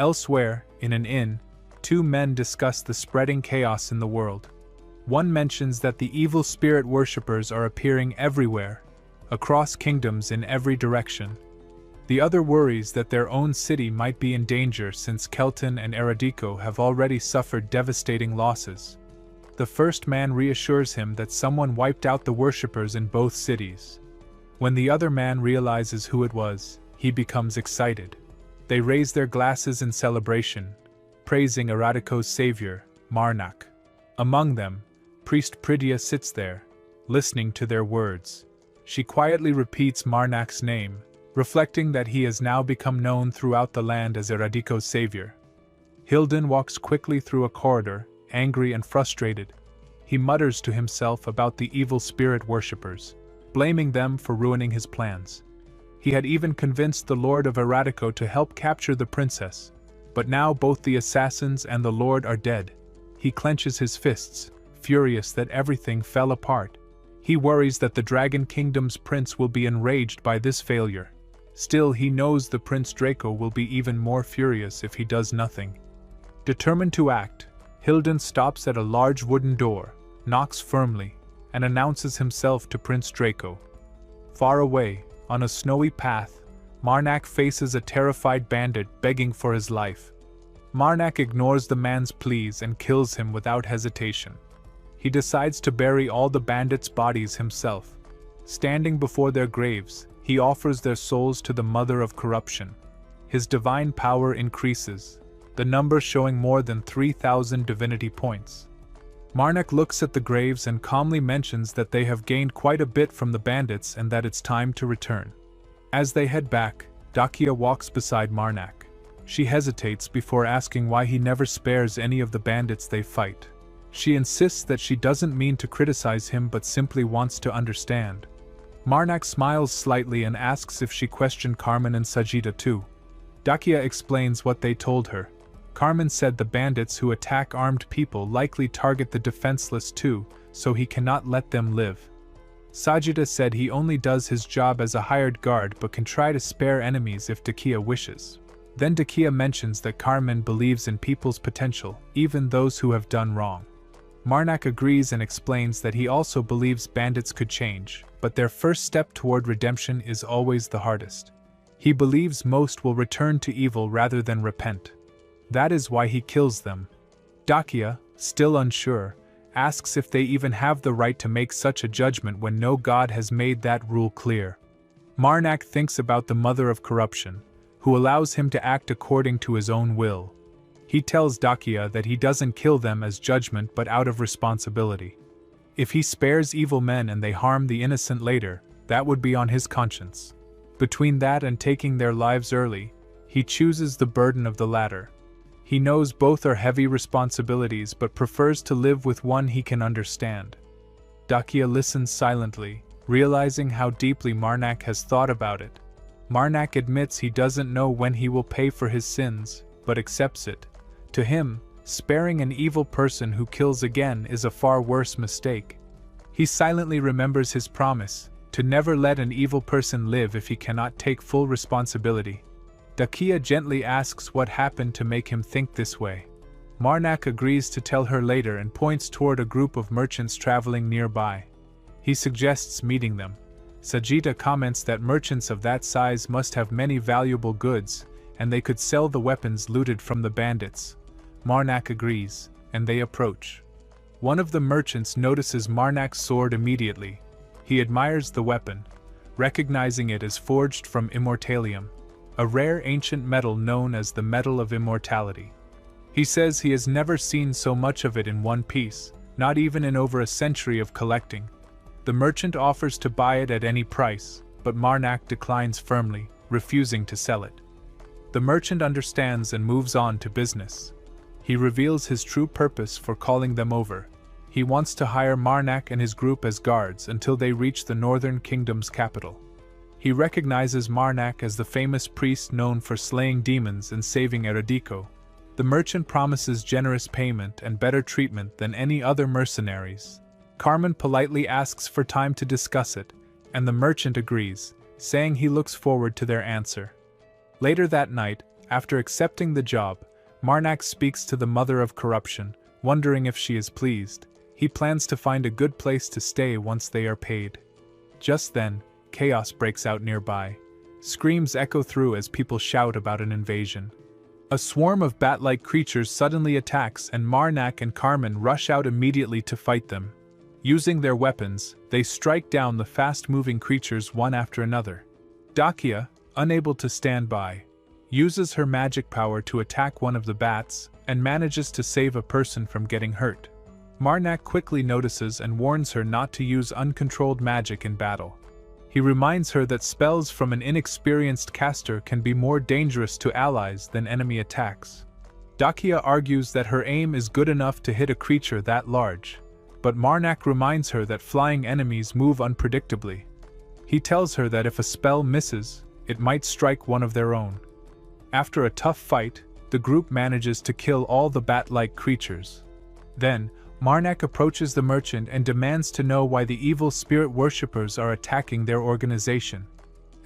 Elsewhere, in an inn, two men discuss the spreading chaos in the world. One mentions that the evil spirit worshippers are appearing everywhere, across kingdoms in every direction. The other worries that their own city might be in danger since Kelton and Eradico have already suffered devastating losses. The first man reassures him that someone wiped out the worshippers in both cities. When the other man realizes who it was, he becomes excited. They raise their glasses in celebration, praising Eradico's savior, Marnak. Among them, Priest Pridia sits there, listening to their words. She quietly repeats Marnak's name, reflecting that he has now become known throughout the land as Eradico's savior. Hilden walks quickly through a corridor, angry and frustrated. He mutters to himself about the evil spirit worshippers, blaming them for ruining his plans. He had even convinced the Lord of Eradico to help capture the princess, but now both the assassins and the Lord are dead. He clenches his fists, furious that everything fell apart. He worries that the Dragon Kingdom's prince will be enraged by this failure. Still, he knows the Prince Draco will be even more furious if he does nothing. Determined to act, Hilden stops at a large wooden door, knocks firmly, and announces himself to Prince Draco. Far away, on a snowy path, Marnak faces a terrified bandit begging for his life. Marnak ignores the man's pleas and kills him without hesitation. He decides to bury all the bandits' bodies himself. Standing before their graves, he offers their souls to the Mother of Corruption. His divine power increases, the number showing more than 3,000 divinity points. Marnak looks at the graves and calmly mentions that they have gained quite a bit from the bandits and that it's time to return. As they head back, Dakia walks beside Marnak. She hesitates before asking why he never spares any of the bandits they fight. She insists that she doesn't mean to criticize him but simply wants to understand. Marnak smiles slightly and asks if she questioned Carmen and Sajida too. Dakia explains what they told her. Carmen said the bandits who attack armed people likely target the defenseless too, so he cannot let them live. Sajida said he only does his job as a hired guard but can try to spare enemies if Dakia wishes. Then Dakia mentions that Carmen believes in people's potential, even those who have done wrong. Marnak agrees and explains that he also believes bandits could change, but their first step toward redemption is always the hardest. He believes most will return to evil rather than repent. That is why he kills them. Dakia, still unsure, asks if they even have the right to make such a judgment when no god has made that rule clear. Marnak thinks about the Mother of Corruption, who allows him to act according to his own will. He tells Dakia that he doesn't kill them as judgment but out of responsibility. If he spares evil men and they harm the innocent later, that would be on his conscience. Between that and taking their lives early, he chooses the burden of the latter. He knows both are heavy responsibilities but prefers to live with one he can understand. Dakia listens silently, realizing how deeply Marnak has thought about it. Marnak admits he doesn't know when he will pay for his sins, but accepts it. To him, sparing an evil person who kills again is a far worse mistake. He silently remembers his promise, to never let an evil person live if he cannot take full responsibility. Dakia gently asks what happened to make him think this way. Marnak agrees to tell her later and points toward a group of merchants traveling nearby. He suggests meeting them. Sajida comments that merchants of that size must have many valuable goods, and they could sell the weapons looted from the bandits. Marnak agrees, and they approach. One of the merchants notices Marnak's sword immediately. He admires the weapon, recognizing it as forged from immortalium, a rare ancient metal known as the Metal of Immortality. He says he has never seen so much of it in one piece, not even in over a century of collecting. The merchant offers to buy it at any price, but Marnak declines firmly, refusing to sell it. The merchant understands and moves on to business. He reveals his true purpose for calling them over. He wants to hire Marnak and his group as guards until they reach the Northern Kingdom's capital. He recognizes Marnak as the famous priest known for slaying demons and saving Eradico. The merchant promises generous payment and better treatment than any other mercenaries. Carmen politely asks for time to discuss it, and the merchant agrees, saying he looks forward to their answer. Later that night, after accepting the job, Marnak speaks to the Mother of Corruption, wondering if she is pleased. He plans to find a good place to stay once they are paid. Just then, chaos breaks out nearby. Screams echo through as people shout about an invasion. A swarm of bat-like creatures suddenly attacks and Marnak and Carmen rush out immediately to fight them. Using their weapons, they strike down the fast-moving creatures one after another. DONGHUA, unable to stand by, uses her magic power to attack one of the bats and manages to save a person from getting hurt. Marnak quickly notices and warns her not to use uncontrolled magic in battle. He reminds her that spells from an inexperienced caster can be more dangerous to allies than enemy attacks. DONGHUA argues that her aim is good enough to hit a creature that large, but Marnak reminds her that flying enemies move unpredictably. He tells her that if a spell misses, it might strike one of their own. After a tough fight, the group manages to kill all the bat-like creatures. Then, Marnak approaches the merchant and demands to know why the evil spirit worshippers are attacking their organization.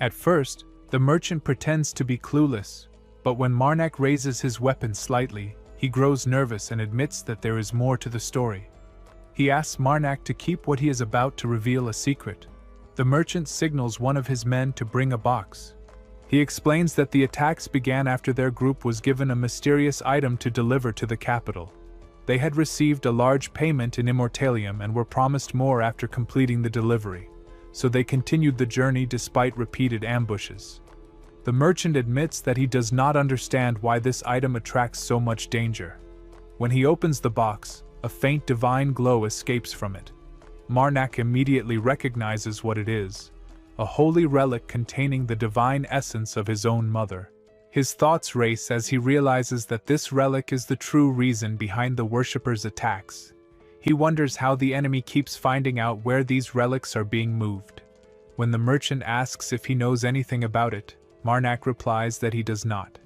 At first, the merchant pretends to be clueless, but when Marnak raises his weapon slightly, he grows nervous and admits that there is more to the story. He asks Marnak to keep what he is about to reveal a secret. The merchant signals one of his men to bring a box. He explains that the attacks began after their group was given a mysterious item to deliver to the capital. They had received a large payment in immortalium and were promised more after completing the delivery, so they continued the journey despite repeated ambushes. The merchant admits that he does not understand why this item attracts so much danger. When he opens the box, a faint divine glow escapes from it. Marnak immediately recognizes what it is, a holy relic containing the divine essence of his own mother. His thoughts race as he realizes that this relic is the true reason behind the worshippers' attacks. He wonders how the enemy keeps finding out where these relics are being moved. When the merchant asks if he knows anything about it, Marnak replies that he does not.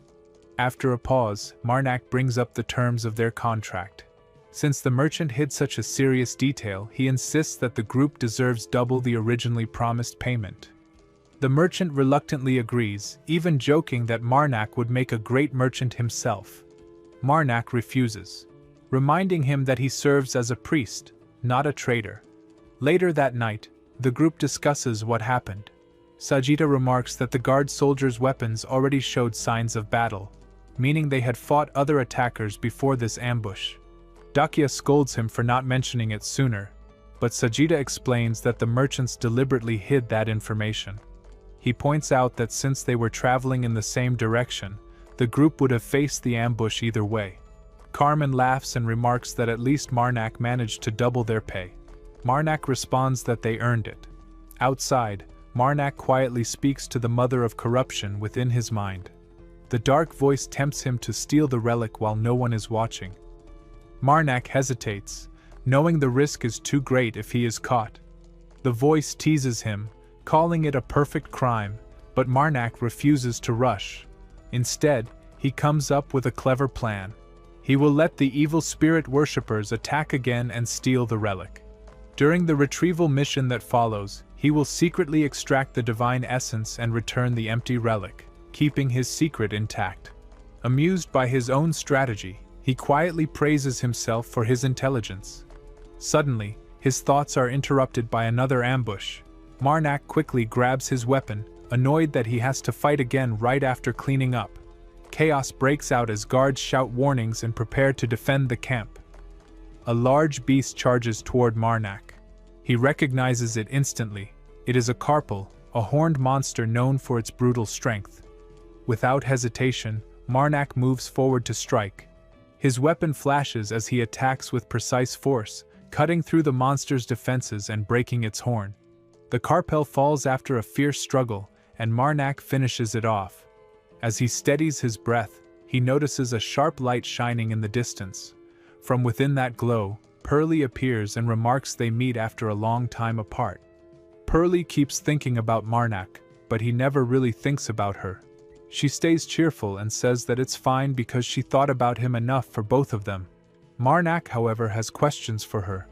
After a pause, Marnak brings up the terms of their contract. Since the merchant hid such a serious detail, he insists that the group deserves double the originally promised payment. The merchant reluctantly agrees, even joking that Marnak would make a great merchant himself. Marnak refuses, reminding him that he serves as a priest, not a trader. Later that night, the group discusses what happened. Sajita remarks that the guard soldiers' weapons already showed signs of battle, meaning they had fought other attackers before this ambush. DONGHUA scolds him for not mentioning it sooner, but Sajita explains that the merchants deliberately hid that information. He points out that since they were traveling in the same direction, the group would have faced the ambush either way. Carmen laughs and remarks that at least Marnak managed to double their pay. Marnak responds that they earned it. Outside, Marnak quietly speaks to the mother of corruption within his mind. The dark voice tempts him to steal the relic while no one is watching. Marnak hesitates, knowing the risk is too great if he is caught. The voice teases him, calling it a perfect crime, but Marnak refuses to rush. Instead, he comes up with a clever plan. He will let the evil spirit worshippers attack again and steal the relic. During the retrieval mission that follows, he will secretly extract the divine essence and return the empty relic, keeping his secret intact. Amused by his own strategy, he quietly praises himself for his intelligence. Suddenly, his thoughts are interrupted by another ambush. Marnak quickly grabs his weapon, annoyed that he has to fight again right after cleaning up. Chaos breaks out as guards shout warnings and prepare to defend the camp. A large beast charges toward Marnak. He recognizes it instantly. It is a Karpal, a horned monster known for its brutal strength. Without hesitation, Marnak moves forward to strike. His weapon flashes as he attacks with precise force, cutting through the monster's defenses and breaking its horn. The Karpal falls after a fierce struggle, and Marnak finishes it off. As he steadies his breath, he notices a sharp light shining in the distance. From within that glow, Pearly appears and remarks they meet after a long time apart. Pearly keeps thinking about Marnak, but he never really thinks about her. She stays cheerful and says that it's fine because she thought about him enough for both of them. Marnak, however, has questions for her.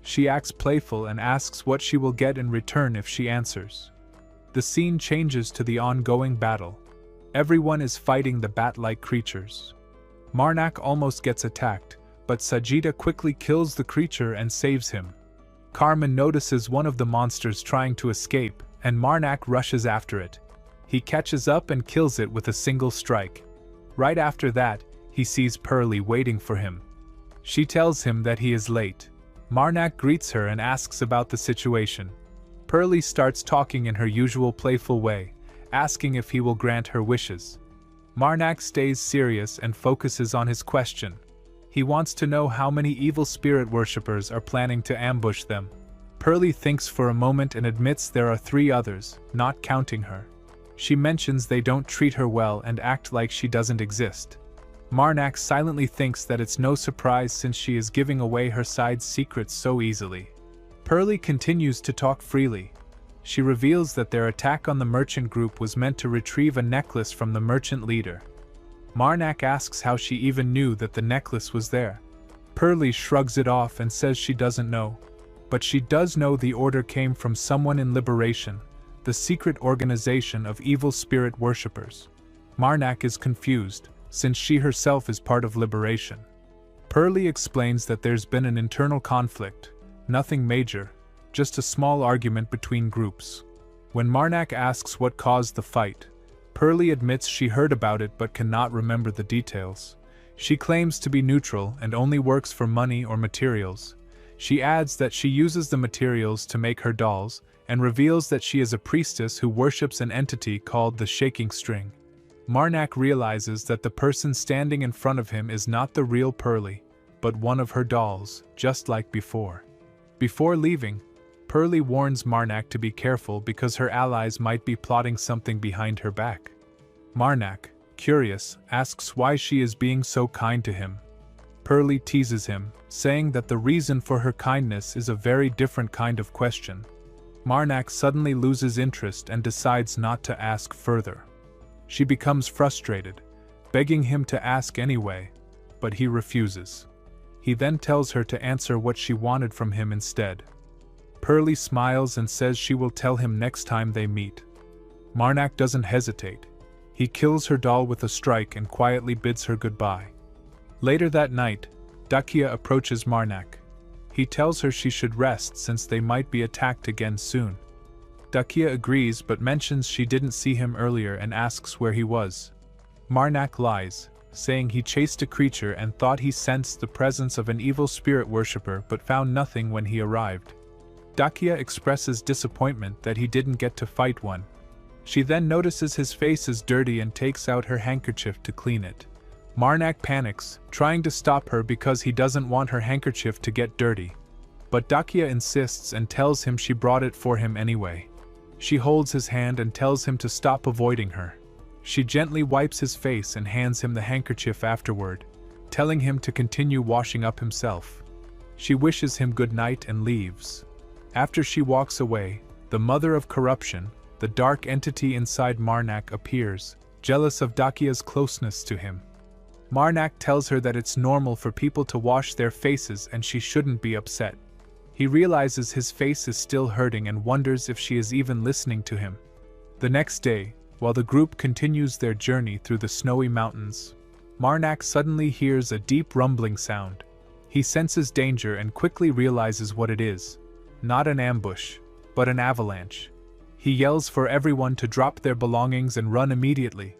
She acts playful and asks what she will get in return if she answers. The scene changes to the ongoing battle. Everyone is fighting the bat-like creatures. Marnak almost gets attacked, but Sajida quickly kills the creature and saves him. Carmen notices one of the monsters trying to escape, and Marnak rushes after it. He catches up and kills it with a single strike. Right after that, he sees Pearly waiting for him. She tells him that he is late. Marnak greets her and asks about the situation. Pearly starts talking in her usual playful way, asking if he will grant her wishes. Marnak stays serious and focuses on his question. He wants to know how many evil spirit worshippers are planning to ambush them. Pearly thinks for a moment and admits there are 3 others, not counting her. She mentions they don't treat her well and act like she doesn't exist. Marnak silently thinks that it's no surprise since she is giving away her side's secrets so easily. Pearly continues to talk freely. She reveals that their attack on the merchant group was meant to retrieve a necklace from the merchant leader. Marnak asks how she even knew that the necklace was there. Pearly shrugs it off and says she doesn't know. But she does know the order came from someone in Liberation, the secret organization of evil spirit worshippers. Marnak is confused, since she herself is part of Liberation. Pearly explains that there's been an internal conflict, nothing major, just a small argument between groups. When Marnak asks what caused the fight, Pearly admits she heard about it but cannot remember the details. She claims to be neutral and only works for money or materials. She adds that she uses the materials to make her dolls, and reveals that she is a priestess who worships an entity called the Shaking String. Marnak realizes that the person standing in front of him is not the real Pearly, but one of her dolls, just like before. Before leaving, Pearly warns Marnak to be careful because her allies might be plotting something behind her back. Marnak, curious, asks why she is being so kind to him. Pearly teases him, saying that the reason for her kindness is a very different kind of question. Marnak suddenly loses interest and decides not to ask further. She becomes frustrated, begging him to ask anyway, but he refuses. He then tells her to answer what she wanted from him instead. Pearly smiles and says she will tell him next time they meet. Marnak doesn't hesitate. He kills her doll with a strike and quietly bids her goodbye. Later that night, Dakia approaches Marnak. He tells her she should rest since they might be attacked again soon. Dakia agrees but mentions she didn't see him earlier and asks where he was. Marnak lies, saying he chased a creature and thought he sensed the presence of an evil spirit worshipper but found nothing when he arrived. Dakia expresses disappointment that he didn't get to fight one. She then notices his face is dirty and takes out her handkerchief to clean it. Marnak panics, trying to stop her because he doesn't want her handkerchief to get dirty. But Dakia insists and tells him she brought it for him anyway. She holds his hand and tells him to stop avoiding her. She gently wipes his face and hands him the handkerchief afterward, telling him to continue washing up himself. She wishes him good night and leaves. After she walks away, the mother of corruption, the dark entity inside Marnak, appears, jealous of Dakia's closeness to him. Marnak tells her that it's normal for people to wash their faces and she shouldn't be upset. He realizes his face is still hurting and wonders if she is even listening to him. The next day, while the group continues their journey through the snowy mountains, Marnak suddenly hears a deep rumbling sound. He senses danger and quickly realizes what it is. Not an ambush, but an avalanche. He yells for everyone to drop their belongings and run immediately.